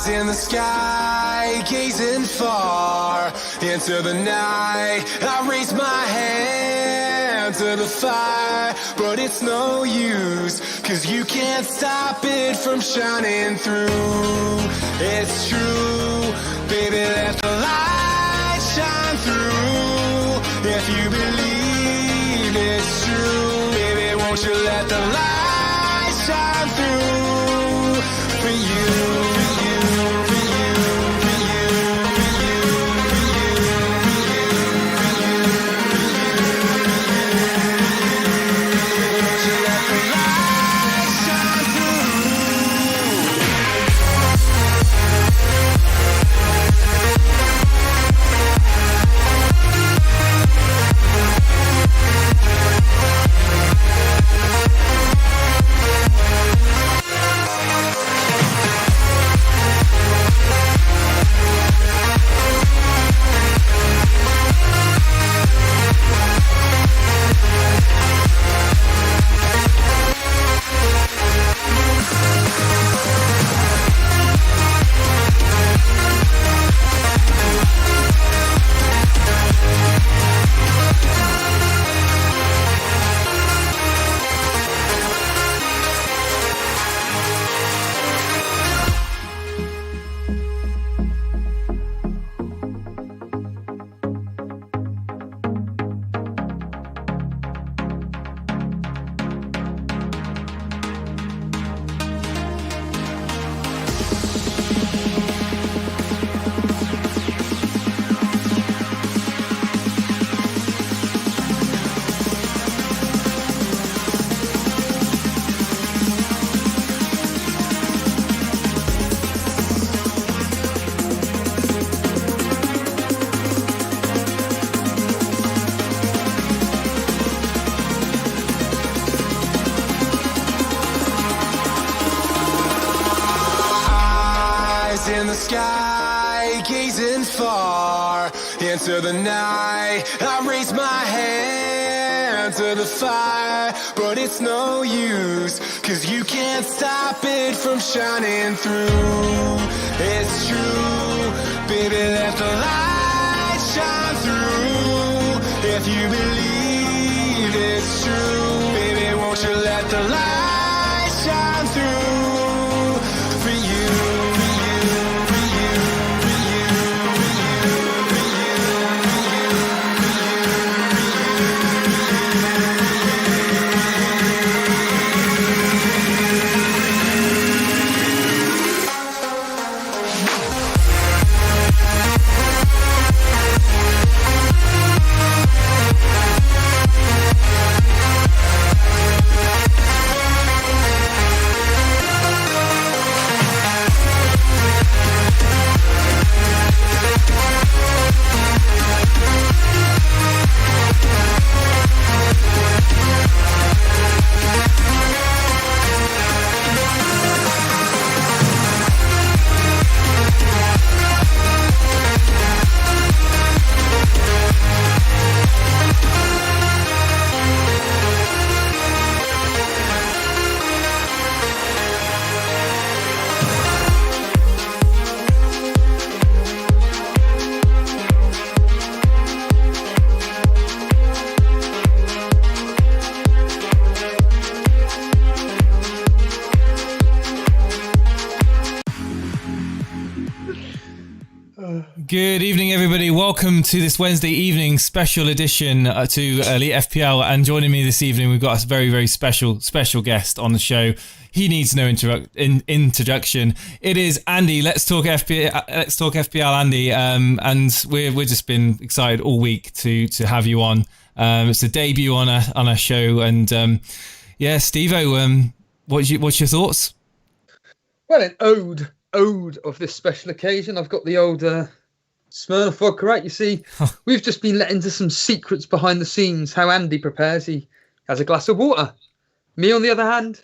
In the sky, gazing far into the night, I raise my hand to the fire, but it's no use, 'cause you can't stop it from shining through. It's true, baby, let the light shine through. If you believe it's true, baby, won't you let the light shine through for you. In the sky, gazing far into the night, I raise my hand to the fire, but it's no use, 'cause you can't stop it from shining through. It's true, baby, let the light shine through. If you believe it's true, baby, won't you let the light shine through for you. Good evening, everybody. Welcome to this Wednesday evening special edition to Elite FPL. And joining me this evening, we've got a very, very special guest on the show. He needs no introduction. It is Andy. Let's talk FPL. Let's talk FPL, Andy. And we've just been excited all week to have you on. It's a debut on a show. And Steve-O, what's your thoughts? Well, an ode of this special occasion. I've got the old Smirnoff vodka out. You see, we've just been let into some secrets behind the scenes. How Andy prepares. He has a glass of water. Me, on the other hand,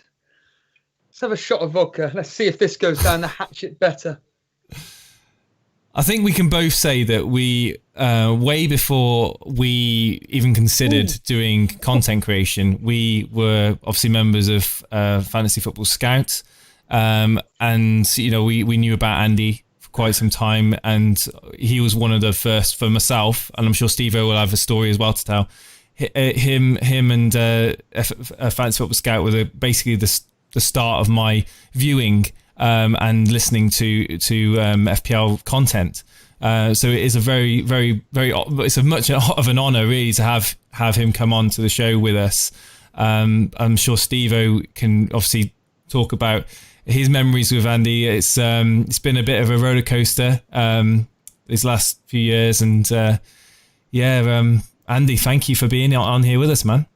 let's have a shot of vodka. Let's see if this goes down the hatchet better. I think we can both say that we, way before we even considered doing content creation, we were obviously members of Fantasy Football Scout. And we knew about Andy for quite some time, and he was one of the first for myself, and I'm sure Steve-O will have a story as well to tell. Him and Fantasy Football Scout were basically the start of my viewing and listening to FPL content. So it is a very, very, very, it's a much of an honour really to have him come on to the show with us. I'm sure Steve-O can obviously talk about his memories with Andy. It's been a bit of a roller coaster these last few years, and Andy, thank you for being on here with us, man.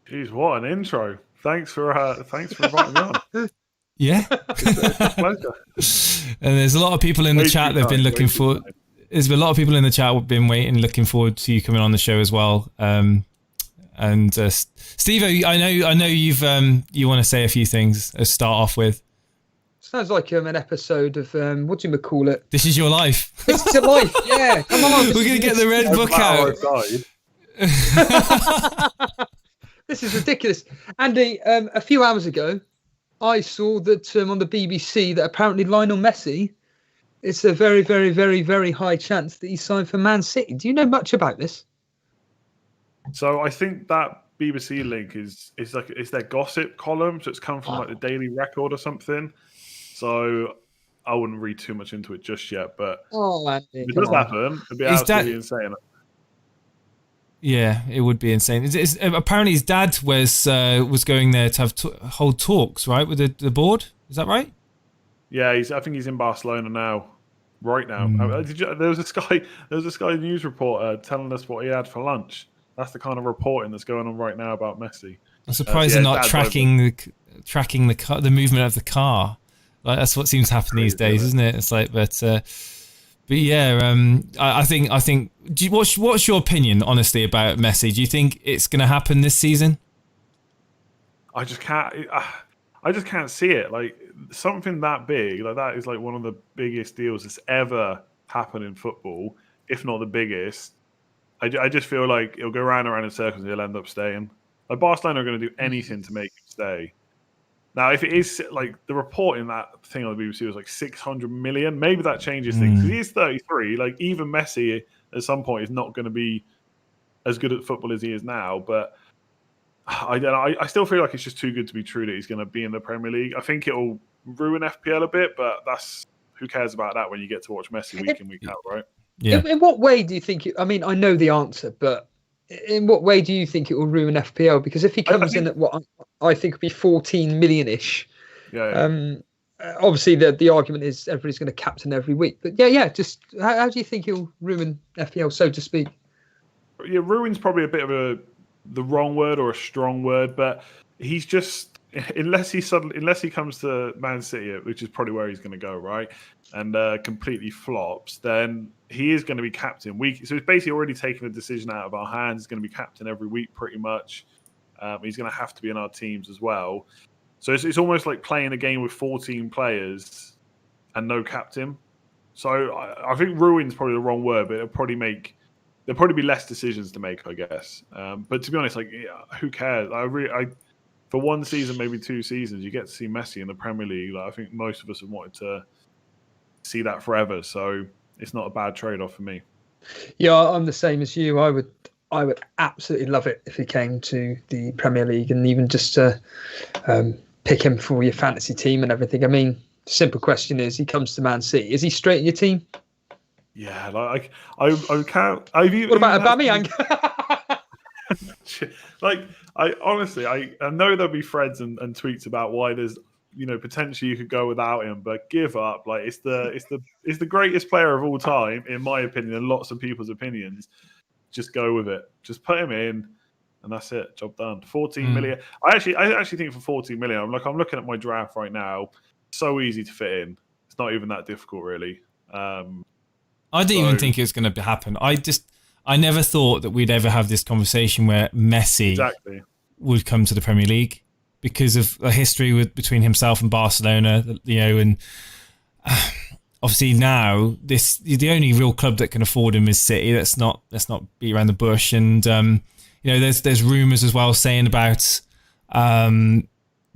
Jeez, what an intro! Thanks for inviting me on. Yeah, it's a pleasure. And there's a lot of people in the chat that've been looking forward. There's a lot of people in the chat who've been looking forward to you coming on the show as well. And Steve, I know you want to say a few things to start off with. Sounds like an episode of what do you call it? This Is Your Life. This is your life. Yeah, come on. We're gonna get the red book out. This is ridiculous, Andy. A few hours ago, I saw that on the BBC that apparently Lionel Messi, it's a very, very, very, very high chance that he signed for Man City. Do you know much about this? So I think that BBC link is their gossip column, so it's come from like the Daily Record or something. So I wouldn't read too much into it just yet, but Andy, if it does happen, it'd be absolutely insane. Yeah, it would be insane. Apparently, his dad was going there to hold talks, right, with the board. Is that right? Yeah, I think he's in Barcelona right now. There was a Sky News reporter telling us what he had for lunch. That's the kind of reporting that's going on right now about Messi. I'm surprised they're not tracking the movement of the car. Like, that's what seems to happen these days, isn't it? It's like, but yeah. I think. What's your opinion, honestly, about Messi? Do you think it's going to happen this season? I just can't see it. Like, something that big, like that, is like one of the biggest deals that's ever happened in football, if not the biggest. I just feel like it'll go round and round in circles and he'll end up staying. Like, Barcelona are going to do anything to make him stay. Now, if it is, like, the report in that thing on the BBC was like 600 million, maybe that changes things. He is 33. Like, even Messi at some point is not going to be as good at football as he is now. But I don't know. I still feel like it's just too good to be true that he's going to be in the Premier League. I think it'll ruin FPL a bit, but who cares about that when you get to watch Messi week in, week out, right? Yeah. In what way do you think I know the answer, but in what way do you think it will ruin FPL? Because if he comes in at what I think would be 14 million-ish, obviously the argument is everybody's going to captain every week. But just how do you think he'll ruin FPL, so to speak? Yeah, ruin's probably a bit of the wrong word or a strong word, but he's just, unless he comes to Man City, which is probably where he's going to go, right, and completely flops, then he is going to be captain week. So he's basically already taken the decision out of our hands. He's going to be captain every week pretty much. He's going to have to be in our teams as well. So it's almost like playing a game with 14 players and no captain. So I think ruin's probably the wrong word, but there'll probably be less decisions to make, I guess. But to be honest, like, who cares? For one season, maybe 2 seasons, you get to see Messi in the Premier League. Like, I think most of us have wanted to see that forever. So it's not a bad trade-off for me. Yeah, I'm the same as you. I would absolutely love it if he came to the Premier League, and even just to pick him for your fantasy team and everything. I mean, simple question is, he comes to Man City. Is he straight in your team? Yeah, like I can't. I've even, What about even Aubameyang? like I honestly, I know there'll be threads and tweets about why there's potentially you could go without him, but give up. Like it's the greatest player of all time in my opinion and lots of people's opinions. Just go with it. Just put him in, and that's it. Job done. 14 million. I actually think for 14 million, I'm looking at my draft right now. So easy to fit in. It's not even that difficult, really. I didn't even think it was going to happen. I never thought that we'd ever have this conversation where Messi would come to the Premier League because of a history between himself and Barcelona, and obviously now the only real club that can afford him is City. Let's not beat around the bush. And there's rumours as well saying about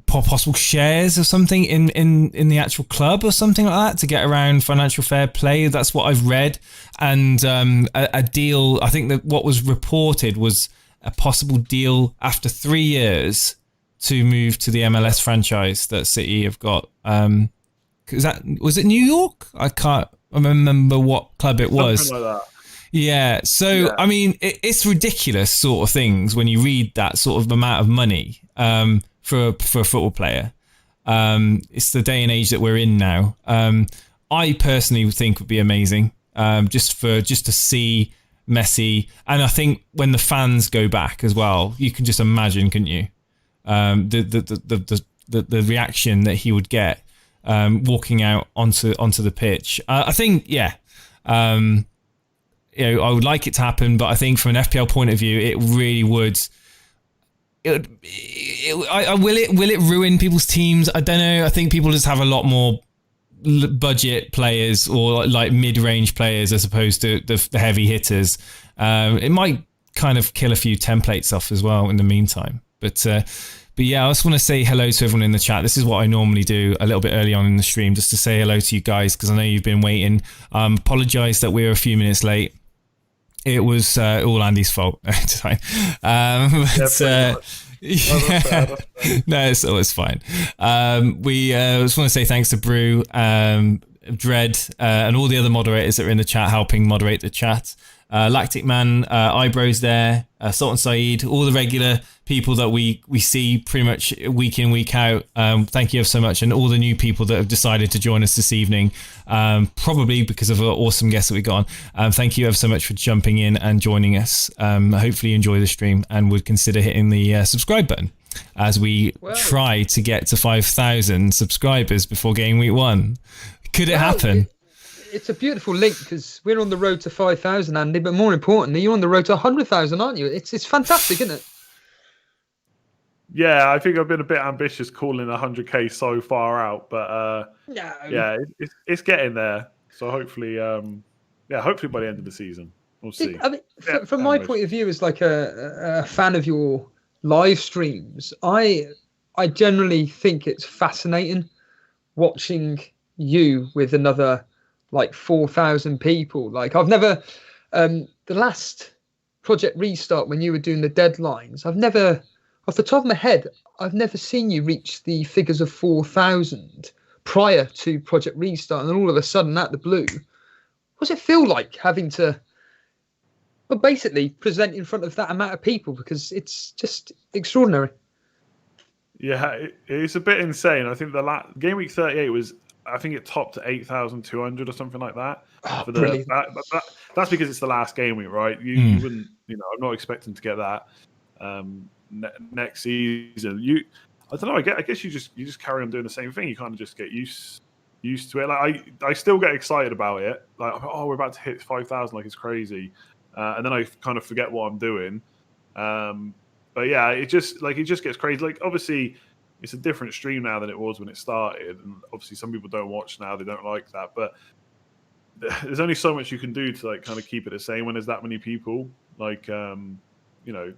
possible shares or something in the actual club or something like that to get around financial fair play. That's what I've read. And a deal, I think that what was reported was a possible deal after 3 years to move to the MLS franchise that City have got. Was it New York? I can't remember what club it was. Something like that. Yeah. So, I mean, it's ridiculous sort of things when you read that sort of amount of money for a football player. It's the day and age that we're in now. I personally think would be amazing just to see Messi. And I think when the fans go back as well, you can just imagine, couldn't you? The reaction that he would get walking out onto the pitch. I think, I would like it to happen, but I think from an FPL point of view, it really would. Will it ruin people's teams? I don't know. I think people just have a lot more budget players or like mid-range players as opposed to the heavy hitters. It might kind of kill a few templates off as well in the meantime. But yeah, I just want to say hello to everyone in the chat. This is what I normally do a little bit early on in the stream, just to say hello to you guys because I know you've been waiting. Apologise that we're a few minutes late. It was all Andy's fault. No, it's fine. We just want to say thanks to Brew, Dread, and all the other moderators that are in the chat helping moderate the chat. Lactic Man, Eyebrows there, Sultan Saeed, all the regular people that we see pretty much week in, week out. Thank you ever so much. And all the new people that have decided to join us this evening, probably because of an awesome guest that we got on. Thank you ever so much for jumping in and joining us. Hopefully you enjoy the stream and would consider hitting the subscribe button as we try to get to 5,000 subscribers before game week 1. Could it happen? It's a beautiful link because we're on the road to 5,000, Andy, but more importantly, you're on the road to 100,000, aren't you? It's fantastic, isn't it? Yeah, I think I've been a bit ambitious calling 100k so far out, but yeah, it's getting there. So hopefully, hopefully by the end of the season, we'll see. I mean, from my point of view, as like a fan of your live streams, I generally think it's fascinating watching you with another like 4,000 people. Like I've never, the last Project Restart when you were doing the deadlines, I've never, off the top of my head, I've never seen you reach the figures of 4,000 prior to Project Restart, and then all of a sudden, out the blue, what does it feel like having to, well, basically present in front of that amount of people? Because it's just extraordinary. Yeah, it's a bit insane. I think the game week 38 was, I think it topped to 8,200 or something like that. Oh, that's because it's the last game week, right? You wouldn't, I'm not expecting to get that next season. I don't know. I guess you just carry on doing the same thing. You kind of just get used to it. Like I still get excited about it. Like, oh, we're about to hit 5,000. Like it's crazy, and then I kind of forget what I'm doing. But yeah, it just gets crazy. Like obviously, it's a different stream now than it was when it started, and obviously some people don't watch now. They don't like that, but there's only so much you can do to like kind of keep it the same when there's that many people. Like it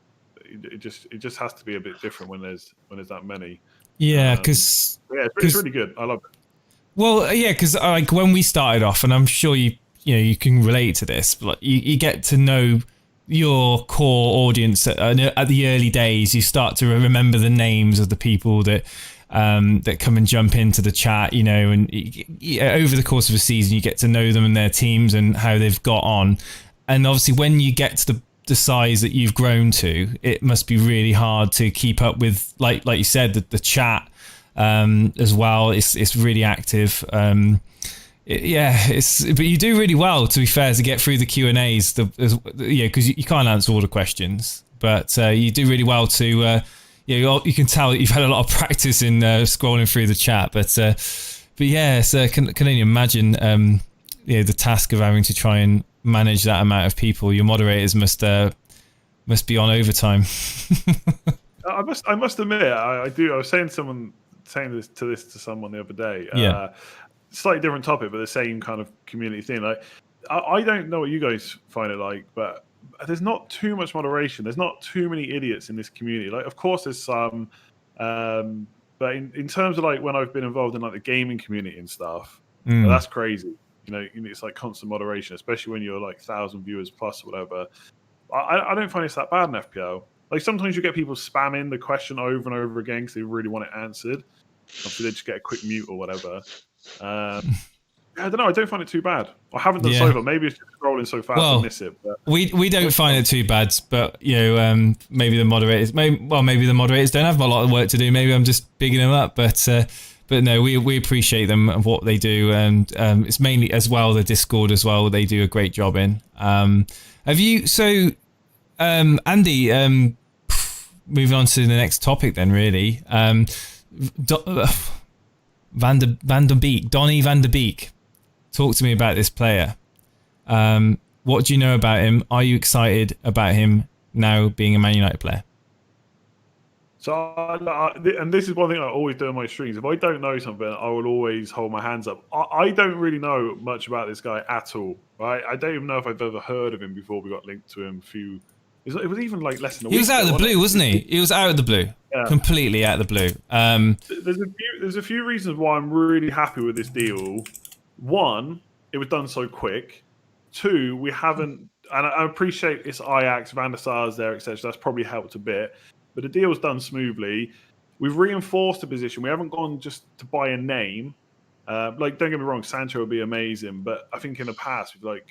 just has to be a bit different when there's that many. Yeah, because it's really good. I love it. Well, yeah, because like when we started off, and I'm sure you can relate to this, but like, you get to know your core audience at the early days. You start to remember the names of the people that that come and jump into the chat, you know, and over the course of a season, you get to know them and their teams and how they've got on. And obviously, when you get to the size that you've grown to, it must be really hard to keep up with, like you said, the chat as well. It's really active. But you do really well, to be fair, to get through the Q&As, because you can't answer all the questions, but you do really well to, you can tell that you've had a lot of practice in scrolling through the chat, but yeah, so can only imagine, the task of having to try and manage that amount of people. Your moderators must be on overtime. I must admit, I do. I was saying this to someone the other day. Yeah. Slightly different topic, but the same kind of community thing. Like, I don't know what you guys find it like, but there's not too much moderation. There's not too many idiots in this community. Like, of course, there's some, but in terms of like when I've been involved in like the gaming community and stuff, that's crazy. You know, it's like constant moderation, especially when you're like 1,000 viewers plus or whatever. I don't find it's that bad in FPL. Like, sometimes you get people spamming the question over and over again because they really want it answered. Obviously, they just get a quick mute or whatever. I don't know. I don't find it too bad. I haven't done so far. Maybe it's just scrolling so fast I miss it. But we don't find it too bad. But maybe the moderators. Maybe the moderators don't have a lot of work to do. Maybe I'm just bigging them up. But no, we appreciate them and what they do, and it's mainly as well the Discord as well. They do a great job in. Have you? So, Andy. Moving on to the next topic, then. Really. Van der Beek, Donny van der Beek. Talk to me about this player. What do you know about him? Are you excited about him now being a Man United player? So, and this is one thing I always do on my streams. If I don't know something, I will always hold my hands up. I don't really know much about this guy at all. Right? I don't even know if I've ever heard of him before we got linked to him. It was even like less than a week. He was out of the blue, wasn't he? He was out of the blue. Yeah. Completely out of the blue. There's a few reasons why I'm really happy with this deal. One, it was done so quick. Two, we haven't, and I appreciate it's Ajax, Van der Sar's there, etc. That's probably helped a bit, but the deal was done smoothly. We've reinforced the position. We haven't gone just to buy a name. Like, don't get me wrong, Sancho would be amazing, but I think in the past we've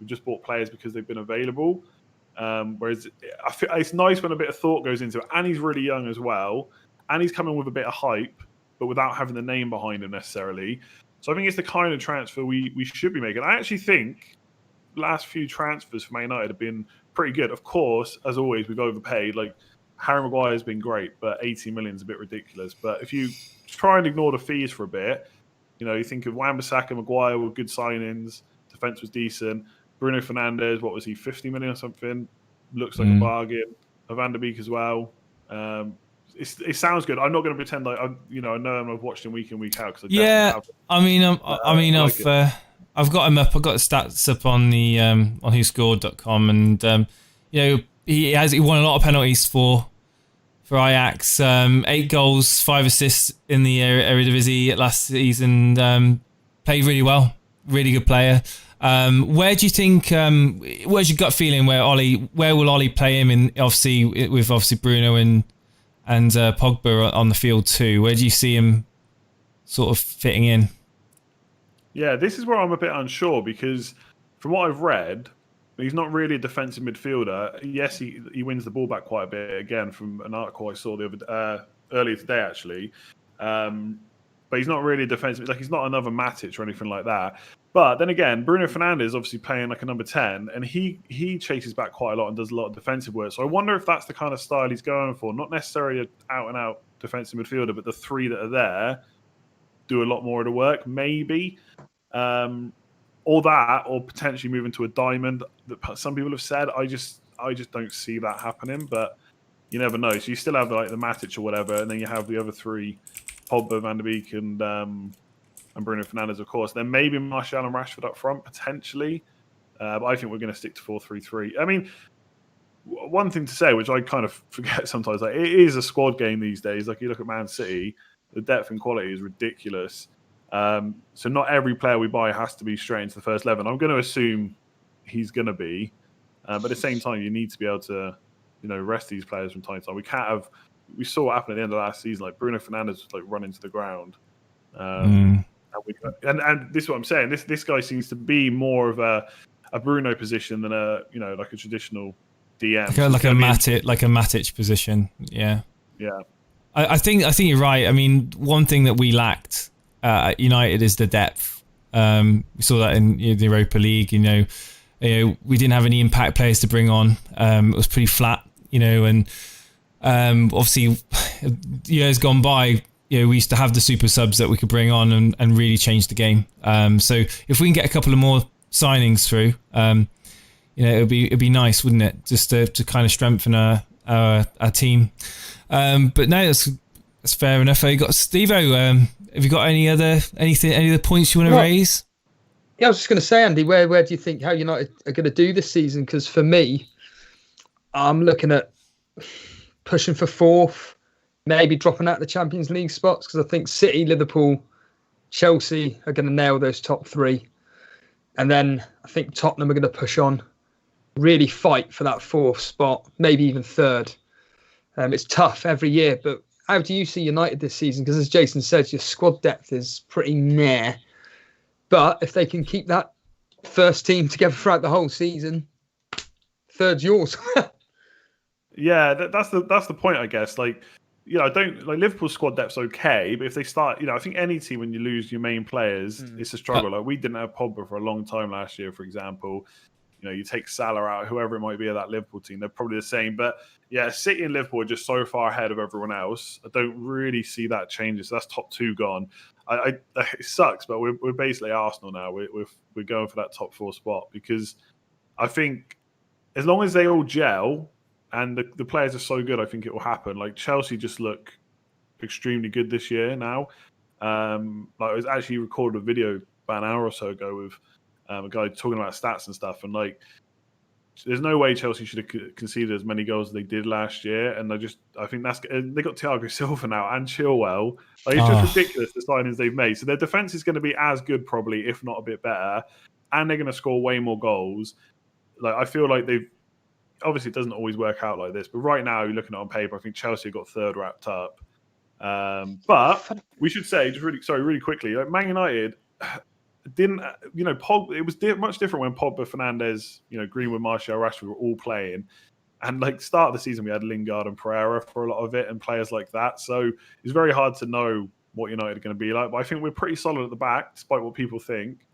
just bought players because they've been available. Whereas I feel it's nice when a bit of thought goes into it, and he's really young as well, and he's coming with a bit of hype, but without having the name behind him necessarily. So I think it's the kind of transfer we should be making. I actually think the last few transfers for Man United have been pretty good. Of course, as always, we've overpaid. Like, Harry Maguire has been great, but 80 million is a bit ridiculous. But if you try and ignore the fees for a bit, you think of Wan-Bissaka, Maguire were good signings, defence was decent. Bruno Fernandes, what was he, 50 million or something? Looks like a bargain. Van der Beek as well. It sounds good. I'm not going to pretend like I know him. I've watched him week in, week out. I've got him up. I've got the stats up on the on whoscored.com, and he won a lot of penalties for Ajax. 8 goals, 5 assists in the Eredivisie last season. Played really well. Really good player. Where do you think? Where's your gut feeling? Where will Ollie play him in? Obviously Bruno and Pogba on the field too. Where do you see him sort of fitting in? Yeah, this is where I'm a bit unsure, because from what I've read, he's not really a defensive midfielder. Yes, he wins the ball back quite a bit, again, from an article I saw earlier today actually. But he's not really a defensive, like, he's not another Matic or anything like that. But then again, Bruno Fernandes obviously playing like a number 10, and he chases back quite a lot and does a lot of defensive work. So I wonder if that's the kind of style he's going for. Not necessarily an out-and-out defensive midfielder, but the 3 that are there do a lot more of the work, maybe. Or potentially move into a diamond that some people have said. I just don't see that happening, but you never know. So you still have like the Matic or whatever, and then you have the other 3, Pogba, Van der Beek, and Bruno Fernandes, of course. Then maybe Martial and Rashford up front, potentially. But I think we're going to stick to 4-3-3. I mean, one thing to say, which I kind of forget sometimes, like, it is a squad game these days. Like, you look at Man City, the depth and quality is ridiculous. So not every player we buy has to be straight into the first 11. I'm going to assume he's going to be. But at the same time, you need to be able to, rest these players from time to time. We can't have we saw what happened at the end of last season. Like Bruno Fernandes was like running to the ground. And this is what I'm saying. This guy seems to be more of a Bruno position than a like a traditional DM. Like a Matic position. Yeah. Yeah. I think you're right. I mean, one thing that we lacked at United is the depth. We saw that in the Europa League. We didn't have any impact players to bring on. It was pretty flat, and obviously years gone by, we used to have the super subs that we could bring on and really change the game. So if we can get a couple of more signings through, it'd be nice, wouldn't it? Just to kind of strengthen our team. But no, that's fair enough. You got Steve-O. Have you got any other points you want to raise? Yeah, I was just going to say, Andy, where do you think how United are going to do this season? Because for me, I'm looking at pushing for fourth, maybe dropping out the Champions League spots, because I think City, Liverpool, Chelsea are going to nail those top three. And then I think Tottenham are going to push on, really fight for that fourth spot, maybe even third. It's tough every year, but how do you see United this season? Because as Jason says, your squad depth is pretty meh. But if they can keep that first team together throughout the whole season, third's yours. Yeah, that's the point, I guess. I don't like Liverpool's squad depth's okay, but if they start, I think any team when you lose your main players, it's a struggle. Like we didn't have Pogba for a long time last year, for example. You take Salah out, whoever it might be of that Liverpool team, they're probably the same. But yeah, City and Liverpool are just so far ahead of everyone else. I don't really see that changing. So that's top two gone. It sucks, but we're basically Arsenal now. We're going for that top four spot because I think as long as they all gel and the players are so good, I think it will happen. Like Chelsea just look extremely good this year now. I was actually recorded a video about an hour or so ago with a guy talking about stats and stuff, and there's no way Chelsea should have conceded as many goals as they did last year. And I think they got Thiago Silva now and Chilwell. It's just ridiculous the signings they've made. So their defense is going to be as good, probably, if not a bit better, and they're going to score way more goals. I feel like they've obviously it doesn't always work out like this, but right now you're looking at it on paper. I think Chelsea got third wrapped up. But we should say really quickly, Man United. Didn't Pogba? It was much different when Pogba, Fernandes, Greenwood, Martial, Rashford were all playing, and start of the season we had Lingard and Pereira for a lot of it, and players like that. So it's very hard to know what United are going to be like. But I think we're pretty solid at the back, despite what people think.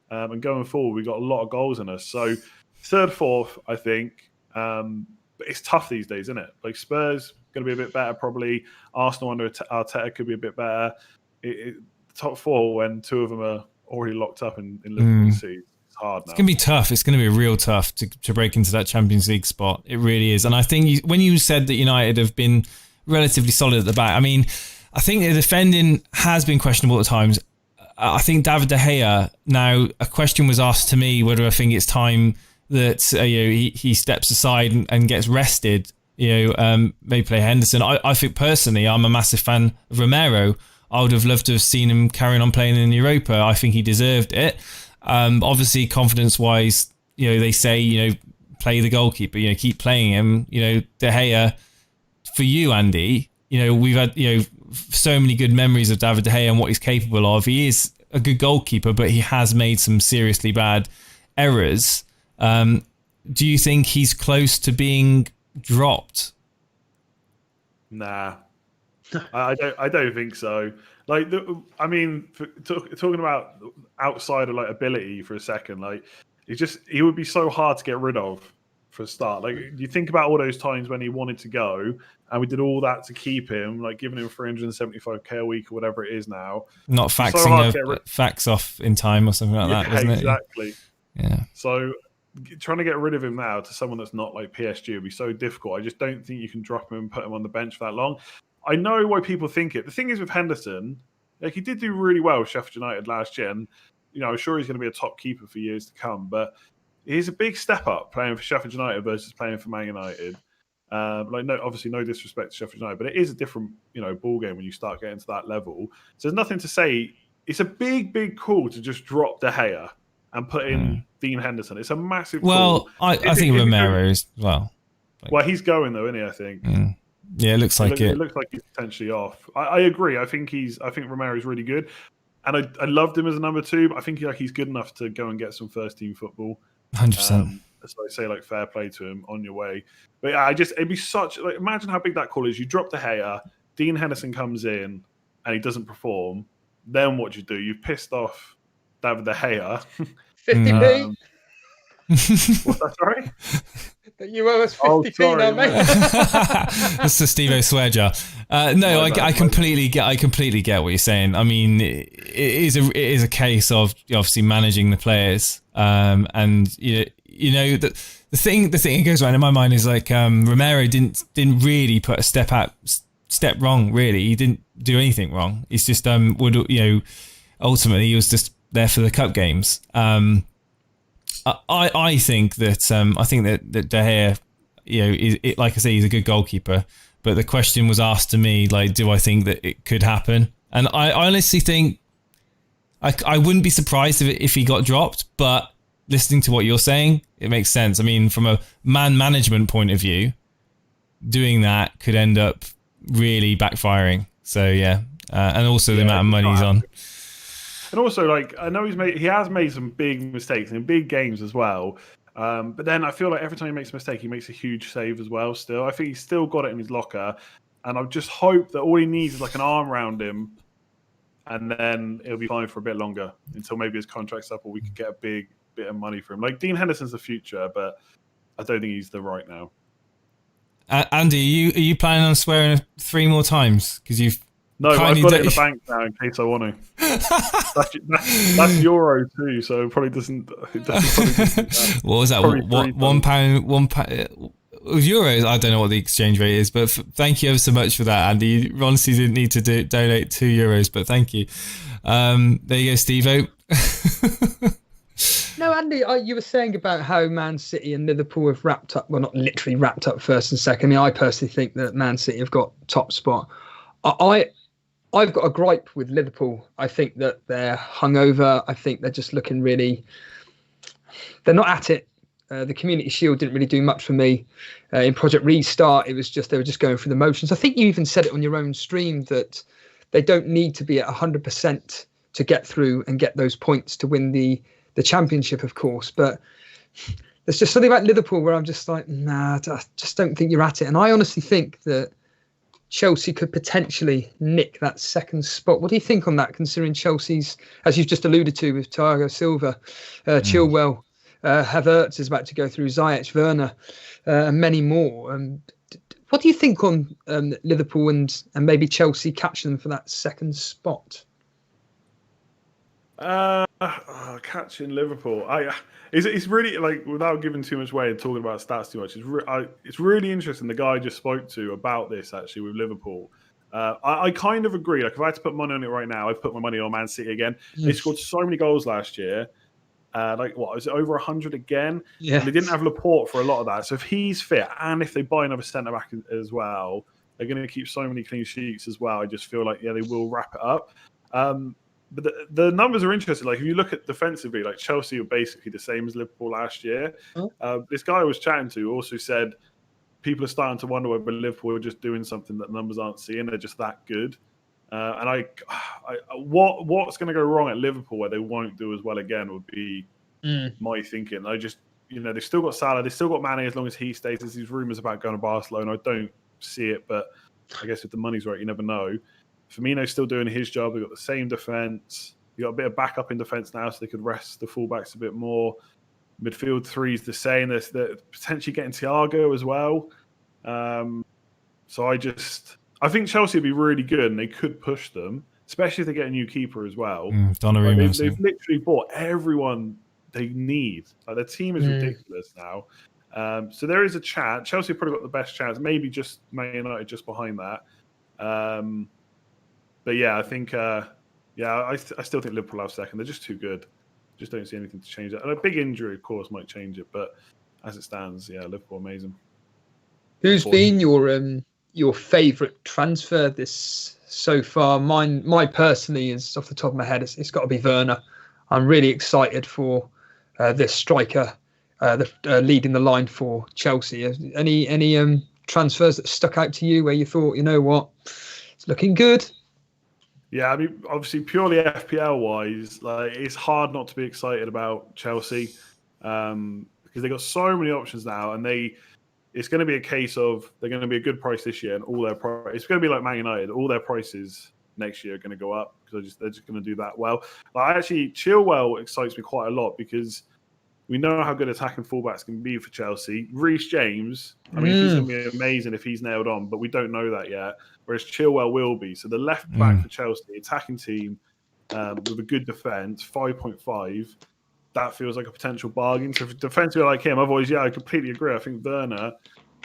And going forward, we've got a lot of goals in us. So third, fourth, I think. But it's tough these days, isn't it? Spurs going to be a bit better, probably. Arsenal under Arteta could be a bit better. Top four when two of them are already locked up in Liverpool City. It's hard now. It's going to be tough. It's going to be real tough to break into that Champions League spot. It really is. And I think when you said that United have been relatively solid at the back, I mean, I think the defending has been questionable at times. I think David De Gea, now a question was asked to me whether I think it's time that he steps aside and gets rested, maybe play Henderson. I think personally, I'm a massive fan of Romero. I would have loved to have seen him carrying on playing in Europa. I think he deserved it. Obviously, confidence-wise, they say, play the goalkeeper, keep playing him. De Gea, for you, Andy, we've had, so many good memories of David De Gea and what he's capable of. He is a good goalkeeper, but he has made some seriously bad errors. Do you think he's close to being dropped? Nah. I don't think so. Talking about outside of ability for a second, he would be so hard to get rid of for a start. You think about all those times when he wanted to go, and we did all that to keep him, giving him 375k a week or whatever it is now. Not faxing fax off in time or something like that, wasn't it? Exactly. Yeah. So trying to get rid of him now to someone that's not like PSG would be so difficult. I just don't think you can drop him and put him on the bench for that long. I know why people think it. The thing is with Henderson, he did do really well with Sheffield United last year, and I'm sure he's going to be a top keeper for years to come. But he's a big step up playing for Sheffield United versus playing for Man United. Obviously no disrespect to Sheffield United, but it is a different ball game when you start getting to that level. So there's nothing to say. It's a big call to just drop De Gea and put in Dean Henderson. It's a massive call. I think Romero is well. Well, he's going though, isn't he? I think. Yeah, it looks like it. It looks like he's potentially off. I agree. I think Romero's really good, and I loved him as a number 2. But I think he's good enough to go and get some first team football. 100%. So I say, like, fair play to him on your way. But yeah, it'd be such, like, imagine how big that call is. You drop De Gea, Dean Henderson comes in, and he doesn't perform. Then what do? You've pissed off David De Gea. 50p. What's that? Sorry. That you owe us 50p now, mate. That's the Steve-O swear jar. No, I completely get what you're saying. I mean, it is a case of obviously managing the players, and you know the thing that goes around in my mind is like Romero didn't really put a step wrong. Really, he didn't do anything wrong. He's just ultimately he was just there for the cup games. I think that De Gea, like I say, he's a good goalkeeper. But the question was asked to me, like, do I think that it could happen? And I honestly think I wouldn't be surprised if he got dropped. But listening to what you're saying, it makes sense. I mean, from a man management point of view, doing that could end up really backfiring. So yeah, and also the amount of money he's on. And also, like, I know he has made some big mistakes in big games as well. But then I feel like every time he makes a mistake, he makes a huge save as well. Still, I think he's still got it in his locker, and I just hope that all he needs is like an arm around him, and then it'll be fine for a bit longer until maybe his contract's up, or we could get a big bit of money for him. Like, Dean Henderson's the future, but I don't think he's the right now. Andy, are you planning on swearing 3 more times? Because you've No, but I've got it in the bank now in case I want to. That's euro too, so it probably doesn't. What was that? £1? With euros, I don't know what the exchange rate is, but thank you ever so much for that, Andy. You honestly didn't need to donate €2, but thank you. There you go, Steve-O. No, Andy, you were saying about how Man City and Liverpool have wrapped up, well, not literally wrapped up first and second. I mean, I personally think that Man City have got top spot. I've got a gripe with Liverpool. I think that they're hungover. I think they're just looking really... They're not at it. The Community Shield didn't really do much for me. In Project Restart, it was just they were just going through the motions. I think you even said it on your own stream that they don't need to be at 100% to get through and get those points to win the championship, of course. But there's just something about Liverpool where I'm just like, nah, I just don't think you're at it. And I honestly think that Chelsea could potentially nick that second spot. What do you think on that, considering Chelsea's, as you've just alluded to, with Thiago Silva, Chilwell, Havertz is about to go through, Ziyech, Werner, and many more. What do you think on Liverpool and maybe Chelsea catching them for that second spot? Catching Liverpool. It's really, like, without giving too much away and talking about stats too much, it's really interesting. The guy I just spoke to about this actually with Liverpool. I kind of agree. Like, if I had to put money on it right now, I'd put my money on Man City again. They scored so many goals last year. Was it over 100 again? Yeah. And they didn't have Laporte for a lot of that. So if he's fit, and if they buy another centre back as well, they're going to keep so many clean sheets as well. I just feel like, they will wrap it up. But the numbers are interesting. Like, if you look at defensively, like, Chelsea were basically the same as Liverpool last year. This guy I was chatting to also said people are starting to wonder whether Liverpool are just doing something that numbers aren't seeing. They're just that good. What's going to go wrong at Liverpool where they won't do as well again would be my thinking. I just, they've still got Salah, they've still got Mane as long as he stays. There's these rumours about going to Barcelona. I don't see it, but I guess if the money's right, you never know. Firmino's still doing his job. They've got the same defence. You've got a bit of backup in defence now, so they could rest the fullbacks a bit more. Midfield three's the same. They're potentially getting Thiago as well. So I think Chelsea would be really good, and they could push them, especially if they get a new keeper as well. Donnarumma. They've literally bought everyone they need. Like, their team is ridiculous now. So there is a chance. Chelsea probably got the best chance. Maybe just Man United just behind that. But yeah, I think, I still think Liverpool have second. They're just too good. Just don't see anything to change that. And a big injury, of course, might change it. But as it stands, Liverpool amazing. Who's been your favourite transfer this so far? My personally is off the top of my head. It's got to be Werner. I'm really excited for this striker, leading the line for Chelsea. Any transfers that stuck out to you where you thought, you know what, it's looking good? Yeah, I mean, obviously, purely FPL wise, like it's hard not to be excited about Chelsea because they got so many options now, and it's going to be a case of they're going to be a good price this year, and all their it's going to be like Man United, all their prices next year are going to go up because they're just going to do that well. Like, actually, Chilwell excites me quite a lot because we know how good attacking fullbacks can be for Chelsea. Reece James, I mean, he's going to be amazing if he's nailed on, but we don't know that yet. Whereas Chilwell will be. So the left back for Chelsea, attacking team with a good defence, 5.5, that feels like a potential bargain. So for defensively like him, otherwise, yeah, I completely agree. I think Werner,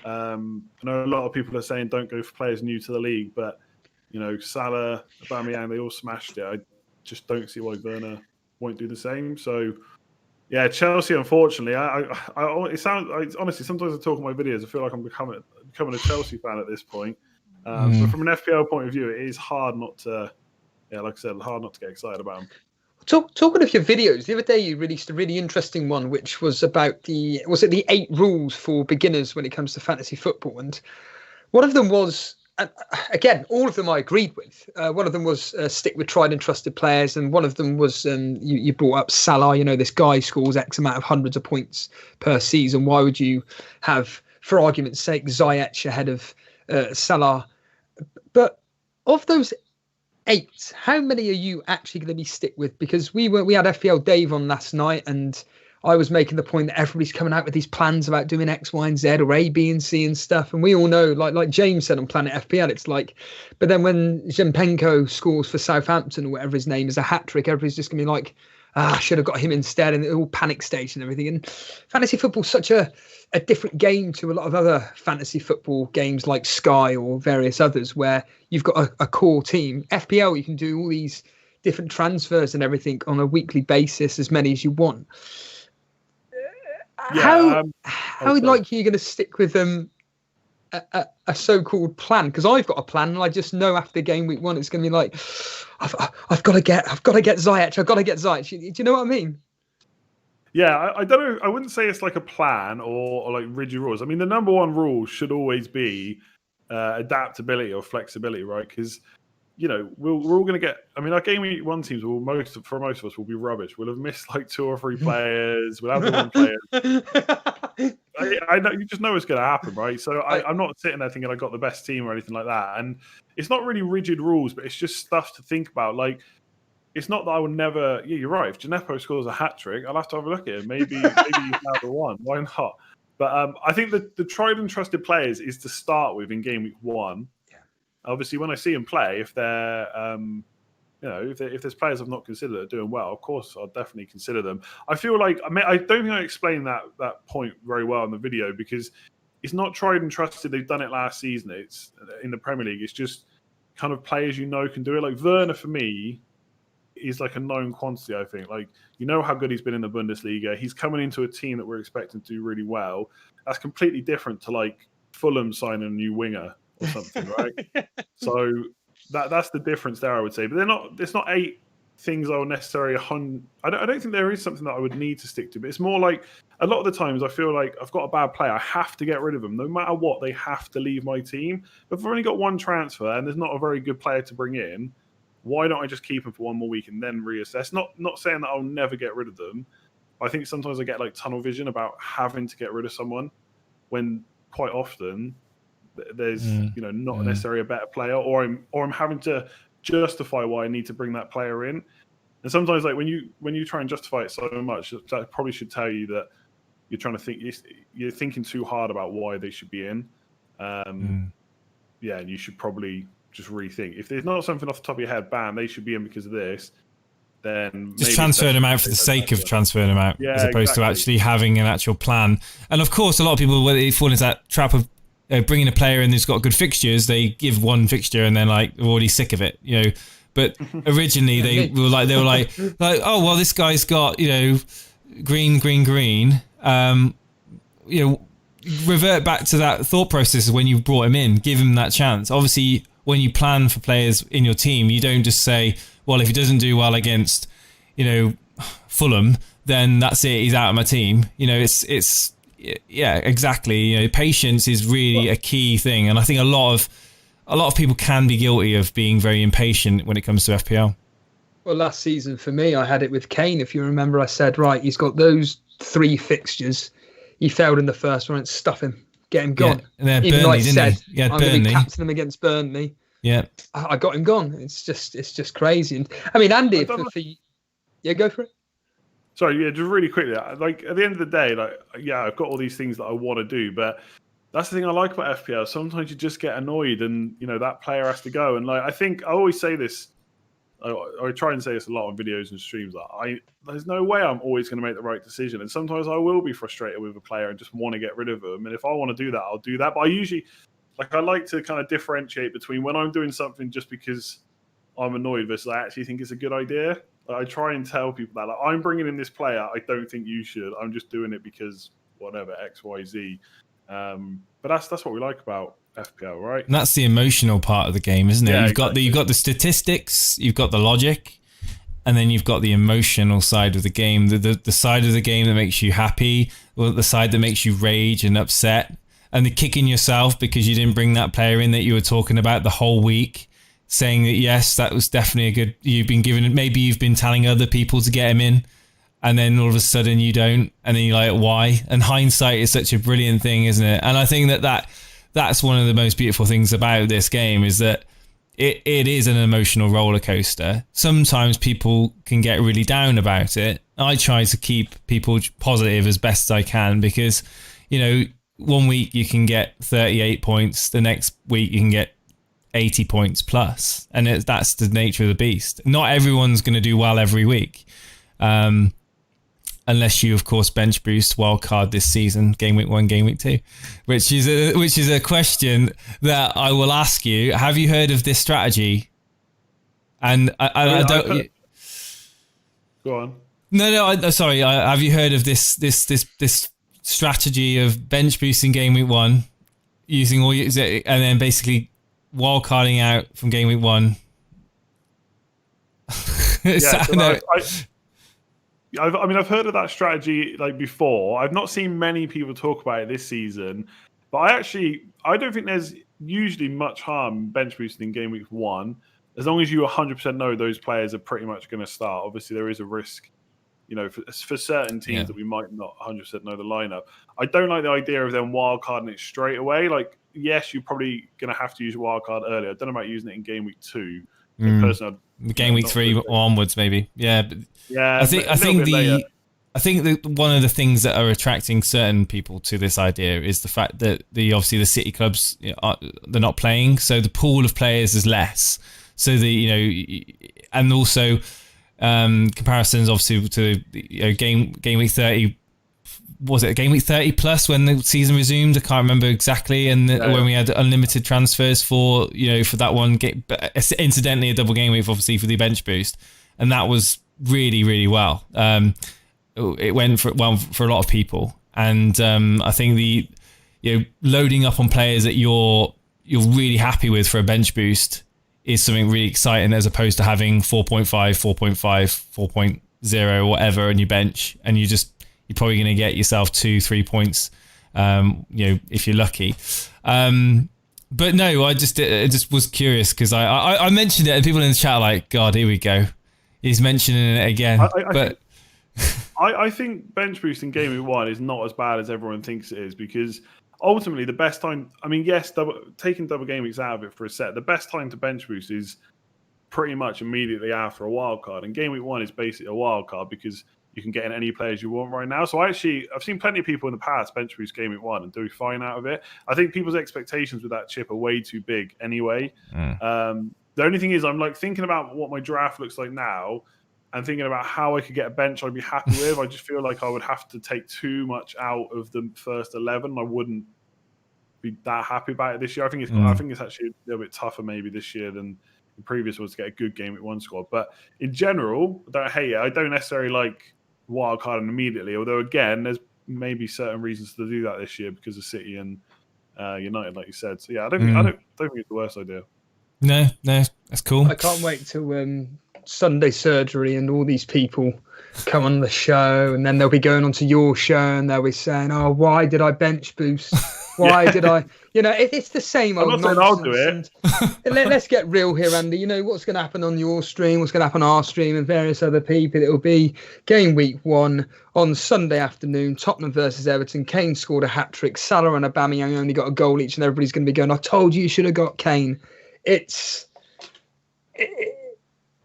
I know a lot of people are saying don't go for players new to the league, but you know, Salah, Aubameyang, they all smashed it. I just don't see why Werner won't do the same. So, yeah, Chelsea. Unfortunately, honestly, sometimes I talk in my videos, I feel like I'm becoming a Chelsea fan at this point. But from an FPL point of view, it is hard not to, like I said, hard not to get excited about them. Talking of your videos, the other day you released a really interesting one, which was about the 8 rules for beginners when it comes to fantasy football, and one of them was. Again, all of them I agreed with. One of them was stick with tried and trusted players, and one of them was you brought up Salah. You know, this guy scores X amount of hundreds of points per season. Why would you have, for argument's sake, Ziyech ahead of Salah? But of those 8, how many are you actually going to be stick with? Because we had FPL Dave on last night, and I was making the point that everybody's coming out with these plans about doing X, Y, and Z or A, B, and C and stuff. And we all know, like James said on Planet FPL, it's like, but then when Zinchenko scores for Southampton or whatever his name is, a hat-trick, everybody's just going to be like, I should have got him instead. And all panic stage and everything. And fantasy football's such a different game to a lot of other fantasy football games like Sky or various others where you've got a core team. FPL, you can do all these different transfers and everything on a weekly basis, as many as you want. Yeah, how likely are you going to stick with a so-called plan? Because I've got a plan, and I just know after game week 1 it's going to be like, I've got to get Ziyech. I've got to get Ziyech. Do you know what I mean? Yeah, I don't know. I wouldn't say it's like a plan or like rigid rules. I mean, the number one rule should always be adaptability or flexibility, right? Because you know, we're all going to get. I mean, our game week 1 teams will for most of us will be rubbish. We'll have missed like 2 or 3 players. We'll have the wrong players. I know, you just know it's going to happen, right? So I'm not sitting there thinking I got the best team or anything like that. And it's not really rigid rules, but it's just stuff to think about. Like, it's not that I would never. Yeah, you're right. If Gineppo scores a hat trick, I'll have to have a look at it. Maybe he's now the one. Why not? But I think that the tried and trusted players is to start with in game week 1. Obviously, when I see them play, if they're, if there's players I've not considered that are doing well, of course, I'll definitely consider them. I feel like, I don't think I explained that point very well in the video because it's not tried and trusted. They've done it last season. It's in the Premier League. It's just kind of players you know can do it. Like Werner, for me, is like a known quantity, I think. Like, you know how good he's been in the Bundesliga. He's coming into a team that we're expecting to do really well. That's completely different to like Fulham signing a new winger or something, right? So that's the difference there, I would say. But it's not 8 things I would necessarily I don't think there is something that I would need to stick to. But it's more like a lot of the times I feel like I've got a bad player, I have to get rid of them. No matter what, they have to leave my team. But if I've only got 1 transfer and there's not a very good player to bring in, why don't I just keep them for 1 more week and then reassess? Not saying that I'll never get rid of them. I think sometimes I get like tunnel vision about having to get rid of someone when quite often there's not necessarily a better player, or I'm having to justify why I need to bring that player in. And sometimes, like when you try and justify it so much, that probably should tell you that you're trying to think, you're thinking too hard about why they should be in. And you should probably just rethink. If there's not something off the top of your head, bam, they should be in because of this. Then just transferring them out for the sake of transferring them out, as opposed to actually having an actual plan. And of course, a lot of people, when they fall into that trap of bringing a player in who's got good fixtures, they give 1 fixture and then like they're already sick of it, you know. But originally they were like, oh well, this guy's got green. Revert back to that thought process when you brought him in, give him that chance. Obviously, when you plan for players in your team, you don't just say, well, if he doesn't do well against, Fulham, then that's it, he's out of my team. yeah, exactly. You know, patience is really a key thing, and I think a lot of people can be guilty of being very impatient when it comes to FPL. Well, last season for me, I had it with Kane. If you remember, I said, right, he's got those 3 fixtures. He failed in the first one. Stuff him, get him gone. Yeah, and then Even though I Burnley, didn't said he? Yeah, I'm going to Burnley. captain him against Burnley. Yeah, I got him gone. It's just crazy. And I mean, Andy, yeah, go for it. Sorry, yeah, just really quickly. Like at the end of the day, like yeah, I've got all these things that I want to do, but that's the thing I like about FPL. Sometimes you just get annoyed, and you know that player has to go. And like I think I always say this. I try and say this a lot on videos and streams. Like there's no way I'm always going to make the right decision, and sometimes I will be frustrated with a player and just want to get rid of them. And if I want to do that, I'll do that. But I usually, I like to kind of differentiate between when I'm doing something just because I'm annoyed versus I actually think it's a good idea. I try and tell people that I'm bringing in this player. I don't think you should. I'm just doing it because whatever X, Y, Z. But that's what we like about FPL, right? And that's the emotional part of the game, isn't it? Yeah, you've got the statistics, you've got the logic, and then you've got the emotional side of the game, the side of the game that makes you happy, or the side that makes you rage and upset, and the kicking yourself because you didn't bring that player in that you were talking about the whole week, saying that yes, that was definitely a good. You've been given, maybe you've been telling other people to get him in, and then all of a sudden you don't, and then you're like, why? And hindsight is such a brilliant thing, isn't it? And I think that's one of the most beautiful things about this game is that it is an emotional roller coaster. Sometimes people can get really down about it. I try to keep people positive as best I can because, you know, one week you can get 38 points, the next week you can get 80 points plus, and that's the nature of the beast. Not everyone's going to do well every week. Unless you, of course, bench boost wildcard this season, game week 1, game week 2, which is a question that I will ask you. Have you heard of this strategy? And I don't. Go on. No. Sorry. Have you heard of this strategy of bench boosting game week 1, using all and then basically wildcarding out from game week 1? I've heard of that strategy like before. I've not seen many people talk about it this season, but I don't think there's usually much harm bench boosting in game week 1, as long as you 100% know those players are pretty much going to start. Obviously, there is a risk, you know, for certain teams that we might not 100% know the lineup. I don't like the idea of them wildcarding it straight away. Like, yes, you're probably going to have to use a wildcard early. I don't know about using it in game week 2. Personally, game week 3 or onwards, maybe. Yeah, but yeah. I think that one of the things that are attracting certain people to this idea is the fact that obviously the city clubs they're not playing, so the pool of players is less. So and also comparisons obviously to game week 30. Was it game week 30 plus when the season resumed? I can't remember exactly. And when we had unlimited transfers for that one game, but incidentally a double game week obviously for the bench boost, and that was really, really well. It went for a lot of people, and I think the loading up on players that you're really happy with for a bench boost is something really exciting, as opposed to having 4.5, 4.0, whatever on your bench, and you're probably going to get yourself 2-3 points, if you're lucky. But no, I just was curious because I mentioned it, and people in the chat are like, God, here we go. He's mentioning it again. I think bench boosting game week 1 is not as bad as everyone thinks it is, because ultimately the best time, I mean, yes, taking double game weeks out of it for a set, the best time to bench boost is pretty much immediately after a wild card. And game week 1 is basically a wild card because you can get in any players you want right now. So I've seen plenty of people in the past bench boost game week 1 and do fine out of it. I think people's expectations with that chip are way too big anyway. The only thing is I'm like thinking about what my draft looks like now and thinking about how I could get a bench I'd be happy with. I just feel like I would have to take too much out of the first 11. I wouldn't be that happy about it this year. I think it's actually a little bit tougher maybe this year than the previous was to get a good game week 1 squad. But in general, I don't hate it. I don't necessarily like wildcarding immediately, although again, there's maybe certain reasons to do that this year because of City and United, like you said. So yeah, I don't think it's the worst idea. No, that's cool. I can't wait till Sunday surgery and all these people come on the show, and then they'll be going onto your show and they'll be saying, "Oh, why did I bench boost? Why did I?" It's the same old I'm not saying nonsense. I'll do it. And let's get real here, Andy. What's going to happen on your stream? What's going to happen on our stream and various other people? It will be game week 1 on Sunday afternoon. Tottenham versus Everton. Kane scored a hat-trick. Salah and Aubameyang only got a goal each, and everybody's going to be going, "I told you should have got Kane."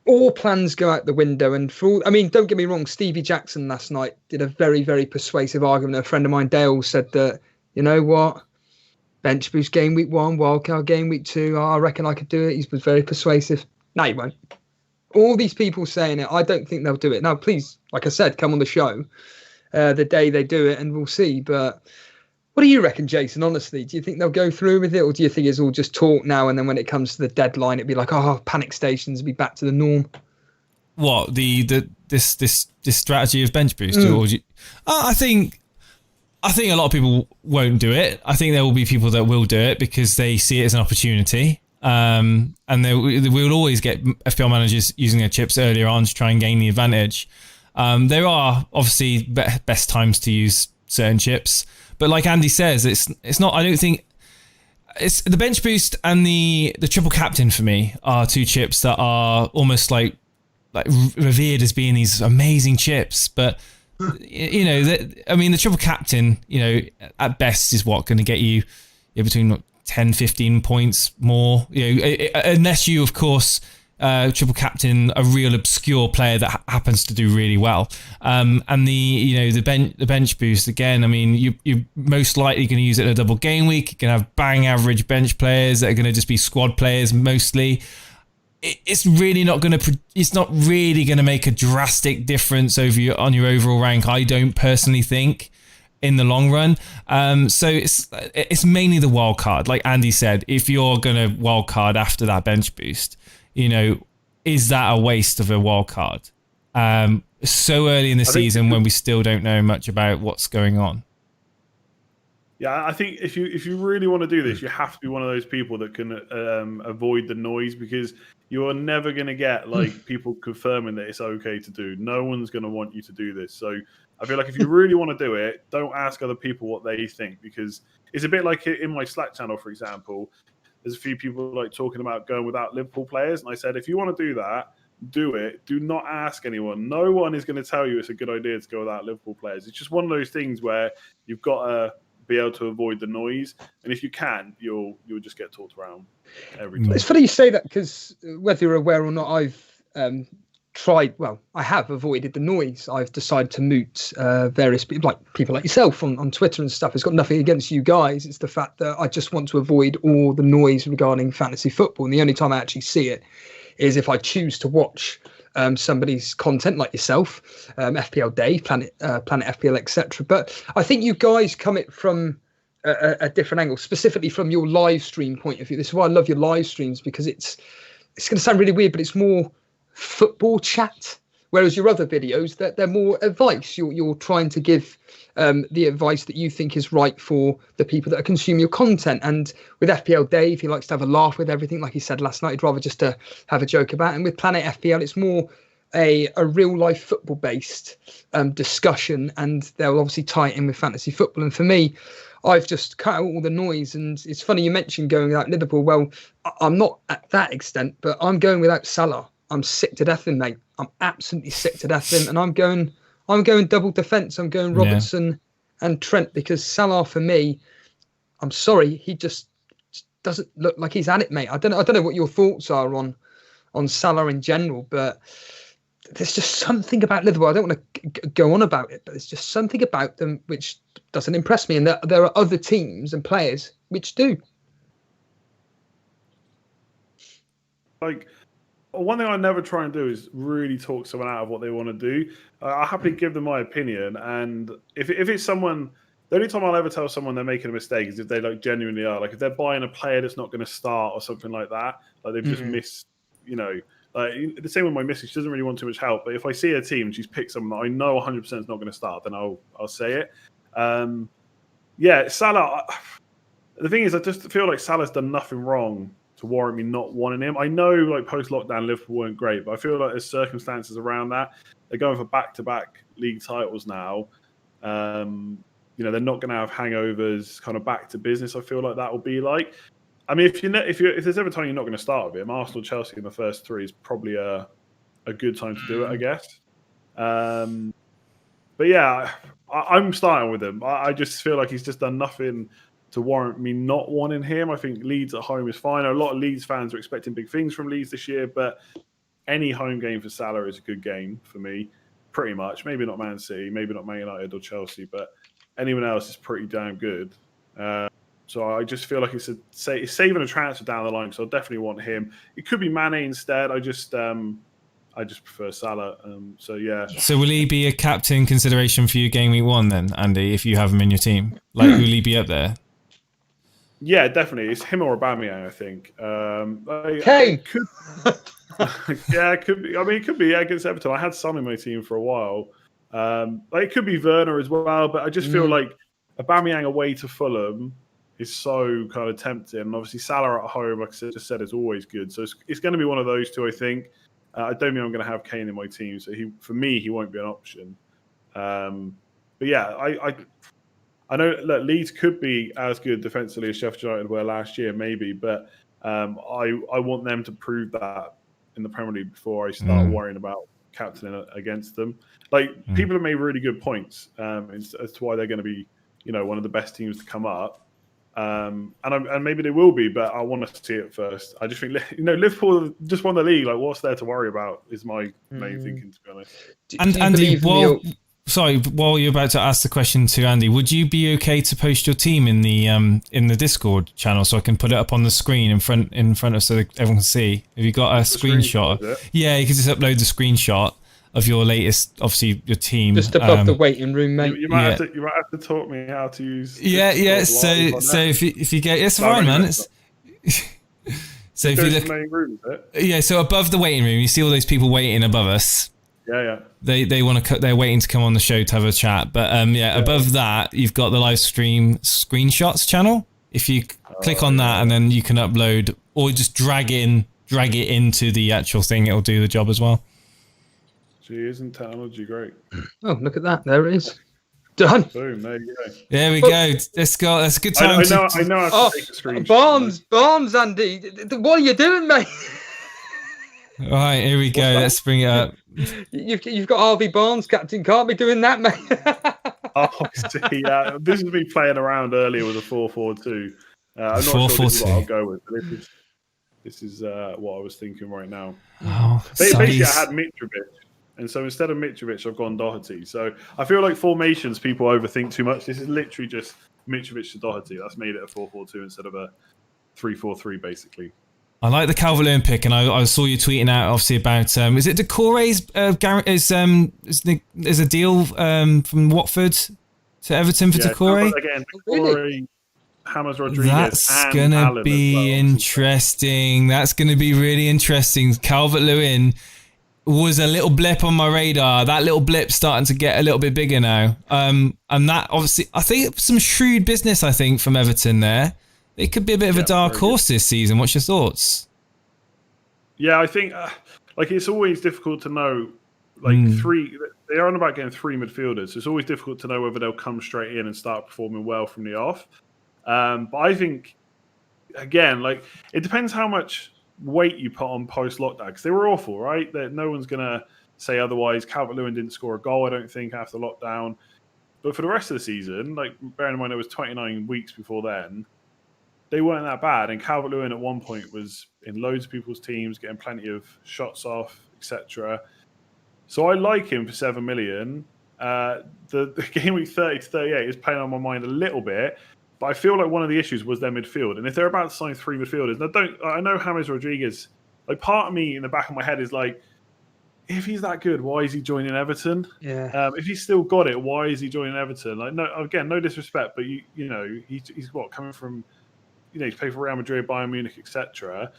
All plans go out the window. And don't get me wrong, Stevie Jackson last night did a very, very persuasive argument. A friend of mine, Dale, said that, you know what? Bench boost game week 1, wildcard game week 2. I reckon I could do it. He was very persuasive. No, he won't. All these people saying it, I don't think they'll do it. Now, please, like I said, come on the show the day they do it and we'll see. But what do you reckon, Jason, honestly? Do you think they'll go through with it, or do you think it's all just talk now, and then when it comes to the deadline, it'd be like, oh, panic stations, be back to the norm? What, this strategy of bench boost? Or I think a lot of people won't do it. I think there will be people that will do it because they see it as an opportunity. And we will always get FPL managers using their chips earlier on to try and gain the advantage. There are obviously best times to use certain chips, but like Andy says, it's not. I don't think it's the bench boost and the triple captain for me are two chips that are almost like revered as being these amazing chips, but. The triple captain, at best is what going to get you between 10, 15 points more, unless you, of course, triple captain a real obscure player that happens to do really well. And the bench boost again. I mean, you're most likely going to use it in a double game week. You're going to have bang average bench players that are going to just be squad players mostly. It's really not going to. It's not really going to make a drastic difference on your overall rank. I don't personally think in the long run. So it's mainly the wild card, like Andy said. If you're going to wild card after that bench boost, is that a waste of a wild card? So early in the season when we still don't know much about what's going on. Yeah, I think if you really want to do this, you have to be one of those people that can avoid the noise, because you are never going to get people confirming that it's okay to do. No one's going to want you to do this. So I feel like if you really want to do it, don't ask other people what they think, because it's a bit like in my Slack channel, for example. There's a few people talking about going without Liverpool players, and I said, if you want to do that, do it. Do not ask anyone. No one is going to tell you it's a good idea to go without Liverpool players. It's just one of those things where you've got to be able to avoid the noise, and if you can, you'll just get talked around every time. It's funny you say that, because whether you're aware or not, I've I have avoided the noise. I've decided to mute various people like yourself on Twitter and stuff. It's got nothing against you guys. It's the fact that I just want to avoid all the noise regarding fantasy football, and the only time I actually see it is if I choose to watch somebody's content like yourself, FPL Day, Planet FPL, etc. But I think you guys come it from a different angle, specifically from your live stream point of view. This is why I love your live streams, because it's going to sound really weird, but it's more football chat, whereas your other videos, they're more advice. You're trying to give the advice that you think is right for the people that are consuming your content. And with FPL Dave, he likes to have a laugh with everything, like he said last night. He'd rather just to have a joke about it. And with Planet FPL, it's more a real life football based discussion, and they'll obviously tie it in with fantasy football. And for me, I've just cut out all the noise. And it's funny you mentioned going without Liverpool. Well, I'm not at that extent, but I'm going without Salah. I'm sick to death of him, mate. I'm absolutely sick to death of him, and I'm going double defence. I'm going Robertson and Trent, because Salah, for me, I'm sorry, he just doesn't look like he's at it, mate. I don't know what your thoughts are on Salah in general, but there's just something about Liverpool. I don't want to go on about it, but there's just something about them which doesn't impress me, and there are other teams and players which do. One thing I never try and do is really talk someone out of what they want to do. I happily give them my opinion, and if it's someone, the only time I'll ever tell someone they're making a mistake is if they genuinely are. If they're buying a player that's not going to start or something like that, they've just missed, the same with my missus. She doesn't really want too much help, but if I see a team and she's picked someone that I know 100% is not going to start, then I'll say it. Salah. The thing is, I just feel like Salah's done nothing wrong to warrant me not wanting him. I know post-lockdown Liverpool weren't great, but I feel like there's circumstances around that. They're going for back-to-back league titles now. They're not going to have hangovers, kind of back to business. I feel like that will be like. I mean, if there's ever time you're not going to start with him, Arsenal, Chelsea in the first 3 is probably a good time to do it, I guess. But yeah, I'm starting with him. I just feel like he's just done nothing to warrant me not wanting him. I think Leeds at home is fine. A lot of Leeds fans are expecting big things from Leeds this year, but any home game for Salah is a good game for me, pretty much. Maybe not Man City, maybe not Man United or Chelsea, but anyone else is pretty damn good. So I just feel like it's saving a transfer down the line, so I definitely want him. It could be Mane instead. I just prefer Salah. So yeah. So will he be a captain consideration for you game week 1 then, Andy, if you have him in your team? Like, will he be up there? Yeah, definitely. It's him or Aubameyang, I think. Kane! Yeah, it could be. I mean, it could be against Everton. I had Son in my team for a while. It could be Werner as well, but I just feel like Aubameyang away to Fulham is so kind of tempting. And obviously Salah at home, like I just said, is always good. So it's going to be one of those two, I think. I don't mean I'm going to have Kane in my team, so for me, he won't be an option. But yeah, I know that Leeds could be as good defensively as Sheffield United were last year, maybe, but I want them to prove that in the Premier League before I start worrying about captaining against them. Like, people have made really good points as to why they're going to be, one of the best teams to come up. And maybe they will be, but I want to see it first. I just think, Liverpool just won the league. Like, what's there to worry about is my main thinking, to be honest. And Andy, while you're about to ask the question to Andy, would you be okay to post your team in the Discord channel so I can put it up on the screen in front of so that everyone can see? Have you got a screenshot? Yeah, you can just upload the screenshot of your latest, obviously your team, just above the waiting room, mate. You might have to talk me how to use. Yeah. So if you get, it's fine, man. It's so if you look, room, so above the waiting room, you see all those people waiting above us. Yeah. They want to. They're waiting to come on the show to have a chat. But above that, you've got the live stream screenshots channel. If you click on that, and then you can upload or just drag it into the actual thing, it'll do the job as well. Gee, isn't technology great? Oh, look at that! There it is. Done. Boom! There you go. There we go. Let's go. That's a good time. I know how to take a screenshot. Barnes, Andy. What are you doing, mate? All right, here we go. Let's bring it up. You've got Harvey Barnes, captain. Can't be doing that, mate. See, this is me playing around earlier with a 4-4-2. I'm not sure this is what I'll go with. But this is what I was thinking right now. Oh, basically, I had Mitrovic. And so instead of Mitrovic, I've gone Doherty. So I feel like formations, people overthink too much. This is literally just Mitrovic to Doherty. That's made it a 4-4-2 instead of a 3-4-3, basically. I like the Calvert-Lewin pick, and I saw you tweeting out, obviously, about... is it Decore's... is a deal from Watford to Everton for Decore? Again, Decore, James Rodriguez, that's going to be interesting. That's going to be really interesting. Calvert-Lewin was a little blip on my radar. That little blip's starting to get a little bit bigger now. And that, obviously, I think some shrewd business, I think, from Everton there. It could be a bit of a dark horse this season. What's your thoughts? Yeah, I think it's always difficult to know. They are on about getting 3 midfielders. So it's always difficult to know whether they'll come straight in and start performing well from the off. But I think, again, it depends how much weight you put on post-lockdown, because they were awful, right? No one's going to say otherwise. Calvert-Lewin didn't score a goal, I don't think, after lockdown. But for the rest of the season, bearing in mind it was 29 weeks before then, they weren't that bad. And Calvert-Lewin at one point was in loads of people's teams, getting plenty of shots off, etc. So I like him for 7 million. The game week 30 to 38 is playing on my mind a little bit. But I feel like one of the issues was their midfield. And if they're about to sign 3 midfielders, I know James Rodriguez, part of me in the back of my head is if he's that good, why is he joining Everton? Yeah. If he's still got it, why is he joining Everton? No disrespect, but he's coming from, he's played for Real Madrid, Bayern Munich, etc.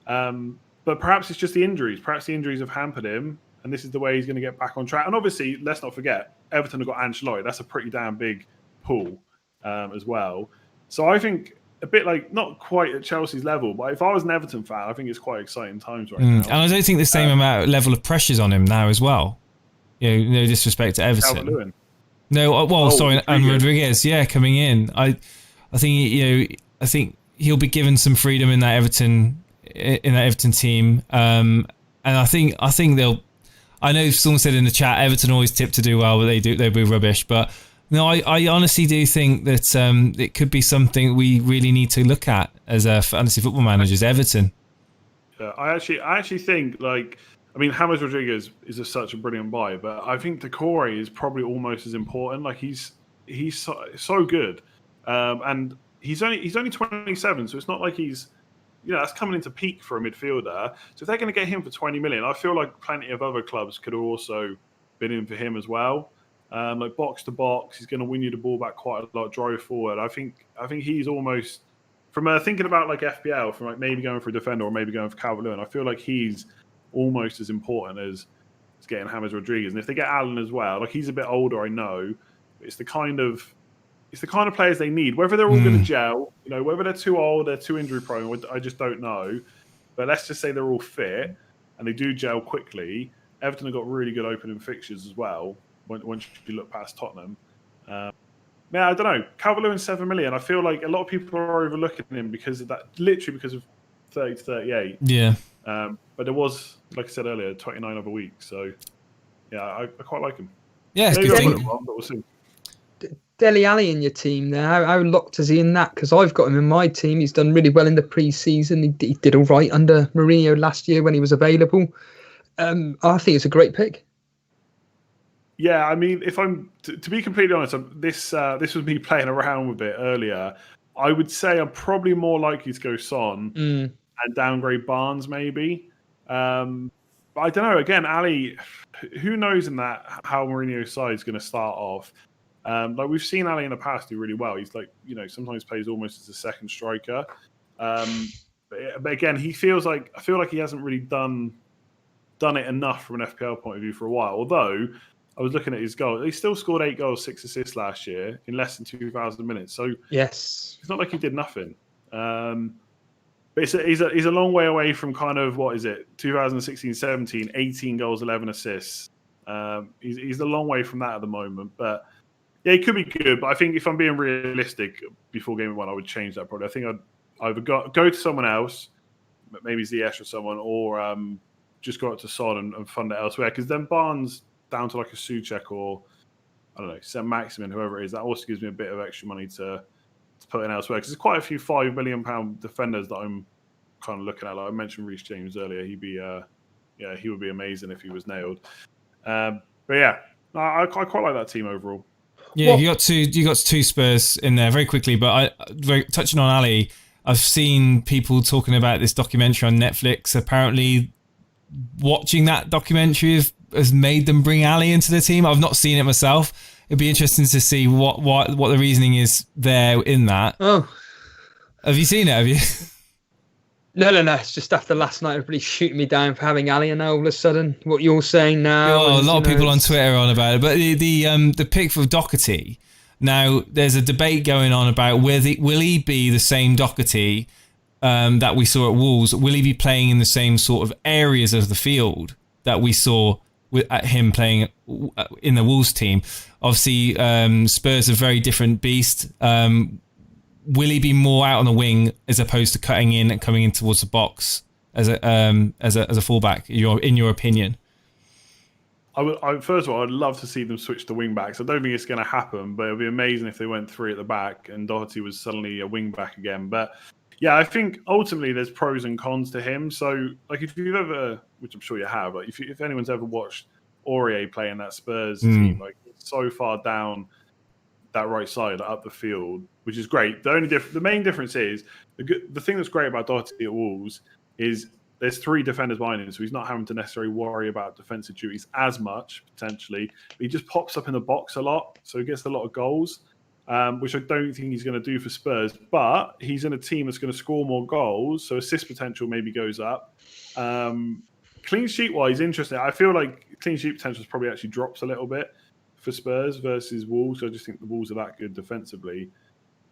But perhaps it's just the injuries. Perhaps the injuries have hampered him, and this is the way he's going to get back on track. And obviously, let's not forget, Everton have got Ancelotti. That's a pretty damn big pull. As well. So I think a bit not quite at Chelsea's level, but if I was an Everton fan, I think it's quite exciting times right now. And I don't think the same level of pressure's on him now as well. no disrespect to Everton. Calvert-Lewin. No, well, sorry, and Rodriguez. Rodriguez, coming in. I think he'll be given some freedom in that Everton team, and I think they'll. I know someone said in the chat Everton always tip to do well, but they'll be rubbish. But no, I honestly do think that it could be something we really need to look at as a fantasy football managers. Everton. Yeah, I actually think James Rodriguez is such a brilliant buy, but I think Decore is probably almost as important. Like he's so good, and he's only 27, so it's not like he's that's coming into peak for a midfielder. So if they're going to get him for 20 million, I feel like plenty of other clubs could have also been in for him as well. Like box to box, he's going to win you the ball back quite a lot, drive forward. I think he's almost from thinking about like FPL, from like maybe going for a defender or maybe going for Calvert-Lewin. I feel like he's almost as important as getting James Rodriguez. And if they get Allen as well, like he's a bit older, I know. But it's the kind of players they need. Whether they're all going to gel, whether they're too old, they're too injury prone, I just don't know. But let's just say they're all fit and they do gel quickly. Everton have got really good opening fixtures as well. Once you look past Tottenham, I don't know. Calvert-Lewin 7 million. I feel like a lot of people are overlooking him because of that. Literally because of 30 to 38. Yeah. But there was, like I said earlier, 29 other weeks. So yeah, I quite like him. Yeah, it's maybe good I'll thing. put him on, but we'll see. Dele Alli in your team there. How locked is he in that? Because I've got him in my team. He's done really well in the pre-season. He did all right under Mourinho last year when he was available. I think it's a great pick. Yeah, I mean, if I'm to be completely honest, this was me playing around with it earlier. I would say I'm probably more likely to go Son and downgrade Barnes maybe. But I don't know. Again, Ali, who knows in that how Mourinho's side is going to start off. Like we've seen Ali in the past do really well. He's like sometimes plays almost as a second striker. But again, I feel like he hasn't really done it enough from an FPL point of view for a while. Although I was looking at his goals. He still scored 8 goals, 6 assists last year in less than 2,000 minutes. So yes, it's not like he did nothing. But he's a long way away from kind of, 2016-17, 18 goals, 11 assists. He's a long way from that at the moment. But yeah, he could be good. But I think if I'm being realistic, before game 1, I would change that probably. I think I'd either go to someone else, maybe Ziyech or someone, or just go up to Son and fund it elsewhere. Because then Barnes down to like a Souček or I don't know, St. Maximin, whoever it is, that also gives me a bit of extra money to put in elsewhere. Because there's quite a few £5 million defenders that I'm kind of looking at. Like I mentioned Reece James earlier, he would be amazing if he was nailed. But yeah, I quite like that team overall. Yeah, you got two Spurs in there very quickly. But touching on Ali, I've seen people talking about this documentary on Netflix. Apparently, watching that documentary has made them bring Ali into the team. I've not seen it myself. It'd be interesting to see what the reasoning is there in that. Oh, have you seen it? Have you? No. It's just after last night, everybody's shooting me down for having Ali, and now all of a sudden, what you're saying now. A lot of people on Twitter are on about it. But the pick for Doherty. Now, there's a debate going on about will he be the same Doherty that we saw at Wolves? Will he be playing in the same sort of areas of the field that we saw at him playing in the Wolves team? Obviously, Spurs are a very different beast. Will he be more out on the wing as opposed to cutting in and coming in towards the box as a fullback? In your opinion? First of all, I'd love to see them switch to wing backs. I don't think it's going to happen, but it would be amazing if they went 3 at the back and Doherty was suddenly a wing back again. But yeah, I think ultimately there's pros and cons to him. So, like, if you've ever, which I'm sure you have, like, if anyone's ever watched Aurier play in that Spurs team, like, so far down that right side up the field, which is great. The main difference is the thing that's great about Doherty at Wolves is there's 3 defenders behind him, so he's not having to necessarily worry about defensive duties as much potentially. But he just pops up in the box a lot, so he gets a lot of goals. Which I don't think he's going to do for Spurs, but he's in a team that's going to score more goals, so assist potential maybe goes up. Clean sheet wise, interesting. I feel like clean sheet potential probably actually drops a little bit for Spurs versus Wolves. I just think the Wolves are that good defensively.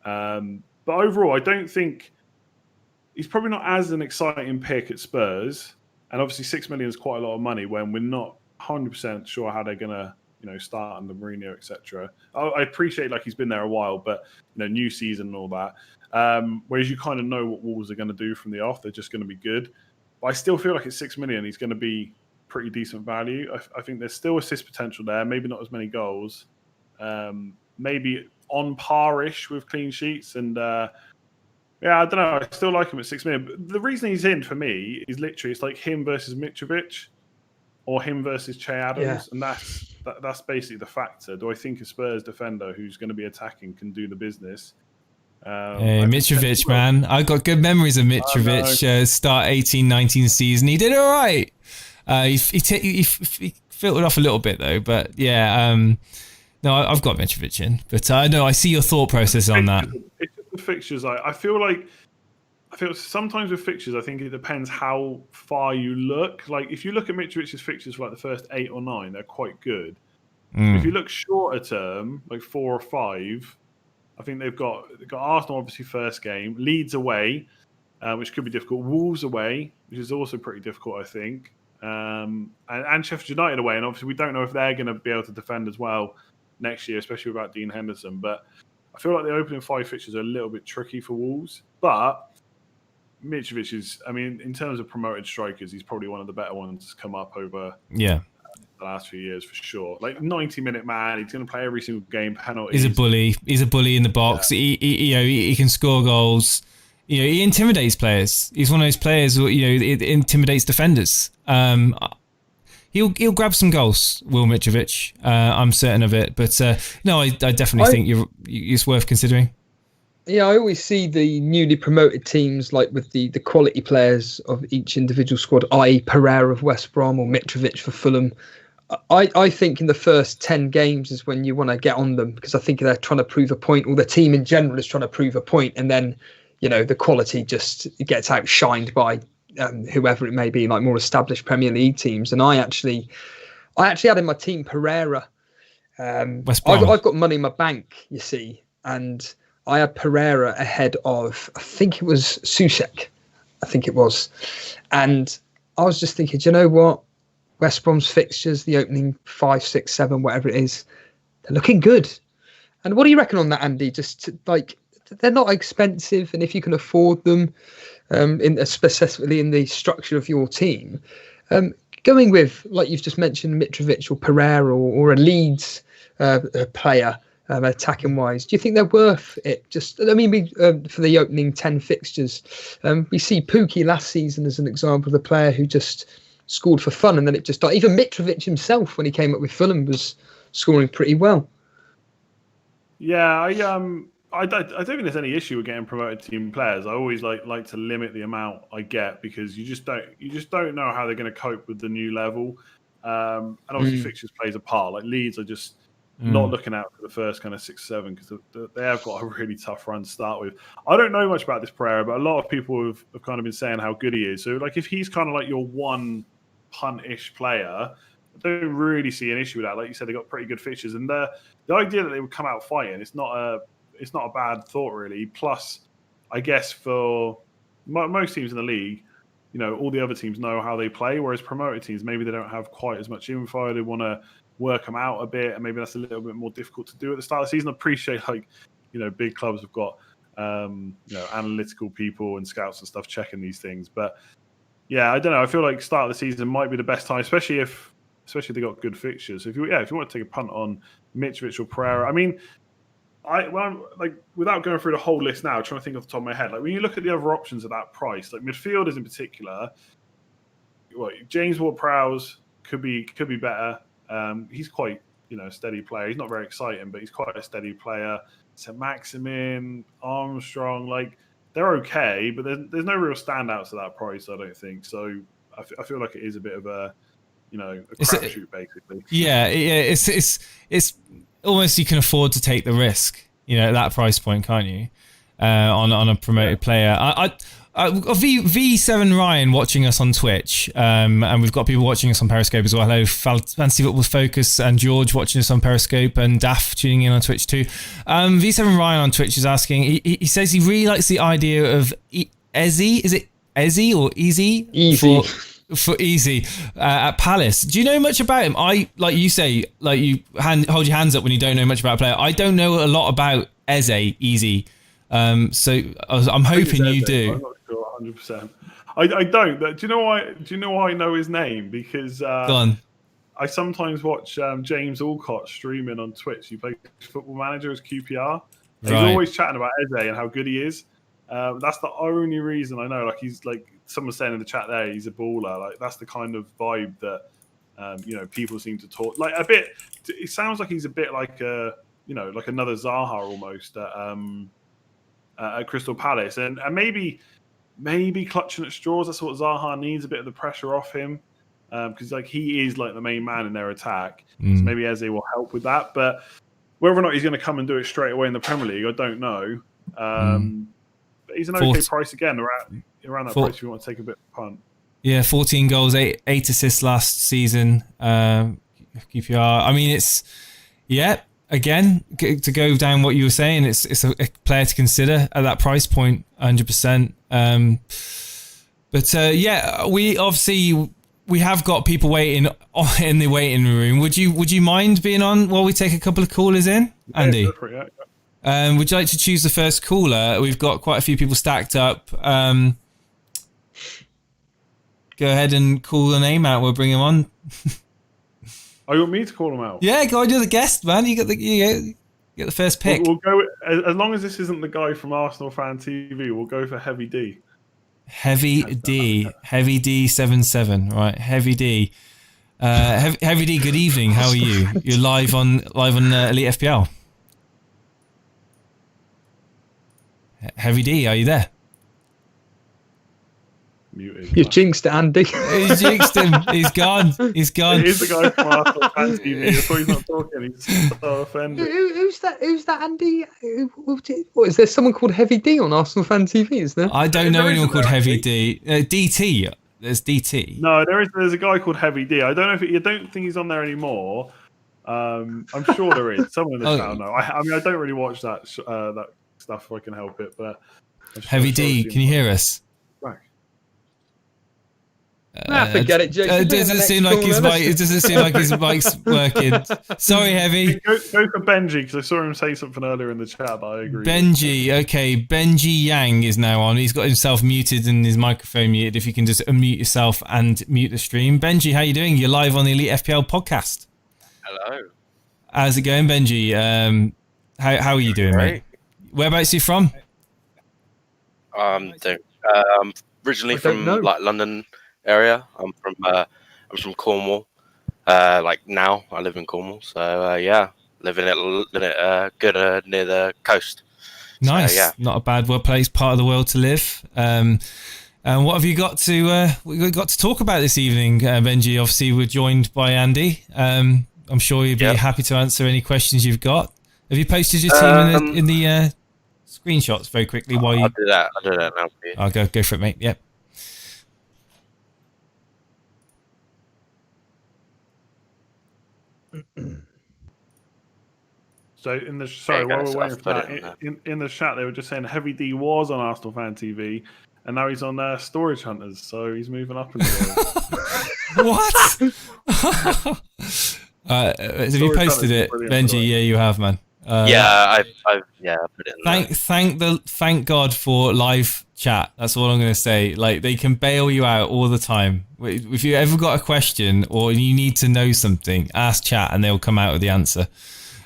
But overall, I don't think he's probably not as an exciting pick at Spurs. And obviously, 6 million is quite a lot of money when we're not 100% sure how they're gonna, start under Mourinho, etc. I appreciate like he's been there a while, but new season and all that. Whereas you kind of know what Wolves are going to do from the off. They're just going to be good. But I still feel like at 6 million, he's going to be pretty decent value. I think there's still assist potential there. Maybe not as many goals. Maybe on par-ish with clean sheets. And I don't know. I still like him at 6 million. But the reason he's in for me is literally it's like him versus Mitrovic or him versus Che Adams. And that's basically the factor. Do I think a Spurs defender who's going to be attacking can do the business? Hey, Mitrovic, man. I got good memories of Mitrovic. Start 18-19 season. He did all right. He filtered off a little bit, though. But, yeah. No, I've got Mitrovic in. But I know I see your thought process on that. It's just the fixtures. I feel sometimes with fixtures, I think it depends how far you look. Like, if you look at Mitrovic's fixtures for like the first 8 or 9, they're quite good. If you look shorter term, like 4 or 5, I think they've got Arsenal, obviously, first game. Leeds away, which could be difficult. Wolves away, which is also pretty difficult, I think. And Sheffield United away. And obviously, we don't know if they're going to be able to defend as well next year, especially without Dean Henderson. But I feel like the opening 5 fixtures are a little bit tricky for Wolves. But Mitrovic is, in terms of promoted strikers, he's probably one of the better ones to come up over the last few years for sure. Like 90-minute man, he's going to play every single game. Penalties. He's a bully in the box. Yeah. He can score goals. He intimidates players. He's one of those players who it intimidates defenders. He'll grab some goals, Will Mitrovic. I'm certain of it. But no, I definitely think it's worth considering. Yeah, I always see the newly promoted teams like with the quality players of each individual squad, i.e. Pereira of West Brom or Mitrovic for Fulham. I think in the first 10 games is when you want to get on them because I think they're trying to prove a point, or the team in general is trying to prove a point, and then the quality just gets outshined by whoever it may be, like more established Premier League teams. And I actually had in my team Pereira. West Brom. I've got money in my bank, you see, and I had Pereira ahead of, I think it was Susek. I think it was. And I was just thinking, do you know what? West Brom's fixtures, the opening 5, 6, 7, whatever it is, they're looking good. And what do you reckon on that, Andy? They're not expensive, and if you can afford them, specifically in the structure of your team, going with, like you've just mentioned, Mitrovic or Pereira or a Leeds player, attacking wise, do you think they're worth it? For the opening 10 fixtures, we see Pookie last season as an example of a player who just scored for fun, and then it just died. Even Mitrovic himself, when he came up with Fulham, was scoring pretty well. Yeah, I don't think there's any issue with getting promoted team players. I always like to limit the amount I get because you just don't know how they're going to cope with the new level. And obviously fixtures plays a part. Like Leeds are just not looking out for the first kind of 6, 7 because they have got a really tough run to start with. I don't know much about this Pereira, but a lot of people have kind of been saying how good he is. So like if he's kind of like your one punt-ish player, I don't really see an issue with that. Like you said, they got pretty good fixtures, and the idea that they would come out fighting, it's not a bad thought really. Plus, I guess for most teams in the league, all the other teams know how they play, whereas promoted teams, maybe they don't have quite as much info. They want to work them out a bit, and maybe that's a little bit more difficult to do at the start of the season. I appreciate big clubs have got analytical people and scouts and stuff checking these things, but yeah, I don't know. I feel like start of the season might be the best time, especially if they got good fixtures. So if you want to take a punt on Mitrovic or Pereira, without going through the whole list now, trying to think off the top of my head, like when you look at the other options at that price, like midfielders in particular, James Ward-Prowse could be better. He's quite a steady player. He's not very exciting, but he's quite a steady player. St. Maximin, Armstrong, they're okay, but there's no real standouts at that price, I don't think. So I feel like it is a bit of a crapshoot, basically. Yeah, it's almost you can afford to take the risk, at that price point, can't you? On a promoted player. V7 Ryan watching us on Twitch, and we've got people watching us on Periscope as well. Hello, Fantasy Football Focus and George watching us on Periscope, and Daff tuning in on Twitch too. V7 Ryan on Twitch is asking, he says he really likes the idea of Ezzy. Is it Ezzy or Easy? Easy. for easy at Palace. Do you know much about him? I like you say, like you hold your hands up when you don't know much about a player. I don't know a lot about Eze easy, so I'm hoping you do. I'm not sure 100%. I don't. But do you know why? Do you know why I know his name? Because Go on. I sometimes watch James Alcott streaming on Twitch. He plays Football Manager as QPR. He's always chatting about Eze and how good he is. That's the only reason I know. Like he's like someone saying in the chat there, he's a baller. Like that's the kind of vibe that people seem to talk like a bit. It sounds like he's a bit like like another Zaha almost at Crystal Palace, and maybe clutching at straws. That's what Zaha needs, a bit of the pressure off him. Because like he is like the main man in their attack, so maybe Eze will help with that. But whether or not he's going to come and do it straight away in the Premier League, I don't know. But he's an okay price again, around that price if you want to take a bit of punt. Yeah, 14 goals, 8 assists last season. QPR. I mean, it's again to go down what you were saying. It's a player to consider at that price point, 100%. But we obviously. We have got people waiting in the waiting room. Would you mind being on while we take a couple of callers in, Andy? Yeah, go for it, yeah. Would you like to choose the first caller? We've got quite a few people stacked up. Go ahead and call the name out. We'll bring him on. Oh, you want me to call him out? Yeah, go on, you're the guest, man. You get the first pick. We'll go as long as this isn't the guy from Arsenal Fan TV. We'll go for Heavy D. Heavy D 77, right? Heavy D, Heavy D. Good evening. How are you? You're live on Elite FPL. Heavy D, are you there? Muted. You've jinxed it, Andy. He's jinxed him. He's gone. He's gone. It is the guy from Arsenal Fan TV. I thought he's not talking. He's so offended. Who's that, Andy? What, is there someone called Heavy D on Arsenal Fan TV, is there? I don't know anyone called Heavy D. DT. There's DT. No, there's a guy called Heavy D. I don't know I don't think he's on there anymore. I'm sure there is. Someone in the chat will know. I mean, I don't really watch that stuff if I can help it. But Heavy D, can you hear us? Forget it, Jake. It doesn't seem like his mic. It doesn't seem like his mic's working. Sorry, Heavy. Go for Benji because I saw him say something earlier in the chat. But I agree. Benji, okay. Benji Yang is now on. He's got himself muted and his microphone muted. If you can just unmute yourself and mute the stream. Benji, how you doing? You're live on the Elite FPL podcast. Hello. How's it going, Benji? How are you doing, mate? Whereabouts are you from? Originally from like London area. I'm from Cornwall. Now I live in Cornwall. So living it good near the coast. Nice. So, not a bad place, part of the world to live. And what have you got to talk about this evening, Benji? Obviously, we're joined by Andy. I'm sure you'll be happy to answer any questions you've got. Have you posted your team in the screenshots very quickly? While I'll do that now for you. I'll go for it, mate. Yep. So while we're waiting for that, in the chat they were just saying Heavy D was on Arsenal Fan TV, and now he's on Storage Hunters, so he's moving up in the world. What? Have you posted it, Benji? Yeah, you have, man. I've put it in there. Thank God for live chat. That's all I'm going to say. Like, they can bail you out all the time. If you ever got a question or you need to know something, ask chat and they'll come out with the answer.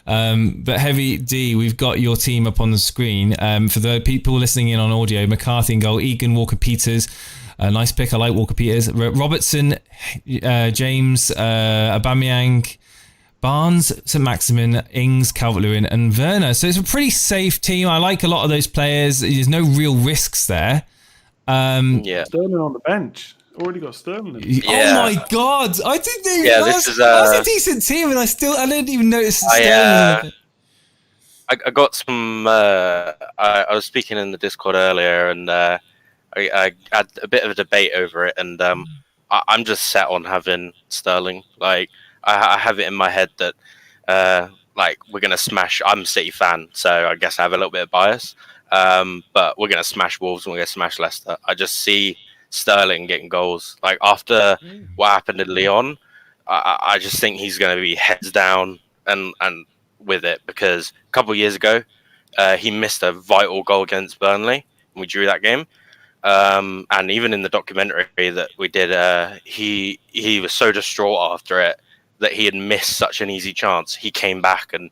But Heavy D, we've got your team up on the screen. For the people listening in on audio, McCarthy in goal, Egan, Walker-Peters. Nice pick. I like Walker-Peters. Robertson, James, Aubameyang, Barnes, St. Maximin, Ings, Calvert-Lewin and Werner. So it's a pretty safe team. I like a lot of those players. There's no real risks there. Sterling on the bench. Already got Sterling. Oh my God. I didn't even this is a decent team and I didn't even notice Sterling. I got some I was speaking in the Discord earlier and I had a bit of a debate over it and I'm just set on having Sterling. Like I have it in my head that we're gonna smash. I'm a City fan, so I guess I have a little bit of bias. But we're gonna smash Wolves and we're gonna smash Leicester. I just see Sterling getting goals. Like after what happened in Lyon, I just think he's going to be heads down and with it, because a couple of years ago he missed a vital goal against Burnley and we drew that game. And even in the documentary that we did, he was so distraught after it that he had missed such an easy chance. He came back and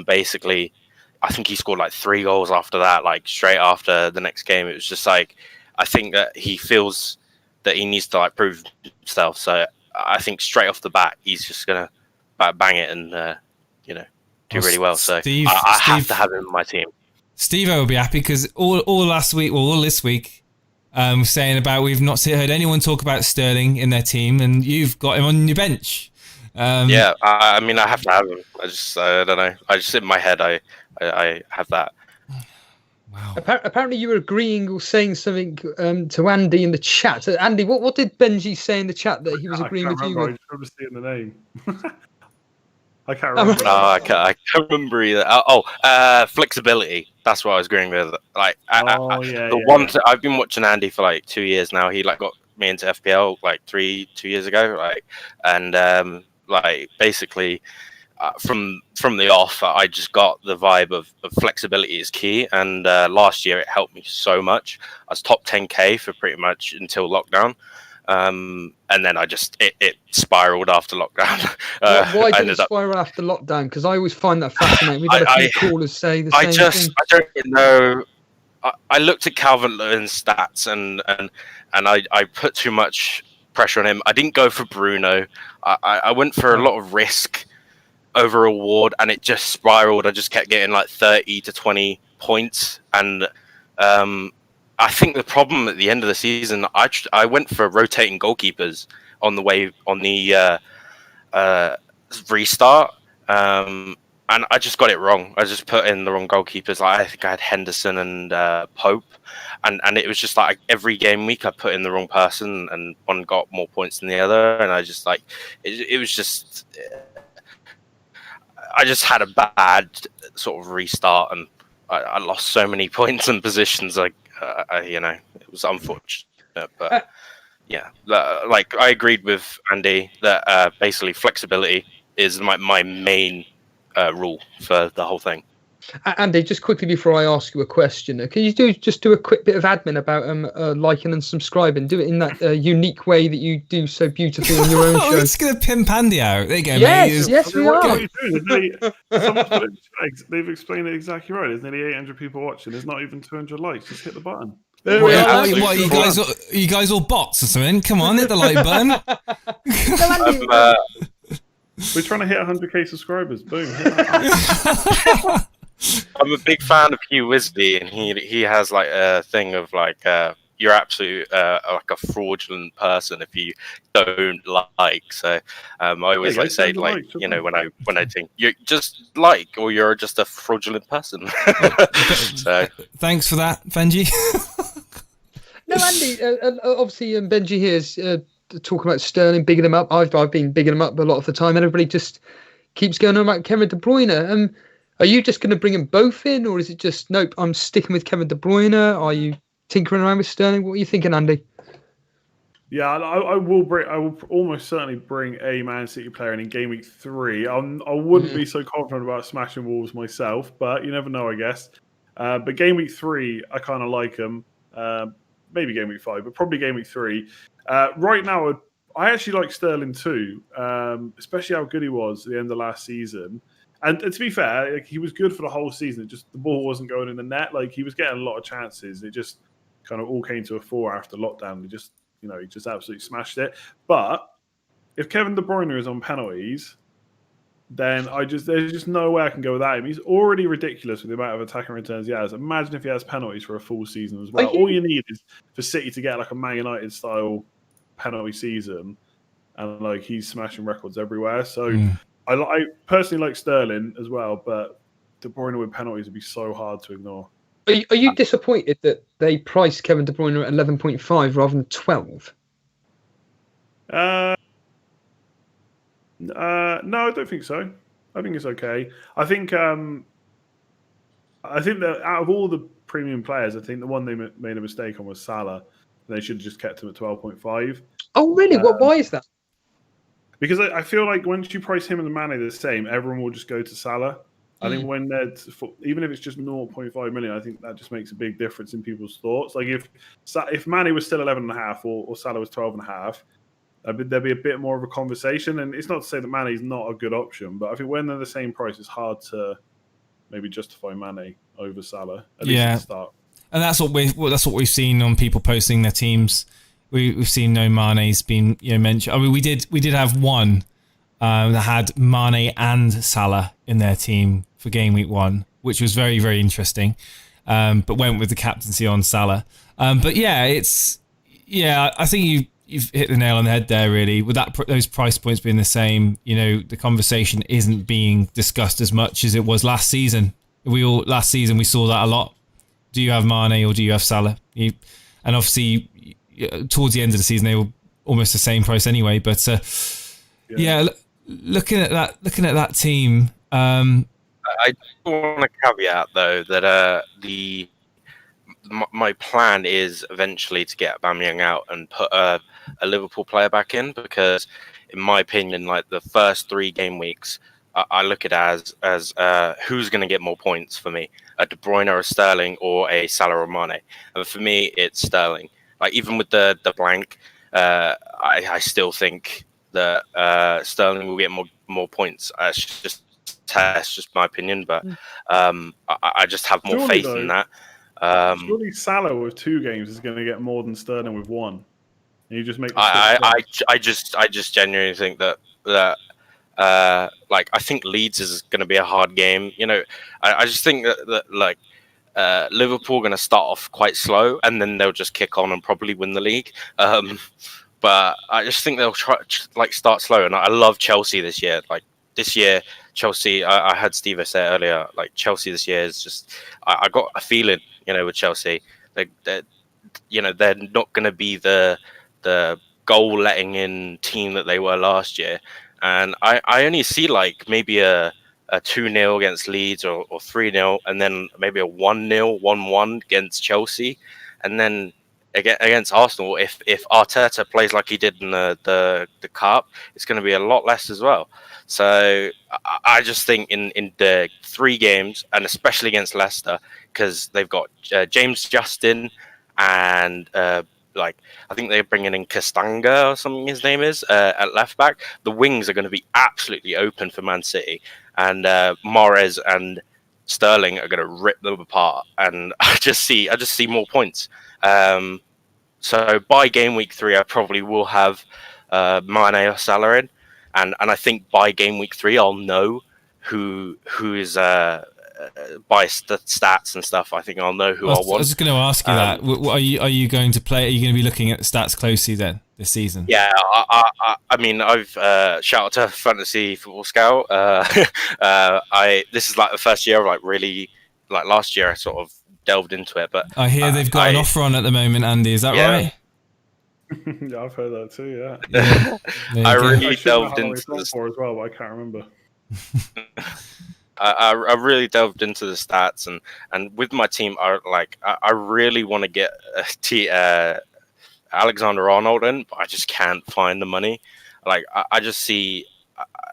basically, I think he scored like 3 goals after that, like straight after the next game. It was just like, I think that he feels that he needs to like prove himself. So I think straight off the bat, he's just gonna bang it and do really well. So I have to have him in my team. Steve will be happy because all last week, well, all this week, saying about we've not heard anyone talk about Sterling in their team, and you've got him on your bench. Yeah, I mean, I have to have him. I don't know. I just in my head, I have that. Wow. Apparently, you were agreeing or saying something to Andy in the chat. Andy, what did Benji say in the chat that he was agreeing with you with? I just remember seeing the name. I can't remember. No, I can't remember either. Flexibility. That's what I was agreeing with. Like, I've been watching Andy for like 2 years now. He like got me into FPL like 2 years ago. Like, and like basically from the off, I just got the vibe of flexibility is key. And last year it helped me so much. I was top 10k for pretty much until lockdown. And then I just it spiraled after lockdown. Why did it spiral after lockdown? Because I always find that fascinating. We've had a few callers say the same thing. I don't know. I looked at Calvin Lewin's stats and I put too much pressure on him. I didn't go for Bruno. I went for a lot of risk over reward, and it just spiraled. I just kept getting like 30 to 20 points, and I think the problem at the end of the season, I went for rotating goalkeepers on the restart, and I just got it wrong. I just put in the wrong goalkeepers. Like, I think I had Henderson and Pope, and it was just like every game week I put in the wrong person, and one got more points than the other, and I just like it was just I just had a bad sort of restart, and I lost so many points and positions. Like. It was unfortunate, but yeah, like I agreed with Andy that basically flexibility is my main rule for the whole thing. Andy, just quickly before I ask you a question, can you do a quick bit of admin about liking and subscribing? Do it in that unique way that you do so beautifully on your own show. We're just going to pimp Andy out. There you go, yes, mate. Yes, we are. They've explained it exactly right. There's nearly 800 people watching. There's not even 200 likes. Just hit the button. What, you guys all bots or something? Come on, hit the like button. We're trying to hit 100k subscribers. Boom. I'm a big fan of Hugh Wisby, and he has like a thing of like you're absolute like a fraudulent person if you don't like. So I always like say like when I think you just like, or you're just a fraudulent person. So thanks for that, Benji. No, Andy. Obviously, Benji here is talking about Sterling, bigging them up. I've been bigging them up a lot of the time, and everybody just keeps going on about Kevin De Bruyne. Are you just going to bring them both in, or is it just nope? I'm sticking with Kevin De Bruyne. Are you tinkering around with Sterling? What are you thinking, Andy? Yeah, I will almost certainly bring a Man City player in game week 3. I wouldn't be so confident about smashing Wolves myself, but you never know, I guess. But game week 3, I kind of like him. Maybe game week 5, but probably game week 3. Right now, I actually like Sterling too, especially how good he was at the end of last season. And to be fair, like, he was good for the whole season. It just the ball wasn't going in the net. Like, he was getting a lot of chances. It just kind of all came to a fore after lockdown. He just absolutely smashed it. But if Kevin De Bruyne is on penalties, then there's just no way I can go without him. He's already ridiculous with the amount of attacking returns he has. Imagine if he has penalties for a full season as well. All you need is for City to get like a Man United style penalty season, and like he's smashing records everywhere. So I personally like Sterling as well, but De Bruyne with penalties would be so hard to ignore. Are you disappointed that they priced Kevin De Bruyne at 11.5 rather than 12? No, I don't think so. I think it's okay. I think that out of all the premium players, I think the one they made a mistake on was Salah. They should have just kept him at 12.5. Oh, really? Why is that? Because I feel like once you price him and the Mane the same, everyone will just go to Salah. I think when they're even if it's just 0.5 million, I think that just makes a big difference in people's thoughts. Like if Mane was still 11.5 or Salah was 12.5, there'd be a bit more of a conversation. And it's not to say that Mane's not a good option, but I think when they're the same price, it's hard to maybe justify Mane over Salah at least at the start. And that's what we've seen on people posting their teams. We've seen no Mane's been mentioned. I mean, we did have one that had Mane and Salah in their team for game week 1, which was very, very interesting. But went with the captaincy on Salah. But I think you've hit the nail on the head there. Really, with those price points being the same, the conversation isn't being discussed as much as it was last season. Last season we saw that a lot. Do you have Mane or do you have Salah? And obviously, towards the end of the season, they were almost the same price anyway. But looking at that team, I do want to caveat though that my plan is eventually to get Aubameyang out and put a Liverpool player back in, because in my opinion, like the first 3 game weeks, I look at it as who's going to get more points for me, a De Bruyne or a Sterling or a Salah or Mane. And for me, it's Sterling. Like even with the blank, I still think that Sterling will get more points. It's just my opinion, but I just have more faith in that. Surely Salah with 2 games is going to get more than Sterling with 1. And you just make. I just genuinely think that. Like I think Leeds is going to be a hard game. I just think that Liverpool are going to start off quite slow and then they'll just kick on and probably win the league. But I just think they'll try start slow. And I love Chelsea this year. Like this year, Chelsea. I had Steve say earlier. Like Chelsea this year is just. I got a feeling, with Chelsea, they're not going to be the goal letting in team that they were last year. And I only see like maybe a 2-0 against Leeds or 3-0, and then maybe a 1-0, 1-1 against Chelsea. And then against Arsenal, if Arteta plays like he did in the Cup, it's going to be a lot less as well. So I just think in the 3 games, and especially against Leicester, because they've got James Justin and I think they're bringing in Castanga or something his name is at left back. The wings are going to be absolutely open for Man City, and Mahrez and Sterling are going to rip them apart. And I just see more points. So by game week 3, I probably will have Mane or Salah in, and I think by game week 3, I'll know who is. By stats and stuff, I think I'll know who I want. I was just going to ask you that. Are you going to play? Are you going to be looking at stats closely then this season? Yeah, I mean, I've shout out to Fantasy Football Scout. This is like the first year of really last year I sort of delved into it, but I hear they've got an offer on at the moment, Andy. Is that right? Yeah, I've heard that too. Yeah, I really delved into this as well, but I can't remember. I really delved into the stats, and with my team, I really want to get Alexander Arnold in, but I just can't find the money. I just see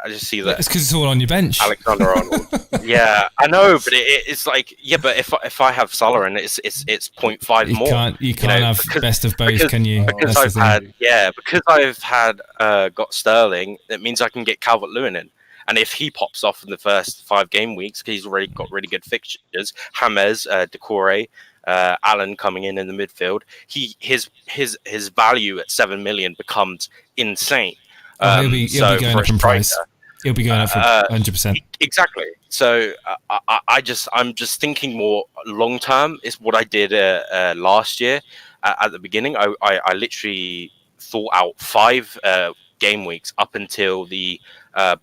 that it's because it's all on your bench. Alexander Arnold. Yeah, I know, but it's but if I have Salah in, it's 0.5 more. You can't have best of both, can you? Because I've had got Sterling, it means I can get Calvert-Lewin in. And if he pops off in the first 5 game weeks, he's already got really good fixtures. James, Decore, Allen coming in the midfield. His value at 7 million becomes insane. He'll be going up in price. He'll be going up for 100%. Exactly. So I'm just thinking more long term. Is what I did last year at the beginning. I literally thought out 5 game weeks up until the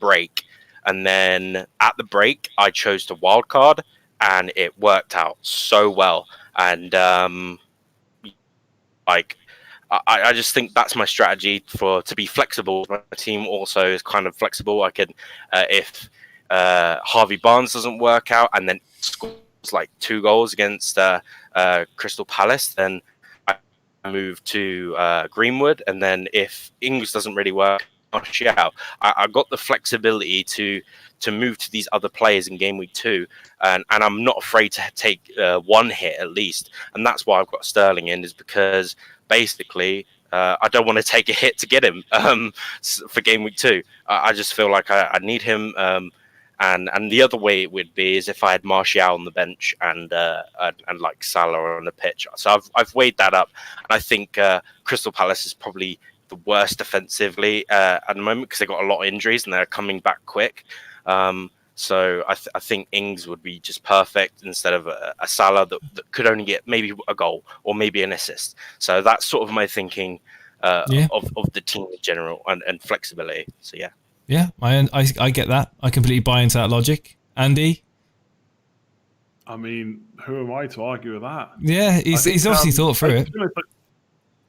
break. And then at the break, I chose to wildcard, and it worked out so well. And I just think that's my strategy to be flexible. My team also is kind of flexible. I can, if Harvey Barnes doesn't work out and then scores 2 goals against Crystal Palace, then I move to Greenwood, and then if Ings doesn't really work, Martial, I got the flexibility to move to these other players in game week 2, and I'm not afraid to take one hit at least, and that's why I've got Sterling in, is because basically I don't want to take a hit to get him for game week 2. I just feel like I need him. And the other way it would be is if I had Martial on the bench and like Salah on the pitch. So I've weighed that up, and I think Crystal Palace is probably the worst defensively at the moment because they've got a lot of injuries and they're coming back quick. So I think Ings would be just perfect instead of a Salah that could only get maybe a goal or maybe an assist. So that's sort of my thinking of the team in general and flexibility. So yeah. Yeah, I get that. I completely buy into that logic. Andy? I mean, who am I to argue with that? Yeah, he's obviously thought through it.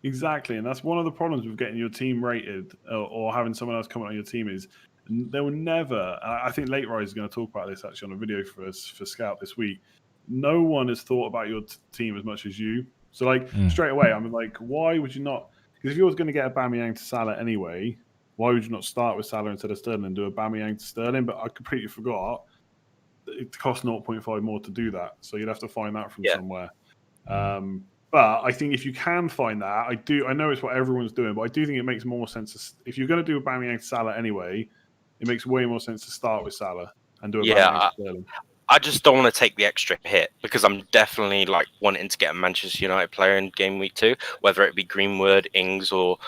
Exactly, and that's one of the problems with getting your team rated or having someone else comment on your team is they will never. I think Late Rise is going to talk about this actually on a video for Scout this week. No one has thought about your team as much as you. So like straight away, I'm like, why would you not? Because if you were going to get a Aubameyang to Salah anyway, why would you not start with Salah instead of Sterling and do a Aubameyang to Sterling? But I completely forgot it costs 0.5 more to do that, so you'd have to find that from somewhere. But I think if you can find that, I know it's what everyone's doing, but I do think it makes more sense if you're going to do a Aubameyang to Salah anyway. It makes way more sense to start with Salah and do a Aubameyang to Sterling. I just don't want to take the extra hit because I'm definitely like wanting to get a Manchester United player in game week 2, whether it be Greenwood, Ings, or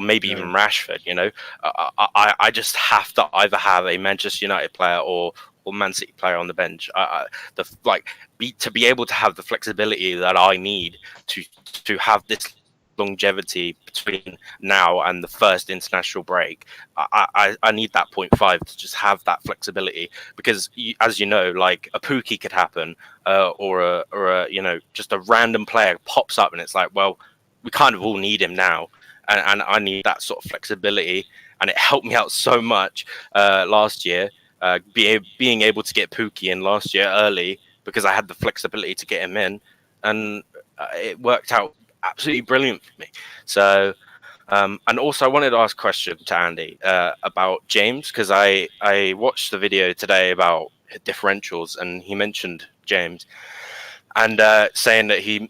maybe even Rashford. You know, I just have to either have a Manchester United player or Man City player on the bench. To be able to have the flexibility that I need to have this longevity between now and the first international break. I need that 0.5 to just have that flexibility because, as you know, like a Pookie could happen, or a just a random player pops up and it's like, well, we kind of all need him now, and I need that sort of flexibility, and it helped me out so much last year. Being able to get Pookie in last year early because I had the flexibility to get him in, and it worked out absolutely brilliant for me. So, and also I wanted to ask a question to Andy about James, because I watched the video today about differentials, and he mentioned James and saying that he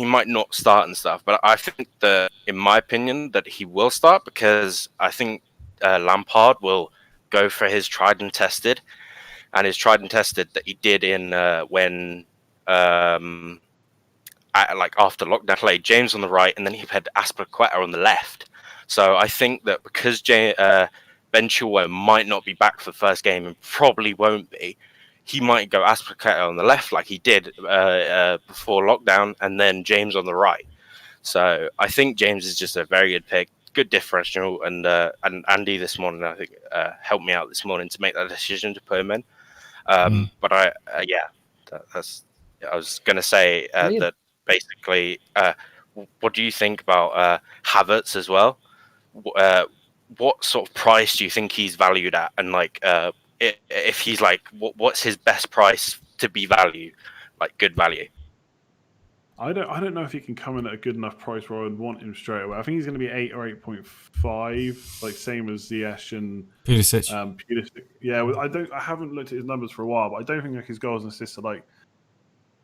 might not start and stuff, but I think that, in my opinion, that he will start because I think Lampard will go for his tried and tested that he did in when after lockdown, played James on the right, and then he had Azpilicueta on the left. So I think that because Ben Chilwell might not be back for the first game and probably won't be, he might go Azpilicueta on the left like he did before lockdown, and then James on the right. So I think James is just a very good pick, good differential, and Andy this morning I think helped me out this morning to make that decision to put him in. But I was going to say that. Basically, what do you think about Havertz as well? What sort of price do you think he's valued at? And if he's like, what's his best price to be value, like good value? I don't know if he can come in at a good enough price where I would want him straight away. I think he's going to be 8 or 8.5, like same as Ziyech and Pulisic. Pulisic. Yeah, I haven't looked at his numbers for a while, but I don't think like his goals and assists are like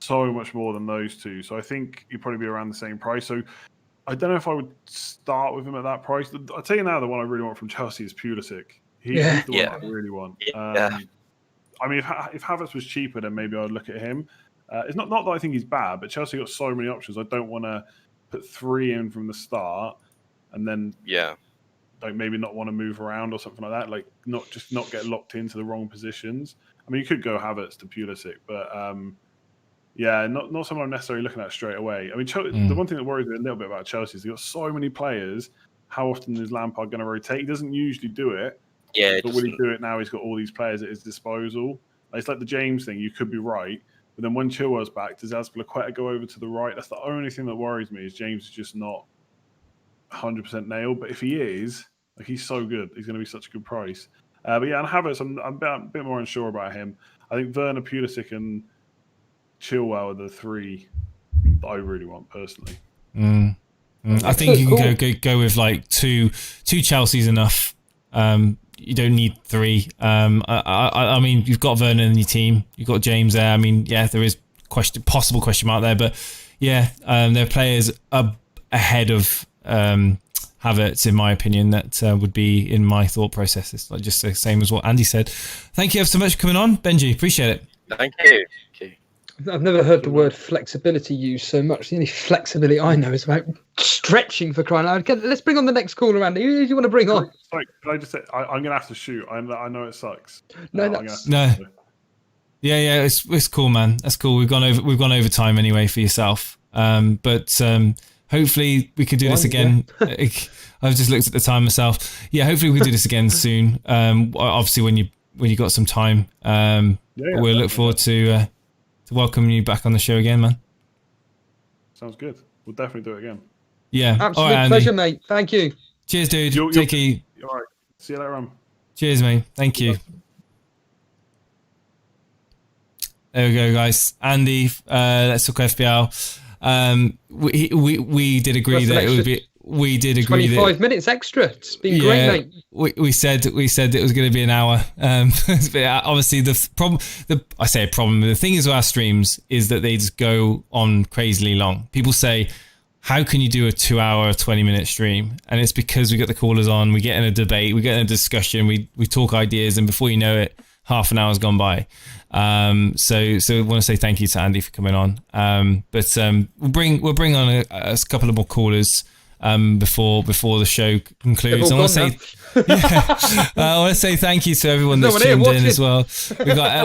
so much more than those two. So I think he'd probably be around the same price. So I don't know if I would start with him at that price. I'll tell you now, the one I really want from Chelsea is Pulisic. He's the one I really want. I mean, if Havertz was cheaper, then maybe I'd look at him. It's not that I think he's bad, but Chelsea got so many options. I don't want to put 3 in from the start and then like maybe not want to move around or something like that. Like not get locked into the wrong positions. I mean, you could go Havertz to Pulisic, but not someone I'm necessarily looking at straight away. I mean, the one thing that worries me a little bit about Chelsea is they've got so many players. How often is Lampard going to rotate? He doesn't usually do it. Yeah, but will he do it now? He's got all these players at his disposal. It's like the James thing. You could be right, but then when Chilwell's back, does Azpilicueta go over to the right? That's the only thing that worries me. Is James is just not 100% nailed. But if he is, like he's so good, he's going to be such a good price. But yeah, and Havertz, I'm a bit more unsure about him. I think Werner, Pulisic, and Chilwell are the 3 that I really want personally. I think you can go with like two Chelsea's enough. You don't need 3. I mean, you've got Vernon in your team. You've got James there. I mean, yeah, there is possible question mark there, but yeah, there are players ahead of Havertz, in my opinion, that would be in my thought process. It's like just the same as what Andy said. Thank you ever so much for coming on, Benji. Appreciate it. Thank you. I've never heard the word flexibility used so much. The only flexibility I know is about stretching, for crying out loud. Let's bring on the next caller, Andy. Who do you want to bring on? Sorry, can I just say, I'm going to have to shoot. I know it sucks. No. Yeah, it's cool, man. That's cool. We've gone over time anyway for yourself. But hopefully we can do this again. I've just looked at the time myself. Yeah, hopefully we can do this again soon. Obviously when you got some time. We'll look forward to welcoming you back on the show again, man. Sounds good. We'll definitely do it again. Yeah. Absolute pleasure, mate. Thank you. Cheers, dude. Take it. All right. See you later on. Cheers, mate. Thank you. There we go, guys. Andy, let's talk FPL. We did agree that it would be. We did agree 25 minutes extra. It's been great, mate. We said it was going to be an hour. Obviously, the thing is with our streams is that they just go on crazily long. People say, how can you do a 2-hour, 20-minute stream? And it's because we get the callers on, we get in a debate, we get in a discussion, we talk ideas, and before you know it, half an hour's gone by. So I want to say thank you to Andy for coming on. But we'll bring on a couple of more callers before the show concludes. I want to say thank you to everyone that's tuned in as well.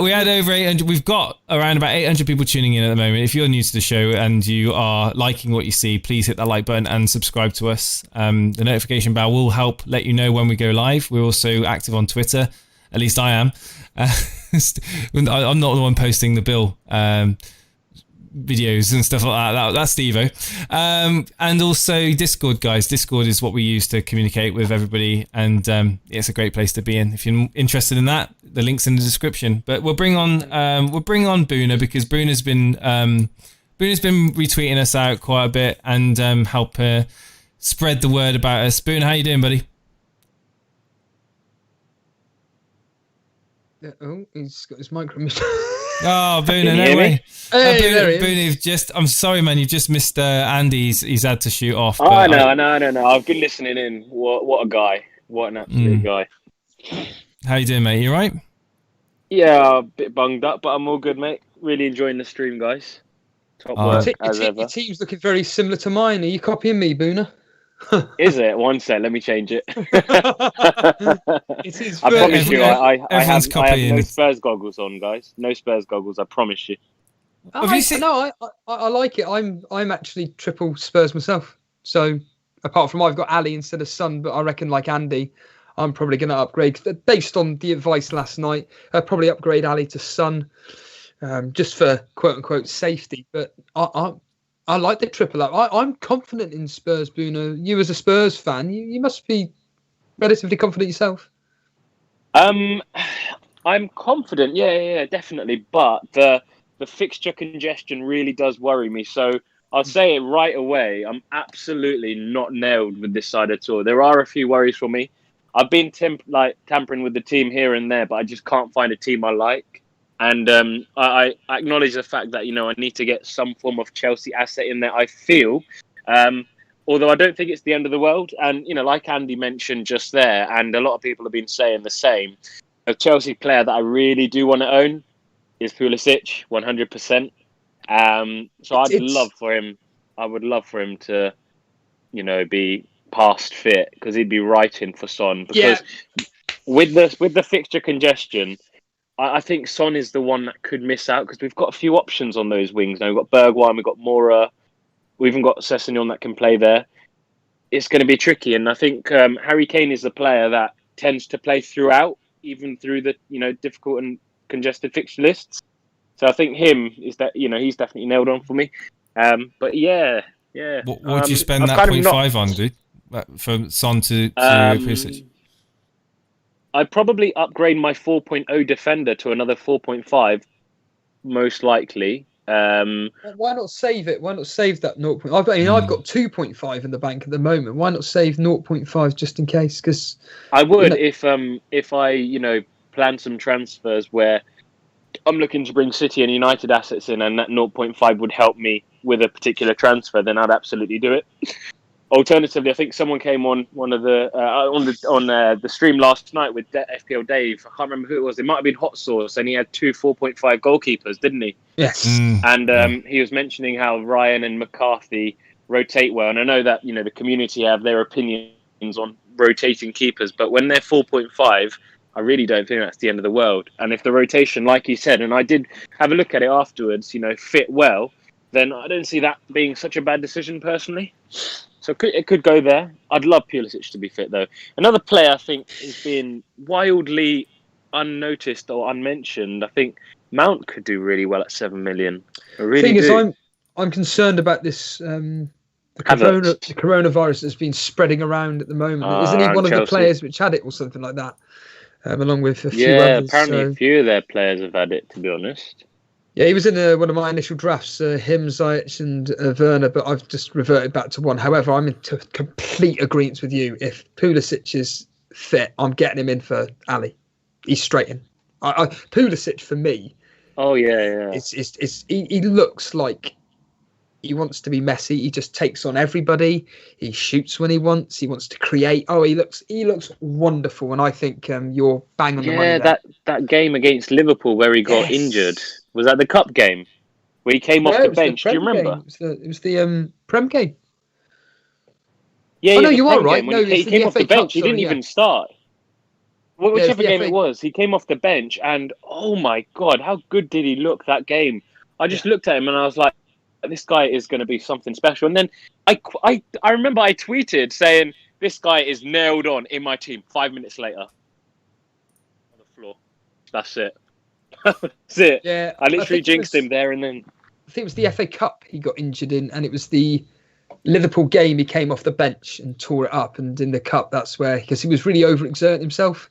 We had over 800. We've got around about 800 people tuning in at the moment. If you're new to the show and you are liking what you see, please hit that like button and subscribe to us. The notification bell will help let you know when we go live. We're also active on Twitter. At least I am. I'm not the one posting the bill videos and stuff like that. That's Steve-O. And also Discord, guys. Discord is what we use to communicate with everybody, and it's a great place to be in. If you're interested in that, the link's in the description. But we'll bring on Booner, because Booner's been retweeting us out quite a bit and help spread the word about us. Booner, how you doing, buddy? Oh, he's got his microphone. Oh, Booner, no way. Booner, I'm sorry, man. You've just missed Andy. He's had to shoot off. Oh, no. I've been listening in. What a guy. What an absolute guy. How you doing, mate? You all right? Yeah, a bit bunged up, but I'm all good, mate. Really enjoying the stream, guys. Top work, as ever. Your team's looking very similar to mine. Are you copying me, Booner? Is it? One sec, let me change it. I promise you, I have no Spurs goggles on, guys. No Spurs goggles, I promise you. I like it. I'm actually triple Spurs myself. So apart from I've got Ali instead of Son, but I reckon like Andy, I'm probably going to upgrade based on the advice last night. I'll probably upgrade Ali to Son, just for quote unquote safety. But I like the triple up. I'm confident in Spurs, Booner. You as a Spurs fan, you must be relatively confident yourself. I'm confident, yeah, definitely. But the fixture congestion really does worry me. So I'll say it right away. I'm absolutely not nailed with this side at all. There are a few worries for me. I've been tampering with the team here and there, but I just can't find a team I like. And I acknowledge the fact that, I need to get some form of Chelsea asset in there, I feel. Although I don't think it's the end of the world. And, like Andy mentioned just there, and a lot of people have been saying the same, a Chelsea player that I really do want to own is Pulisic, 100%. So I would love for him to, be past fit, because he'd be right in for Son. Because with the fixture congestion, I think Son is the one that could miss out, because we've got a few options on those wings now. We've got Bergwijn, we've got Mora, we've even got Sessegnon that can play there. It's going to be tricky, and I think Harry Kane is the player that tends to play throughout, even through the difficult and congested fixture lists. So I think he's definitely nailed on for me. But yeah. What would you spend that 0.5 on, dude? From Son to Pulisic? I'd probably upgrade my 4.0 defender to another 4.5, most likely. Why not save it? Why not save that 0.5? I've got 2.5 in the bank at the moment. Why not save 0.5 just in case? Because I would if I plan some transfers where I'm looking to bring City and United assets in, and that 0.5 would help me with a particular transfer, then I'd absolutely do it. Alternatively, I think someone came on one of the on the stream last night with FPL Dave. I can't remember who it was. It might have been Hot Sauce, and he had 2 4.5 goalkeepers, didn't he? Yes. And he was mentioning how Ryan and McCarthy rotate well, and I know that the community have their opinions on rotating keepers, but when they're 4.5, I really don't think that's the end of the world. And if the rotation, like he said, and I did have a look at it afterwards, fit well, then I don't see that being such a bad decision personally. So it could go there. I'd love Pulisic to be fit, though. Another player I think is being wildly unnoticed or unmentioned. I think Mount could do really well at 7 million. I really Thing do. is, I'm concerned about this. The coronavirus that's been spreading around at the moment. Isn't he one of the players which had it or something like that? Along with a few others. Yeah, apparently a few of their players have had it, to be honest. Yeah, he was in one of my initial drafts, him, Ziyech and Werner, but I've just reverted back to one. However, I'm in complete agreement with you. If Pulisic is fit, I'm getting him in for Ali. He's straight in. Pulisic, for me... Oh, yeah. He looks like he wants to be Messi. He just takes on everybody. He shoots when he wants. He wants to create. Oh, he looks wonderful. And I think you're bang on the money there. That game against Liverpool where he got injured. Was that the cup game where he came off the bench? Do you remember? It was the Prem game. Yeah, no, you are right. No, he came off the bench. He didn't even start. Whichever game it was, he came off the bench, and oh my god, how good did he look that game? I just looked at him and I was like, this guy is going to be something special. And then I remember I tweeted saying, this guy is nailed on in my team. 5 minutes later, on the floor. That's it. That's it. Yeah, I literally jinxed him there and then. I think it was the FA Cup he got injured in, and it was the Liverpool game he came off the bench and tore it up. And in the cup, that's where, because he was really overexerting himself.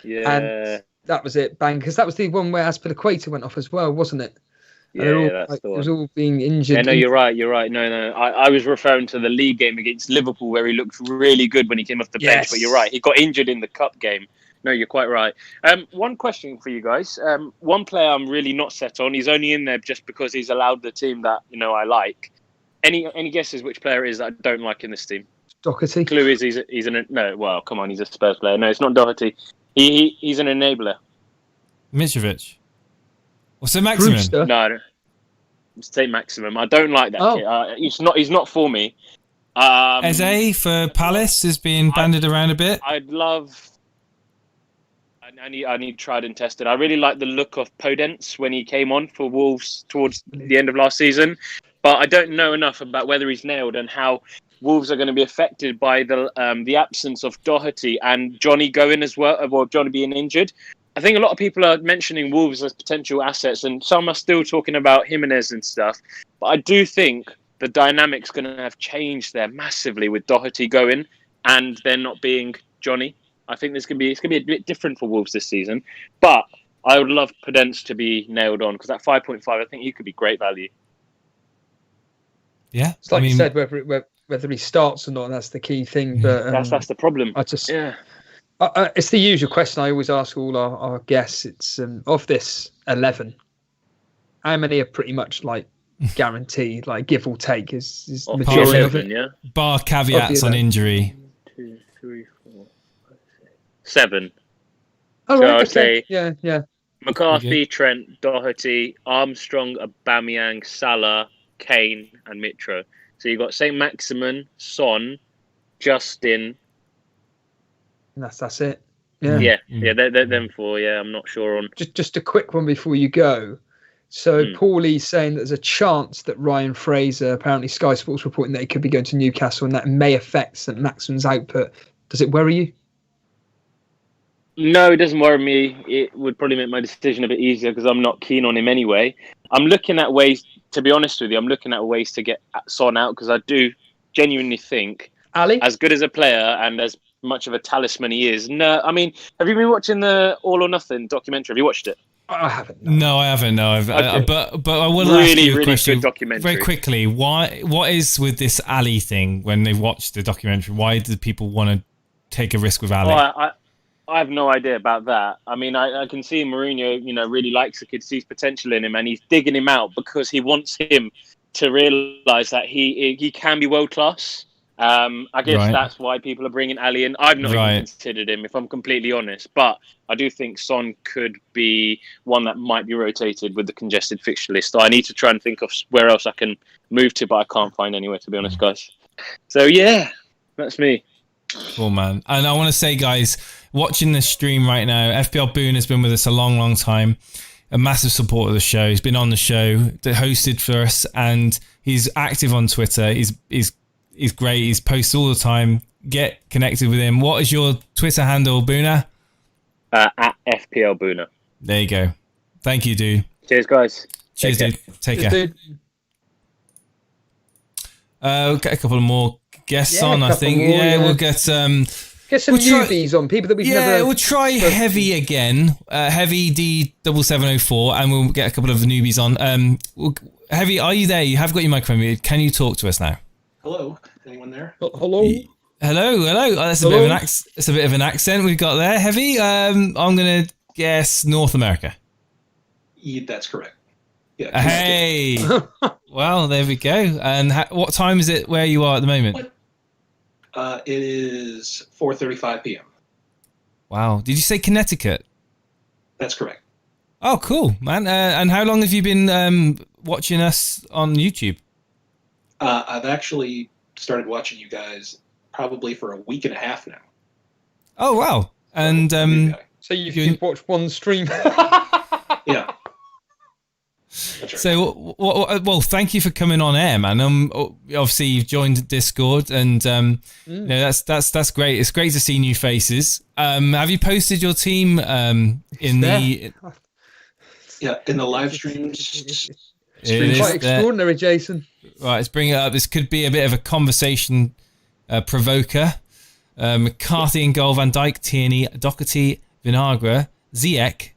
Yeah. And that was it, bang. Because that was the one where Aspilicueta went off as well, wasn't it? Yeah, that's the one. It was all being injured. Yeah, no, you're right. No. I was referring to the league game against Liverpool where he looked really good when he came off the bench. But you're right. He got injured in the cup game. No, you're quite right. One question for you guys. One player I'm really not set on. He's only in there just because he's allowed the team that I like. Any guesses which player it is that I don't like in this team? Doherty. Clue is he's an no. Well, come on, he's a Spurs player. No, it's not Doherty. He's an enabler. Mitrovic. What's the maximum? Brewster. No, just take maximum. I don't like that kid. He's not for me. Eze for Palace is being banded around a bit. I'd love. I need tried and tested. I really like the look of Podence when he came on for Wolves towards the end of last season, but I don't know enough about whether he's nailed and how Wolves are going to be affected by the absence of Doherty and Johnny going as well, or Johnny being injured. I think a lot of people are mentioning Wolves as potential assets, and some are still talking about Jimenez and stuff. But I do think the dynamic's going to have changed there massively with Doherty going and there not being Johnny. I think it's going to be a bit different for Wolves this season. But I would love Podence to be nailed on because at 5.5, I think he could be great value. Yeah, it's like you said, whether he starts or not, that's the key thing. But that's the problem. It's the usual question I always ask all our guests. It's of this 11, how many are pretty much like guaranteed, like give or take? Is the majority of it? Yeah. Bar caveats on injury. 1, 2, 3, 4, 5, 6, 7. Oh, so right, I would okay. say yeah. McCarthy, Trent, Doherty, Armstrong, Aubameyang, Salah, Kane, and Mitro. So you've got St. Maximin, Son, Justin. That's it. Yeah. They're them four. Yeah, I'm not sure on. Just a quick one before you go. So Paulie's saying that there's a chance that Ryan Fraser, apparently Sky Sports reporting that he could be going to Newcastle and that may affect St. Maximin's output. Does it worry you? No, it doesn't worry me. It would probably make my decision a bit easier because I'm not keen on him anyway. I'm looking at ways, to be honest with you, to get Son out because I do genuinely think Ali, as good as a player and as much of a talisman he is. No, I mean, have you been watching the All or Nothing documentary? Have you watched it? I haven't. No, I haven't. No, Okay. but I will Really, ask you a really question good documentary. very quickly. What is with this Ali thing? When they watched the documentary, why do people want to take a risk with Ali? I have no idea about that. I mean, I can see Mourinho, really likes the kid, sees potential in him, and he's digging him out because he wants him to realise that he can be world class. I guess that's why people are bringing Ali in. I've not even considered him, if I'm completely honest. But I do think Son could be one that might be rotated with the congested fixture list. So I need to try and think of where else I can move to, but I can't find anywhere, to be honest, guys. So, yeah, that's me. Cool, man. And I want to say, guys, watching this stream right now, FPL Booner has been with us a long, long time. A massive supporter of the show. He's been on the show, hosted for us, and he's active on Twitter. He's great. He's posts all the time. Get connected with him. What is your Twitter handle, Booner? At FPL Booner. There you go. Thank you, dude. Cheers, guys. Cheers, dude. Take care. Dude. We'll get a couple of more guests on, I think. More, we'll get some newbies on, people that we've never... Yeah, we'll try Heavy again. Heavy D7704, and we'll get a couple of newbies on. Heavy, are you there? You have got your microphone. Can you talk to us now? Hello, anyone there? Hello. Hello. Oh, that's a bit of an It's a bit of an accent we've got there. Heavy. I'm gonna guess North America. Yeah, that's correct. Yeah. Hey. Well, there we go. And what time is it where you are at the moment? It is 4:35 p.m. Wow. Did you say Connecticut? That's correct. Oh, cool, man. And how long have you been watching us on YouTube? I've actually started watching you guys probably for a week and a half now. Oh, wow. And so you've watched one stream? Yeah. That's right. So, well, thank you for coming on air, man. Obviously you've joined Discord, and that's great. It's great to see new faces. Have you posted your team in the live streams? It's quite extraordinary, Jason. Right, let's bring it up. This could be a bit of a conversation provoker. McCarthy in goal, Van Dijk, Tierney, Doherty, Vinagre, Ziyech,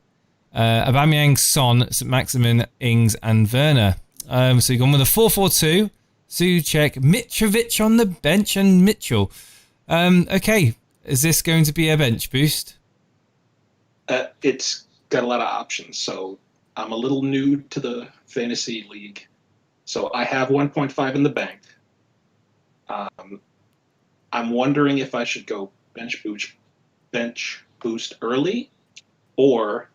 Aubameyang, Son, St. Maximin, Ings, and Werner. So you've gone with a 4-4-2. Souček, Mitrovic on the bench, and Mitchell. Okay, is this going to be a bench boost? It's got a lot of options. So I'm a little new to the fantasy league. So I have 1.5 in the bank. I'm wondering if I should go bench boost early, or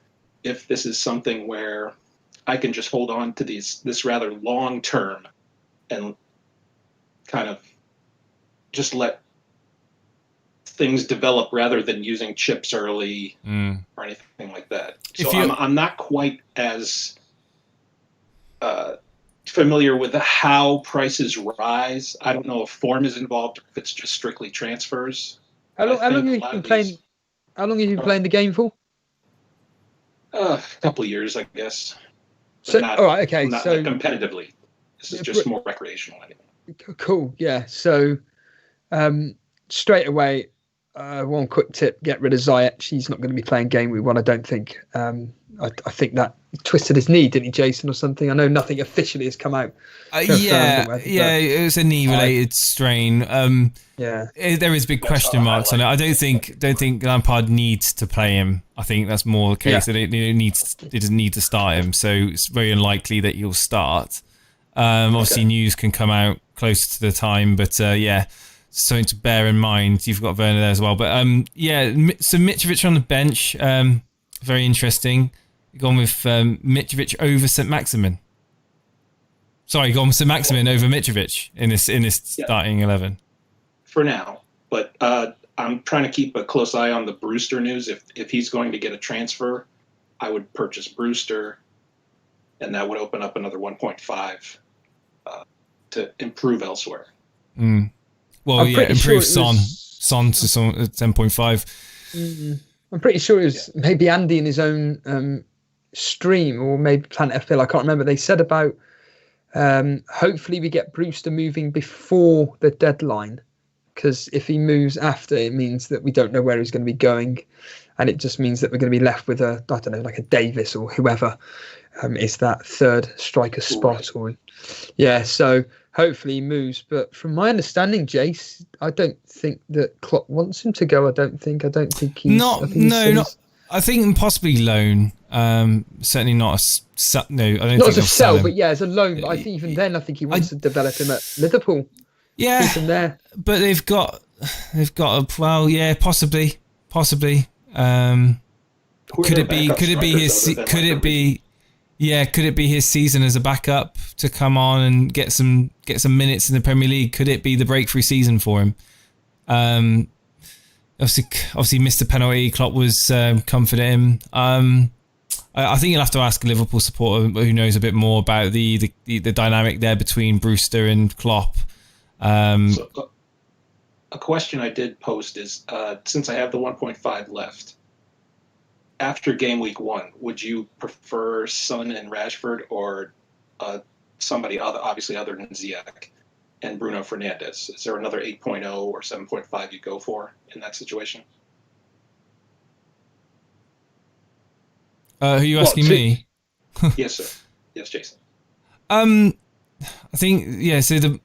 if this is something where I can just hold on to this rather long term and kind of just let things develop rather than using chips early or anything like that. So I'm not quite as familiar with how prices rise. I don't know if form is involved, if it's just strictly transfers. How long have you been playing the game for? A couple of years, I guess. So, all right, okay. Not so competitively, this is just more recreational. Cool, yeah. So, straight away, one quick tip: get rid of Ziyech. He's not going to be playing Gameweek 1, I don't think. I think that he twisted his knee, didn't he, Jason, or something? I know nothing officially has come out. It was a knee-related strain. There is big question marks on it. I don't think Lampard needs to play him. I think that's more the case that it doesn't need to start him. So it's very unlikely that he'll start. Obviously, news can come out closer to the time, but something to bear in mind. You've got Werner there as well, but so Mitrovic on the bench, very interesting. Gone with Mitrovic over St. Maximin. Sorry, gone with St. Maximin over Mitrovic in this starting 11. For now, but I'm trying to keep a close eye on the Brewster news. If he's going to get a transfer, I would purchase Brewster, and that would open up another 1.5 to improve elsewhere. Well, improve Son to 10.5. I'm pretty sure it was maybe Andy in his own stream, or maybe Planet FPL, I can't remember. They said about hopefully we get Brewster moving before the deadline. because if he moves after, it means that we don't know where he's going to be going, and it just means that we're going to be left with a, I don't know, like a Davis or whoever is that third striker spot. Or so hopefully he moves. But from my understanding, Jace, I don't think that Klopp wants him to go. I don't think he's I think possibly loan. Certainly not I don't not think as a sell sell, him. but as a loan. But I think even then, I think he wants to develop him at Liverpool. Yeah, keep him there. But they've got possibly. Could it be his season as a backup to come on and get some minutes in the Premier League? Could it be the breakthrough season for him? Obviously missed a penalty. Klopp was comforting him. I think you'll have to ask a Liverpool supporter who knows a bit more about the dynamic there between Brewster and Klopp. So, a question I did post is, since I have the 1.5 left, after game week 1, would you prefer Son and Rashford or somebody obviously other than Ziyech and Bruno Fernandes? Is there another 8.0 or 7.5 you go for in that situation? Who are you asking me? Yes, sir. Yes, Jason. I think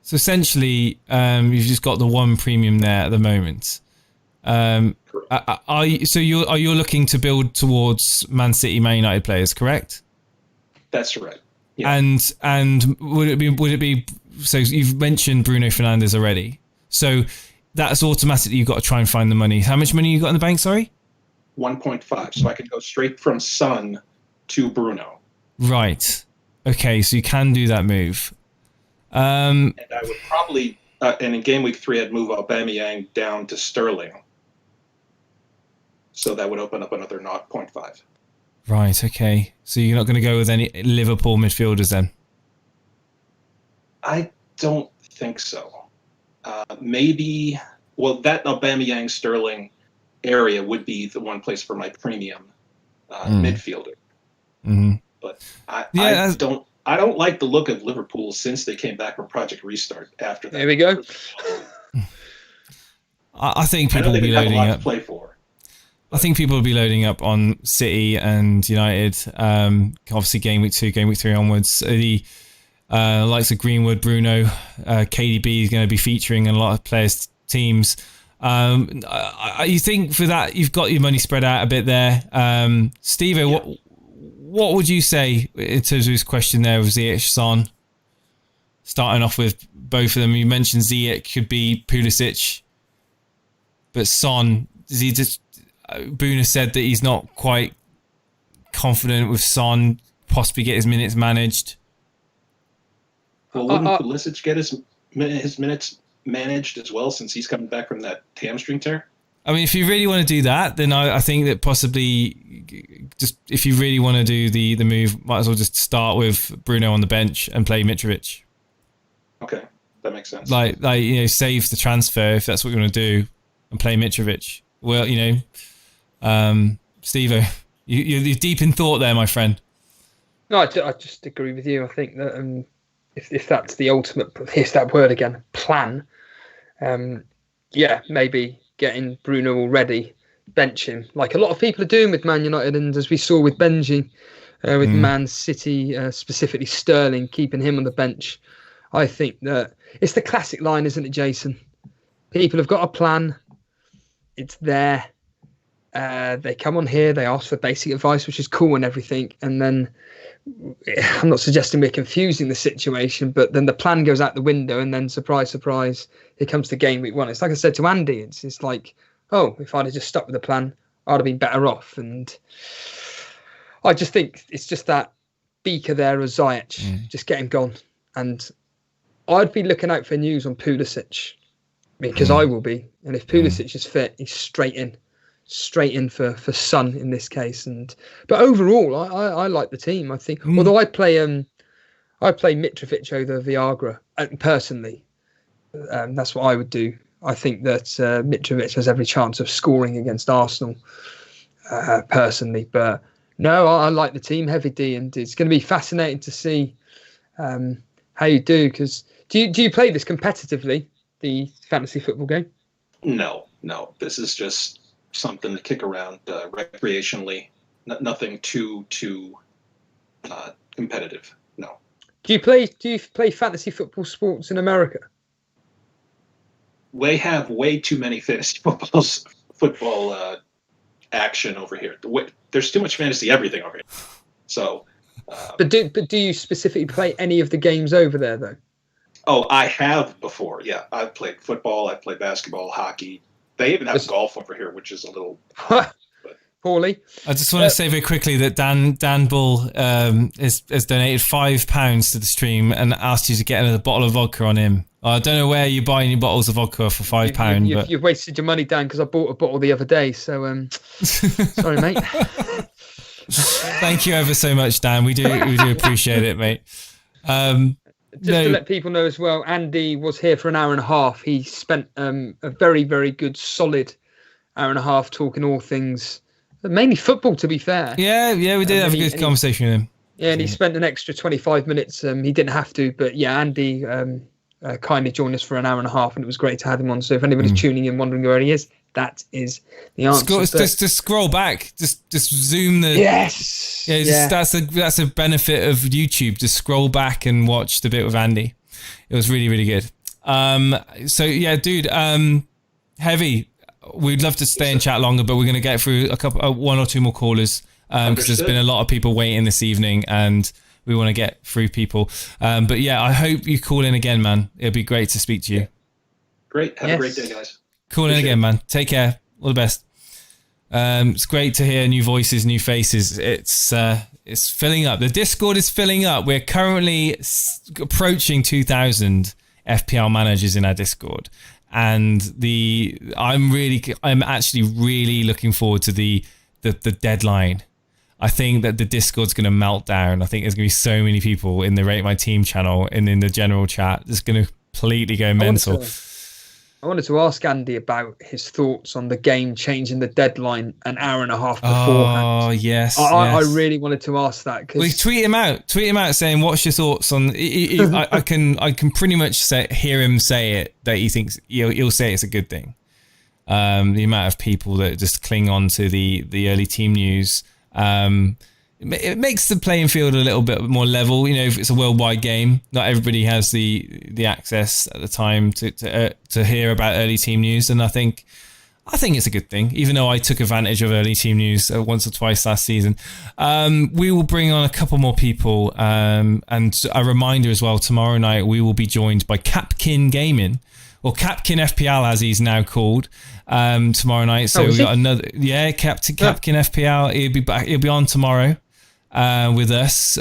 so essentially, you've just got the one premium there at the moment. Are you looking to build towards Man City, Man United players, correct? That's right. Yeah. And would it be? So you've mentioned Bruno Fernandes already. So that's automatically you've got to try and find the money. How much money you got in the bank? Sorry. 1.5. So I could go straight from Son to Bruno. Right. Okay. So you can do that move. And I would probably, and in game week 3, I'd move Aubameyang down to Sterling. So that would open up another 0.5. Right, okay. So you're not going to go with any Liverpool midfielders then? I don't think so. Maybe, that Aubameyang Sterling area would be the one place for my premium midfielder. Mm-hmm. But I don't like the look of Liverpool since they came back from Project Restart after that. There we go. I think people will be loading up. To play for. I think people will be loading up on City and United. Obviously, game week 2, game week 3 onwards. The likes of Greenwood, Bruno, KDB is going to be featuring in a lot of players' teams. You think for that you've got your money spread out a bit there, Steve? Yeah. What would you say in terms of his question there with Ziyech, Son? Starting off with both of them, you mentioned Ziyech could be Pulisic, but Son, does he just? Booner said that he's not quite confident with Son, possibly get his minutes managed. Well, wouldn't Pulisic get his minutes managed as well, since he's coming back from that hamstring tear? I mean, if you really want to do that, then I think that possibly just if you really want to do the move, might as well just start with Bruno on the bench and play Mitrovic. Okay, that makes sense. Like save the transfer if that's what you want to do and play Mitrovic. Well, Steve-o, you're deep in thought there, my friend. No, I just agree with you. I think that if that's the ultimate, here's that word again, plan. Maybe getting Bruno already, bench him, like a lot of people are doing with Man United, and as we saw with Benji, with Man City, specifically Sterling, keeping him on the bench. I think that it's the classic line, isn't it, Jason? People have got a plan. It's there. They come on here, they ask for basic advice, which is cool and everything. And then I'm not suggesting we're confusing the situation, but then the plan goes out the window, and then surprise, surprise, it comes to game week 1. It's like I said to Andy, it's like, oh, if I'd have just stuck with the plan, I'd have been better off. And I just think it's just that Beek there or Ziyech, just get him gone. And I'd be looking out for news on Pulisic, because I will be. And if Pulisic is fit, he's straight in for Son in this case. But overall, I like the team. I think, although I play Mitrovic over Viagra personally, that's what I would do. I think that Mitrovic has every chance of scoring against Arsenal personally. But no, I like the team, heavy D, and it's going to be fascinating to see how you do. Because do you play this competitively? the fantasy football game? No. This is just something to kick around recreationally. Nothing too competitive. No. Do you play fantasy sports in America? We have way too many fantasy football action over here. There's too much fantasy everything over here. So. But do you specifically play any of the games over there though? Oh, I have before. Yeah, I've played football. I've played basketball, hockey. They even have golf over here, which is a little. Poorly. I just want to say very quickly that Dan Bull has donated £5 to the stream and asked you to get another bottle of vodka on him. I don't know where you buy any bottles of vodka for £5. You've wasted your money, Dan, because I bought a bottle the other day. So sorry, mate. Thank you ever so much, Dan. We do appreciate it, mate. To let people know as well, Andy was here for an hour and a half. He spent a very, very good, solid hour and a half talking all things, mainly football, to be fair. Yeah, we did have a good conversation with him. Yeah, and he spent an extra 25 minutes. He didn't have to, but yeah, Andy kindly joined us for an hour and a half, and it was great to have him on. So if anybody's tuning in wondering where he is, that is the answer. Just scroll back. Just zoom the. Yes. Yeah. That's a benefit of YouTube. Just scroll back and watch the bit with Andy. It was really, really good. So yeah, dude. Heavy. We'd love to stay and chat longer, but we're going to get through one or two more callers because there's been a lot of people waiting this evening, and we want to get through people. But yeah, I hope you call in again, man. It'd be great to speak to you. Great. Have a great day, guys. Call in again, man. Take care. All the best. It's great to hear new voices, new faces. It's filling up. The Discord is filling up. We're currently approaching 2,000 FPL managers in our Discord, and I'm actually really looking forward to the deadline. I think that the Discord's going to melt down. I think there's going to be so many people in the Rate My Team channel and in the general chat that's going to completely go mental. I wanted to ask Andy about his thoughts on the game changing the deadline an hour and a half beforehand. Oh, yes. I really wanted to ask that. Well, tweet him out saying, what's your thoughts on... I can pretty much hear him say it, that he thinks he'll say it's a good thing. The amount of people that just cling on to the early team news... it makes the playing field a little bit more level. If it's a worldwide game, not everybody has the access at the time to hear about early team news, and I think it's a good thing. Even though I took advantage of early team news once or twice last season, we will bring on a couple more people, and a reminder as well. Tomorrow night we will be joined by Capkin Gaming, or Capkin FPL as he's now called. Tomorrow night, so we got another. Yeah, Capkin FPL. He'll be on tomorrow. With us.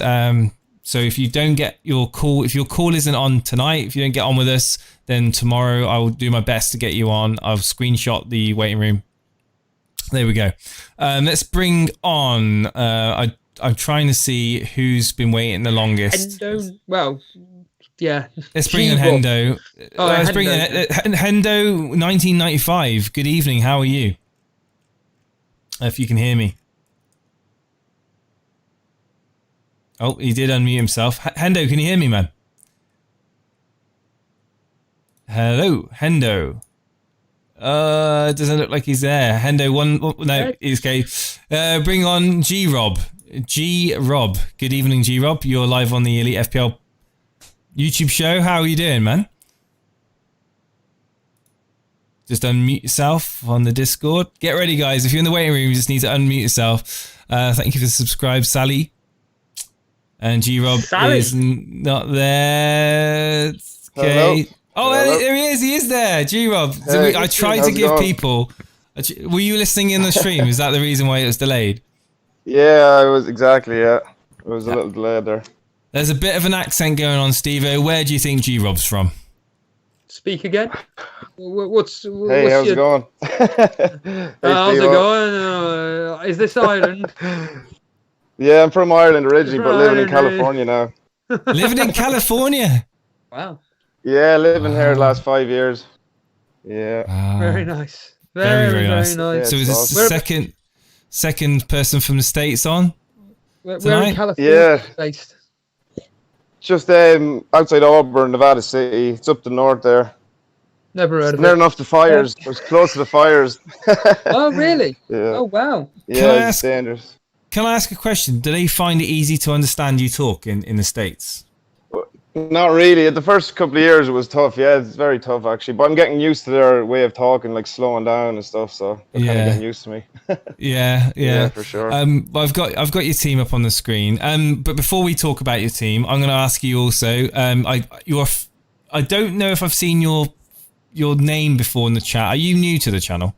So if you don't get your call, if your call isn't on tonight, if you don't get on with us, then tomorrow I will do my best to get you on. I'll screenshot the waiting room. There we go. Let's bring on. I'm trying to see who's been waiting the longest. Hendo, well, yeah. Let's bring in Hendo. Let's bring in Hendo 1995. Good evening. How are you? If you can hear me. Oh, he did unmute himself. Hendo, can you hear me, man? Hello, Hendo. It doesn't look like he's there. Hendo, no, he's okay. Bring on G-Rob. G-Rob. Good evening, G-Rob. You're live on the Elite FPL YouTube show. How are you doing, man? Just unmute yourself on the Discord. Get ready, guys. If you're in the waiting room, you just need to unmute yourself. Thank you for the subscribe, Sally. And G-Rob is not there. Okay. Hello. Oh, hello. There he is. He is there. G-Rob. So I tried to give people... Were you listening in the stream? Is that the reason why it was delayed? Yeah, I was. Exactly, yeah. It was a little delayed there. There's a bit of an accent going on, Steve-O. Where do you think G-Rob's from? Speak again. Hey, how's it going? How's it going? Is this Ireland? Yeah, I'm from Ireland originally, but living in California now. Living in California? Wow. Yeah, living here the last 5 years. Yeah. Wow. Very nice. Very nice. Nice. Yeah, so is this the second person from the States on? Where in California? Yeah. Based? Just outside Auburn, Nevada City. It's up the north there. Never heard of Near it. enough to fires. It was close to the fires. Oh, really? Yeah. Oh, wow. Yeah, it's dangerous. Can I ask a question? Do they find it easy to understand you talk in the States? Not really. The first couple of years it was tough. Yeah, it's very tough actually. But I'm getting used to their way of talking, like slowing down and stuff. So they're kind of getting used to me. Yeah, for sure. I've got your team up on the screen. But before we talk about your team, I'm going to ask you also. I don't know if I've seen your name before in the chat. Are you new to the channel?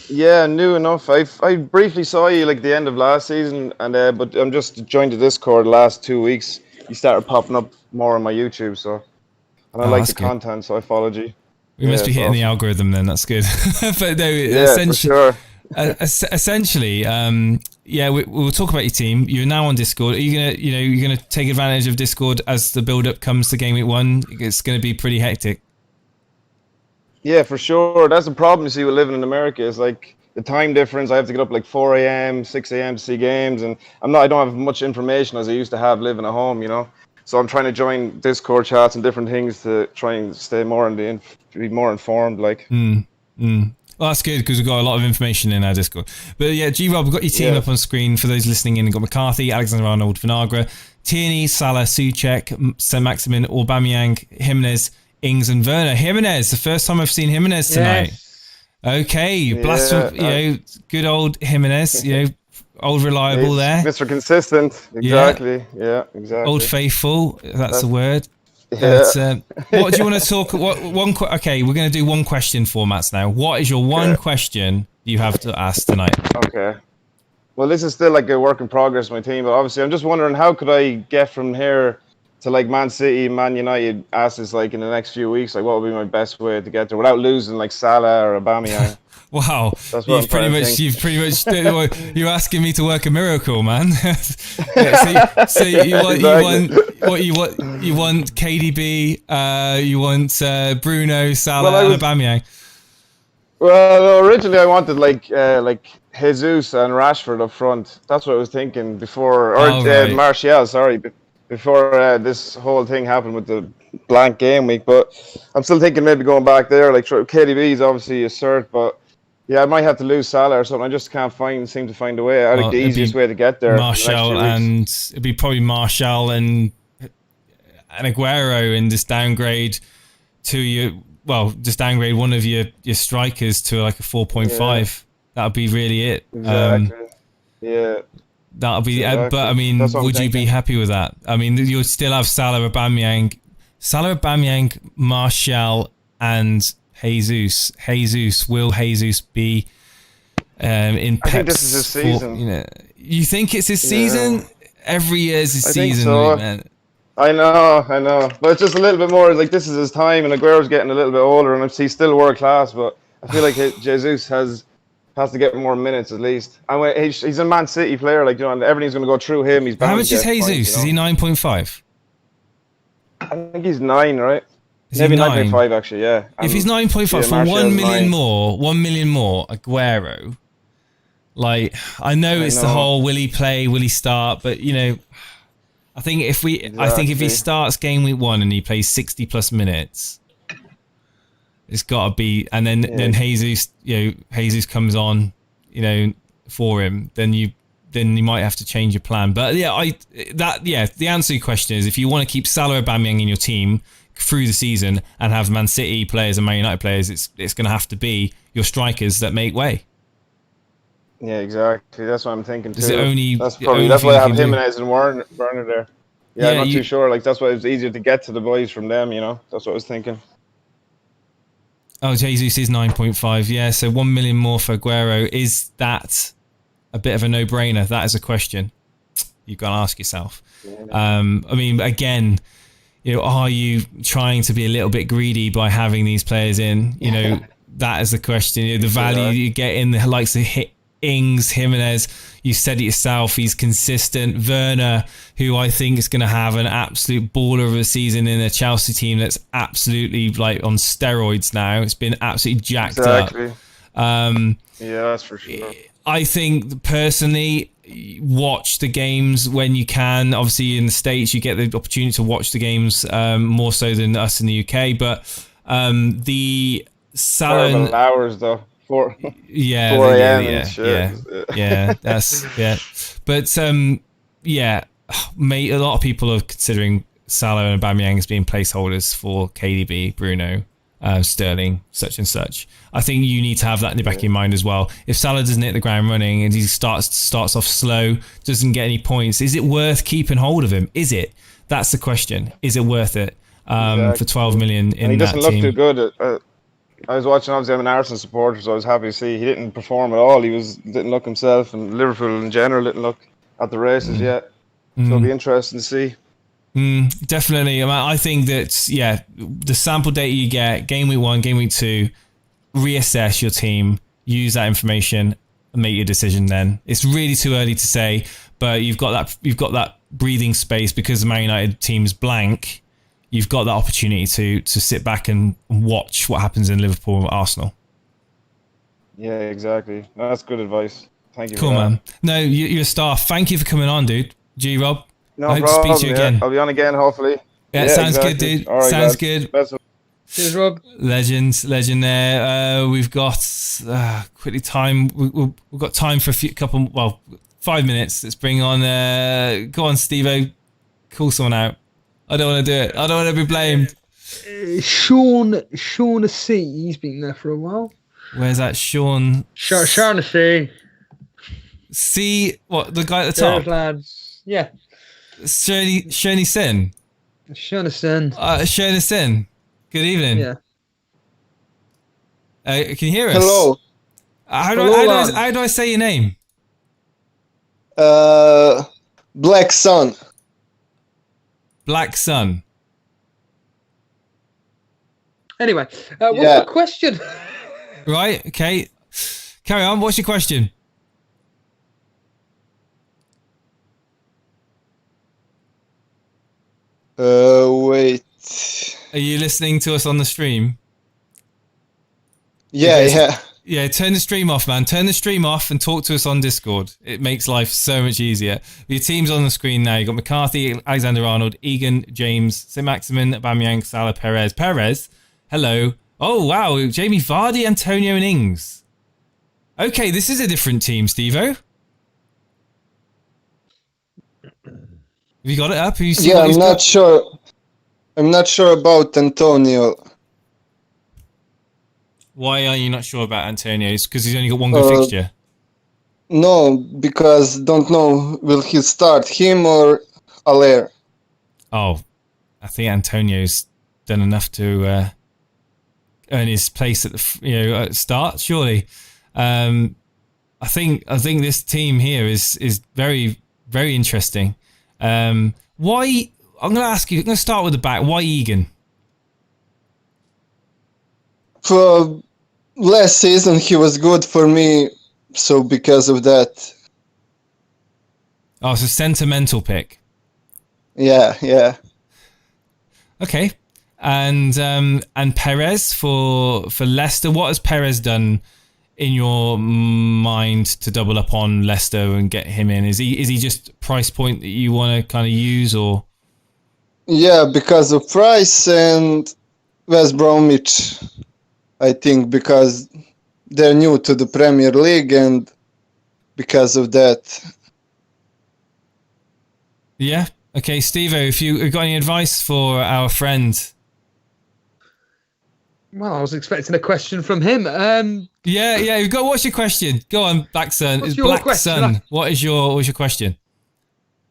Yeah, new enough. I briefly saw you like the end of last season, and but I'm just joined the Discord the last 2 weeks. You started popping up more on my YouTube, and I like the content, so I followed you. We must be hitting the algorithm then. That's good. But no, essentially, for sure. Essentially, we'll talk about your team. You're now on Discord. Are you gonna take advantage of Discord as the build-up comes to Game Week 1? It's gonna be pretty hectic. Yeah, for sure. That's the problem you see with living in America. Is like the time difference. I have to get up like 4 a.m., 6 a.m. to see games, and I don't have much information as I used to have living at home, you know. So I'm trying to join Discord chats and different things to try and stay more be more informed. Like. Well, that's good because we've got a lot of information in our Discord. But yeah, G-Rob, we've got your team up on screen for those listening in. We've got McCarthy, Alexander-Arnold, Vinagre, Tierney, Salah, Souček, Saint-Maximin, Aubameyang, Jimenez, Ings and Werner. Jimenez, the first time I've seen Jimenez tonight. Yes. Okay, good old Jimenez, old reliable there. Mr. Consistent, exactly. Yeah, exactly. Old faithful, that's the word. Yeah. What do you want to talk? Okay, we're going to do one question formats now. What is your one question you have to ask tonight? Okay. Well, this is still like a work in progress, my team, but obviously I'm just wondering how could I get from here to like Man City, Man United asses like in the next few weeks? Like what would be my best way to get there without losing like Salah or Aubameyang? Wow, you've pretty much you're asking me to work a miracle, man. so you want KDB, you want Bruno, Salah, and Aubameyang. Well, originally I wanted like Jesus and Rashford up front. That's what I was thinking before, Martial. Sorry. Before this whole thing happened with the blank game week, but I'm still thinking maybe going back there. Like KDB is obviously a cert, but yeah, I might have to lose Salah or something. I just can't seem to find a way. I think the easiest way to get there. Martial and it'd be probably Martial and Aguero, and just downgrade just downgrade one of your strikers to like a 4.5. That would be really it. Exactly. Yeah. That'll be, but I mean, would you be happy with that? I mean, you'll still have Salah, Aubameyang, Martial, and Jesus. Will Jesus be in Pep's? I think this is his season. You think it's his season? Every year is his season, so. Man. I know, but it's just a little bit more like this is his time, and Aguero's getting a little bit older, and he's still world class. But I feel like Jesus has to get more minutes at least. And he's a Man City player, like, and everything's going to go through him. He's how much is Jesus? Points, Is he 9.5? I think he's 9, right? Maybe 9.5 actually. Yeah. If he's 9.5 for 1 million more, Aguero. Like, I know it's the whole will he play, will he start, but I think if he starts game week 1 and he plays 60 plus minutes. It's got to be, and then Jesus, Jesus comes on, for him. Then you might have to change your plan. But the answer to your question is if you want to keep Salah, Aubameyang in your team through the season and have Man City players and Man United players, it's going to have to be your strikers that make way. Yeah, exactly. That's what I'm thinking too. That's why I have Jimenez and Werner there. Yeah, I'm not too sure. Like that's why it's easier to get to the boys from them. That's what I was thinking. Oh, Jesus is 9.5. Yeah, so 1 million more for Aguero. Is that a bit of a no-brainer? That is a question you've got to ask yourself. Yeah. I mean, again, are you trying to be a little bit greedy by having these players in? That is the question. The value you get in the likes of Ings, Jimenez, you said it yourself, he's consistent. Werner, who I think is going to have an absolute baller of a season in a Chelsea team that's absolutely like on steroids now. It's been absolutely jacked up. Yeah, that's for sure. I think personally, watch the games when you can. Obviously in the States you get the opportunity to watch the games more so than us in the UK, but The Salah. Terrible hours though. 4 Yeah, 4 yeah, a.m. yeah, and shit. yeah. That's yeah. But yeah, mate. A lot of people are considering Salah and Aubameyang as being placeholders for KDB, Bruno, Sterling, such and such. I think you need to have that in the back of your mind as well. If Salah doesn't hit the ground running and he starts off slow, doesn't get any points, is it worth keeping hold of him? Is it? That's the question. Is it worth it for 12 million in and he that doesn't look team? too good. I was watching, obviously I'm an Arsenal supporter, so I was happy to see he didn't perform at all. He didn't look himself, and Liverpool in general didn't look at the races yet. So it'll be interesting to see. Definitely. I think that, the sample data you get, game week 1, game week 2, reassess your team, use that information, and make your decision then. It's really too early to say, but you've got that breathing space because the Man United team's blank. You've got that opportunity to sit back and watch what happens in Liverpool and Arsenal. Yeah, exactly. No, that's good advice. Thank you. Cool, for that. man. No, you're a star. Thank you for coming on, dude. G-Rob. No I hope problem. to speak to you again. I'll be on again, hopefully. Yeah, sounds exactly. good, dude. All right, Sounds guys. good. Best of- Cheers, Rob. Legend there. We've got quickly time. We've got time for 5 minutes. Let's bring on. Go on, Steve-O. Call someone out. I don't want to do it. I don't want to be blamed. Sean C. He's been there for a while. Where's that, Sean? Sean C. C. What, the guy at the top? Lads. Yeah. Shirley Sin. Sean Sin. Shirley Sin. Good evening. Yeah. Can you hear us? Hello. How do I say your name? Black Sun. Black Sun. Anyway, what's the question? Right, okay. Carry on. What's your question? Wait. Are you listening to us on the stream? Yeah. Yeah, turn the stream off, man. Turn the stream off and talk to us on Discord. It makes life so much easier. Your team's on the screen now. You've got McCarthy, Alexander-Arnold, Egan, James, St-Maximin, Aubameyang, Salah, Perez. Hello. Oh, wow. Jamie Vardy, Antonio and Ings. Okay, this is a different team, Steve-O. Have you got it up? Have you seen I'm not sure. I'm not sure about Antonio. Why are you not sure about Antonio's? Because he's only got one good fixture. No, because don't know will he start him or Aller. Oh, I think Antonio's done enough to earn his place at the at start. Surely, I think this team here is very, very interesting. Why? I'm going to ask you. I'm going to start with the back. Why Egan? For last season he was good for me, so because of that. Oh, it's a sentimental pick. Yeah. Okay, and Perez for Leicester. What has Perez done in your mind to double up on Leicester and get him in? Is he just a price point that you want to kind of use, or? Yeah, because of price and West Bromwich. I think because they're new to the Premier League and because of that. Yeah. Okay, Steve-O, if you got any advice for our friend? Well, I was expecting a question from him. Yeah. What's your question? Go on, Black Sun. What's It's your Black question? Sun. What was your question?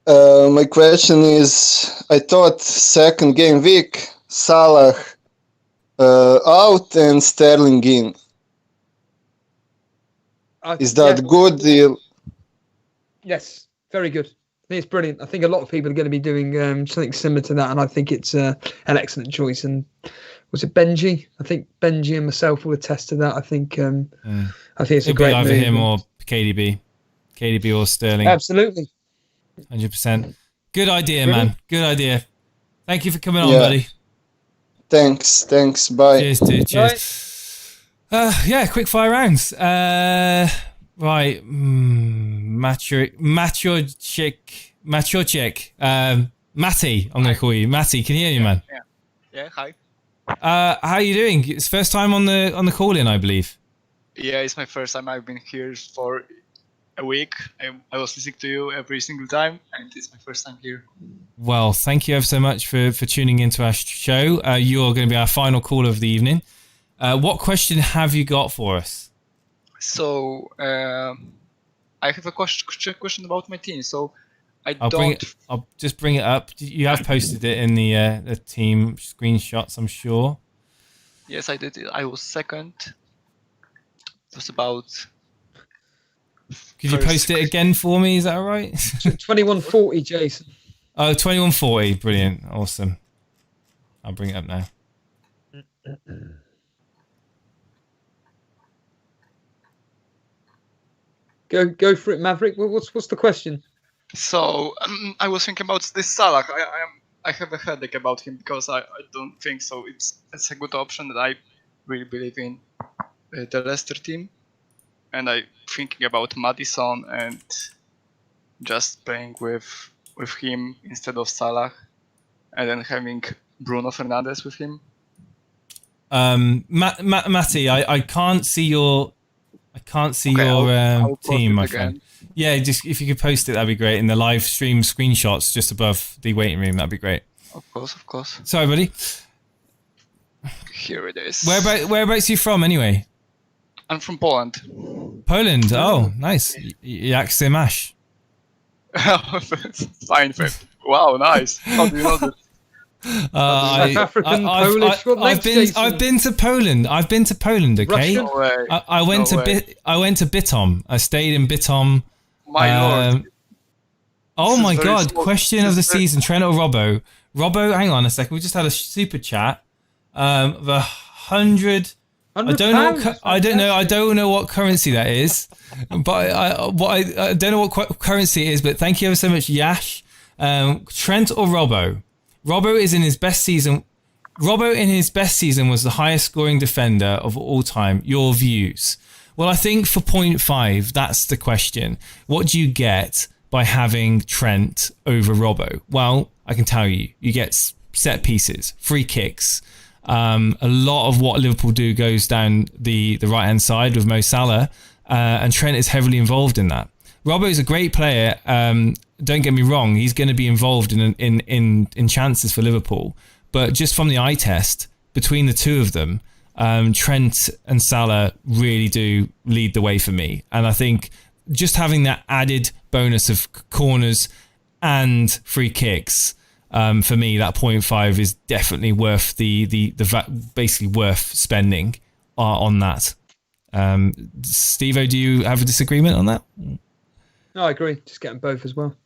My question is, I thought second game week, Salah out and Sterling in. Is that good deal? Yes, very good. I think it's brilliant. I think a lot of people are going to be doing something similar to that, and I think it's an excellent choice. And was it Benji? I think Benji and myself will attest to that. I think it's a great either move. him or KDB or Sterling. Absolutely, 100%. Good idea, Brilliant. man. Good idea. Thank you for coming on, buddy. Thanks. Bye. Cheers, dude. Cheers. Quick fire rounds. Right. Macho chick. Matty, I'm going to call you. Matty, can you hear me, man? Yeah, hi. How are you doing? It's first time on the call in, I believe. Yeah, it's my first time. I've been here for a week. I was listening to you every single time, and it's my first time here. Well, thank you ever so much for tuning into our show. You're going to be our final call of the evening. What question have you got for us? So, I have a question about my team. So, I'll just bring it up. You have posted it in the team screenshots, I'm sure. Yes, I did. I was second. It was about. Could you post it again for me? Is that all right? 2140, Jason. Oh, 2140. Brilliant. Awesome. I'll bring it up now. Go for it, Maverick. What's the question? So I was thinking about this Salah. I have a headache about him because I don't think so. It's a good option that I really believe in the Leicester team, and I thinking about Maddison and just playing with him instead of Salah, and then having Bruno Fernandes with him. Matty, I can't see your team, my friend. Yeah, just if you could post it, that'd be great. In the live stream screenshots just above the waiting room, that'd be great. Of course. Sorry, buddy. Here it is. Whereabouts are you from, anyway? I'm from Poland. Poland. Oh, nice. Jak se máš? Fine. Wow, nice. How do you know that? African, Polish. I've been to Poland. Okay. Russian? No way. I went to Bytom. I stayed in Bytom. My lord. Oh This my is very god! small. Question of the season: Trent or Robbo? Robbo, hang on a second. We just had a super chat. The 100. I don't know what currency that is, but I don't know what currency it is. But thank you ever so much, Yash. Trent or Robbo? Robbo is in his best season. Robbo in his best season was the highest scoring defender of all time. Your views? Well, I think for 0.5, that's the question. What do you get by having Trent over Robbo? Well, I can tell you, you get set pieces, free kicks. A lot of what Liverpool do goes down the right-hand side with Mo Salah, and Trent is heavily involved in that. Robbo is a great player. Don't get me wrong; he's going to be involved in chances for Liverpool. But just from the eye test, between the two of them, Trent and Salah really do lead the way for me. And I think just having that added bonus of corners and free kicks, for me, that 0.5 is definitely worth the basically worth spending on that. Steve-O, do you have a disagreement on that? No, I agree. Just get them both as well.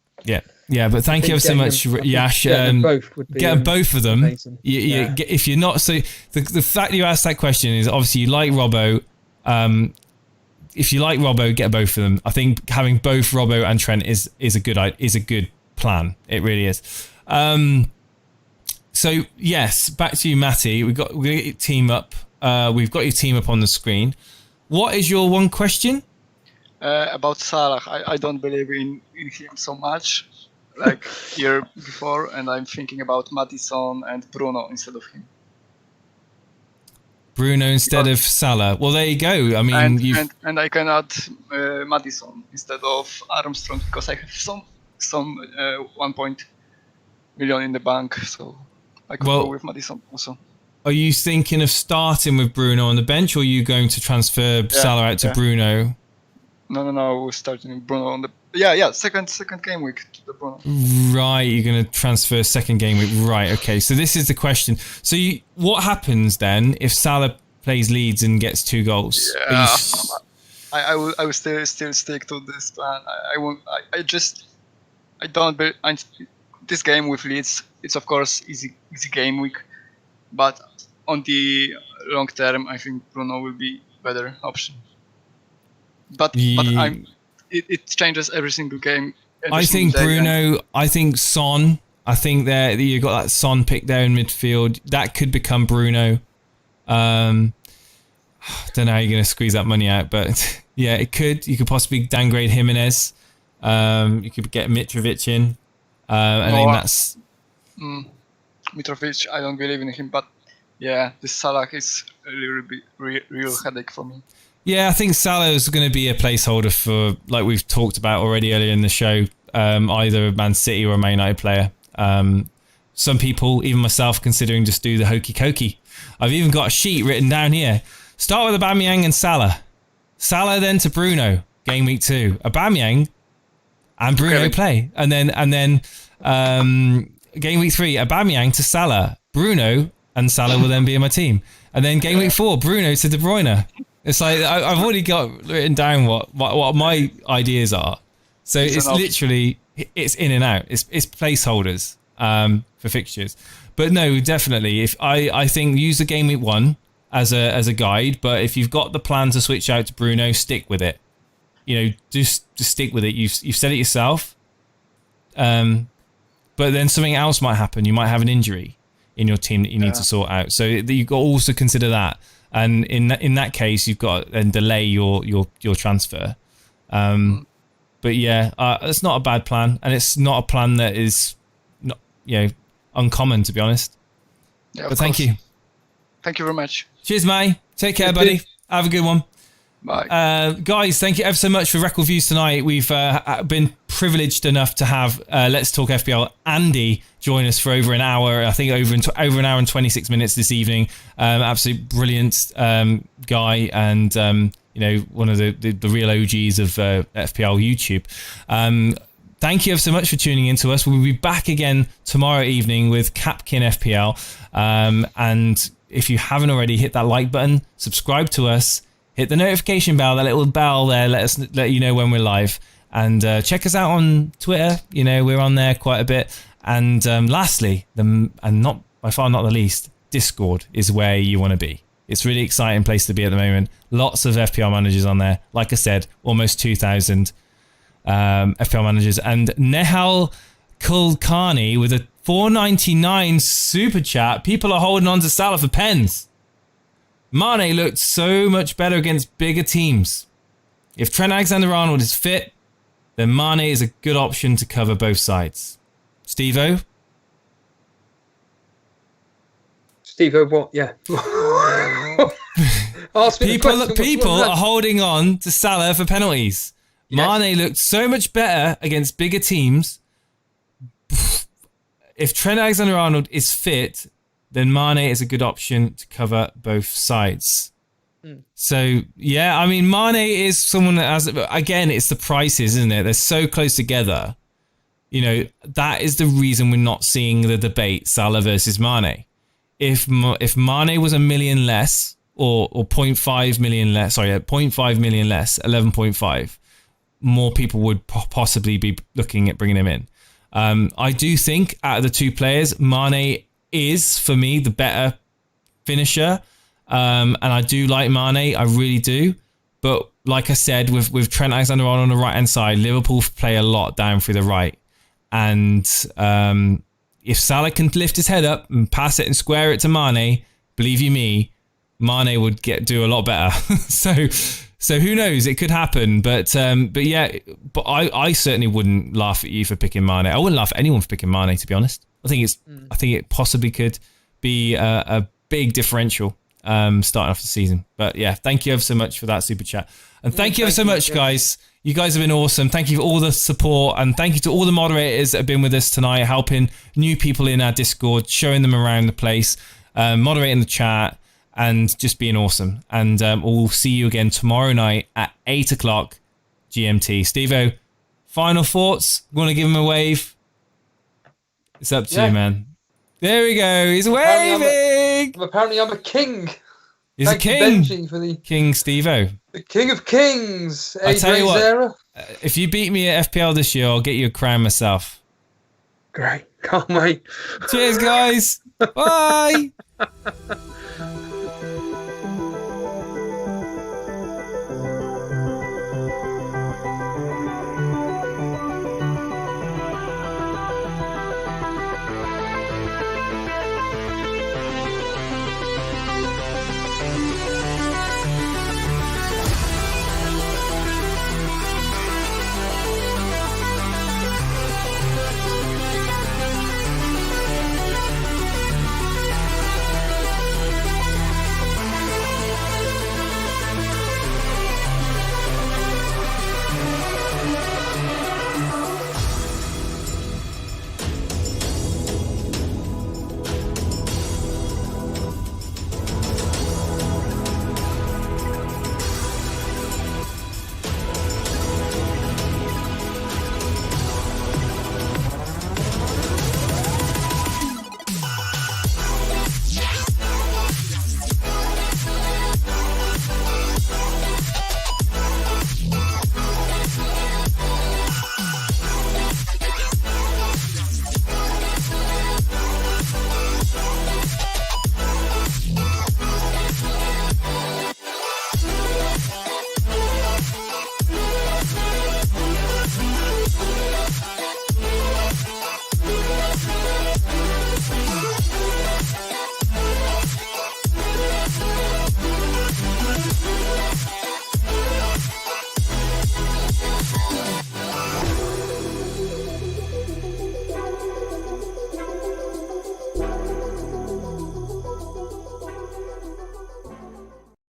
Yeah, but thank you ever so much, Yash. Getting both would be get both of them. If you're not, so the fact that you asked that question is obviously you like Robbo. If you like Robbo, get both of them. I think having both Robbo and Trent is a good plan. It really is. So yes, back to you, Matty. We've got your team up. We've got your team up on the screen. What is your one question? About Salah, I don't believe in him so much like year before, and I'm thinking about Maddison and Bruno instead of him. Bruno instead of Salah. Well, there you go. I mean, and I can add Maddison instead of Armstrong because I have some 1 million in the bank, so I could go with Maddison also. Are you thinking of starting with Bruno on the bench, or are you going to transfer Salah out to Bruno? No, we're starting Bruno on the second game week to the Bruno. Right, you're going to transfer second game week. Right, okay. So this is the question. So what happens then if Salah plays Leeds and gets 2 goals? Yeah, I will still stick to this plan. I don't. This game with Leeds, it's of course easy game week, but on the long term, I think Bruno will be better option. But it changes every single game. I think Bruno. I think Son. I think that you got that Son pick there in midfield. That could become Bruno. Don't know how you're going to squeeze that money out, but yeah, it could. You could possibly downgrade Jimenez. You could get Mitrovic in. I think that's Mitrovic. I don't believe in him, but Yeah, this Salah is a real headache for me. Yeah, I think Salah is going to be a placeholder for, like we've talked about already earlier in the show, either a Man City or a Man United player. Some people, even myself, considering just do the hokey cokey. I've even got a sheet written down here. Start with Aubameyang and Salah. Salah then to Bruno, game week 2. Aubameyang and Bruno play. And then game week 3, Aubameyang to Salah. Bruno and Salah will then be in my team. And then game week 4, Bruno to De Bruyne. It's like I've already got written down what my ideas are. So it's literally, it's in and out. It's placeholders for fixtures. But no, definitely. If I think use the game week 1 as a guide. But if you've got the plan to switch out to Bruno, stick with it. You know, just stick with it. You've said it yourself. But then something else might happen. You might have an injury in your team that you need to sort out. So you've got to also consider that. And in that case, you've got to then delay your transfer. But yeah, it's not a bad plan, and it's not a plan that is not uncommon, to be honest. Yeah, but thank you. Thank you very much. Cheers, Matty. Take care, buddy. Have a good one. Bye. Guys, thank you ever so much for record views tonight. We've been privileged enough to have Let's Talk FPL Andy join us for over an hour. I think over an hour and 26 minutes this evening. Absolute brilliant guy, and one of the real OGs of FPL YouTube. Thank you ever so much for tuning in to us. We'll be back again tomorrow evening with Capkin FPL. And if you haven't already, hit that like button, subscribe to us, hit the notification bell, that little bell there, let you know when we're live. And check us out on Twitter. We're on there quite a bit. And lastly, and not by far not the least, Discord is where you want to be. It's a really exciting place to be at the moment. Lots of FPL managers on there. Like I said, almost 2,000 FPL managers. And Nehal Kulkarni with a $4.99 super chat. People are holding on to Salah for pens. Mane looked so much better against bigger teams. If Trent Alexander-Arnold is fit, then Mane is a good option to cover both sides. Steve-O? Steve-O what? Yeah. People are holding on to Salah for penalties. Yes. Mane looked so much better against bigger teams. If Trent Alexander-Arnold is fit, then Mane is a good option to cover both sides. So, yeah, I mean, Mane is someone that has... Again, it's the prices, isn't it? They're so close together. That is the reason we're not seeing the debate, Salah versus Mane. If Mane was $1 million less, or 0.5 million less, 11.5, more people would possibly be looking at bringing him in. I do think out of the two players, Mane is, for me, the better finisher. And I do like Mane, I really do. But like I said, with Trent Alexander-Arnold on the right-hand side, Liverpool play a lot down through the right. And if Salah can lift his head up and pass it and square it to Mane, believe you me, Mane would do a lot better. So who knows? It could happen. But I certainly wouldn't laugh at you for picking Mane. I wouldn't laugh at anyone for picking Mane, to be honest. I think it possibly could be a big differential starting off the season. But yeah, thank you ever so much for that super chat. And thank you ever so much, guys. You guys have been awesome. Thank you for all the support, and thank you to all the moderators that have been with us tonight, helping new people in our Discord, showing them around the place, moderating the chat, and just being awesome. And we'll see you again tomorrow night at 8 o'clock GMT. Steve-O, final thoughts? Want to give him a wave? It's up to you, man. There we go. He's waving. Apparently I'm a king. He's a king. Benji for the King Steve-O. The king of kings. I tell you what, if you beat me at FPL this year, I'll get you a crown myself. Great. Can't wait. Cheers, guys. Bye.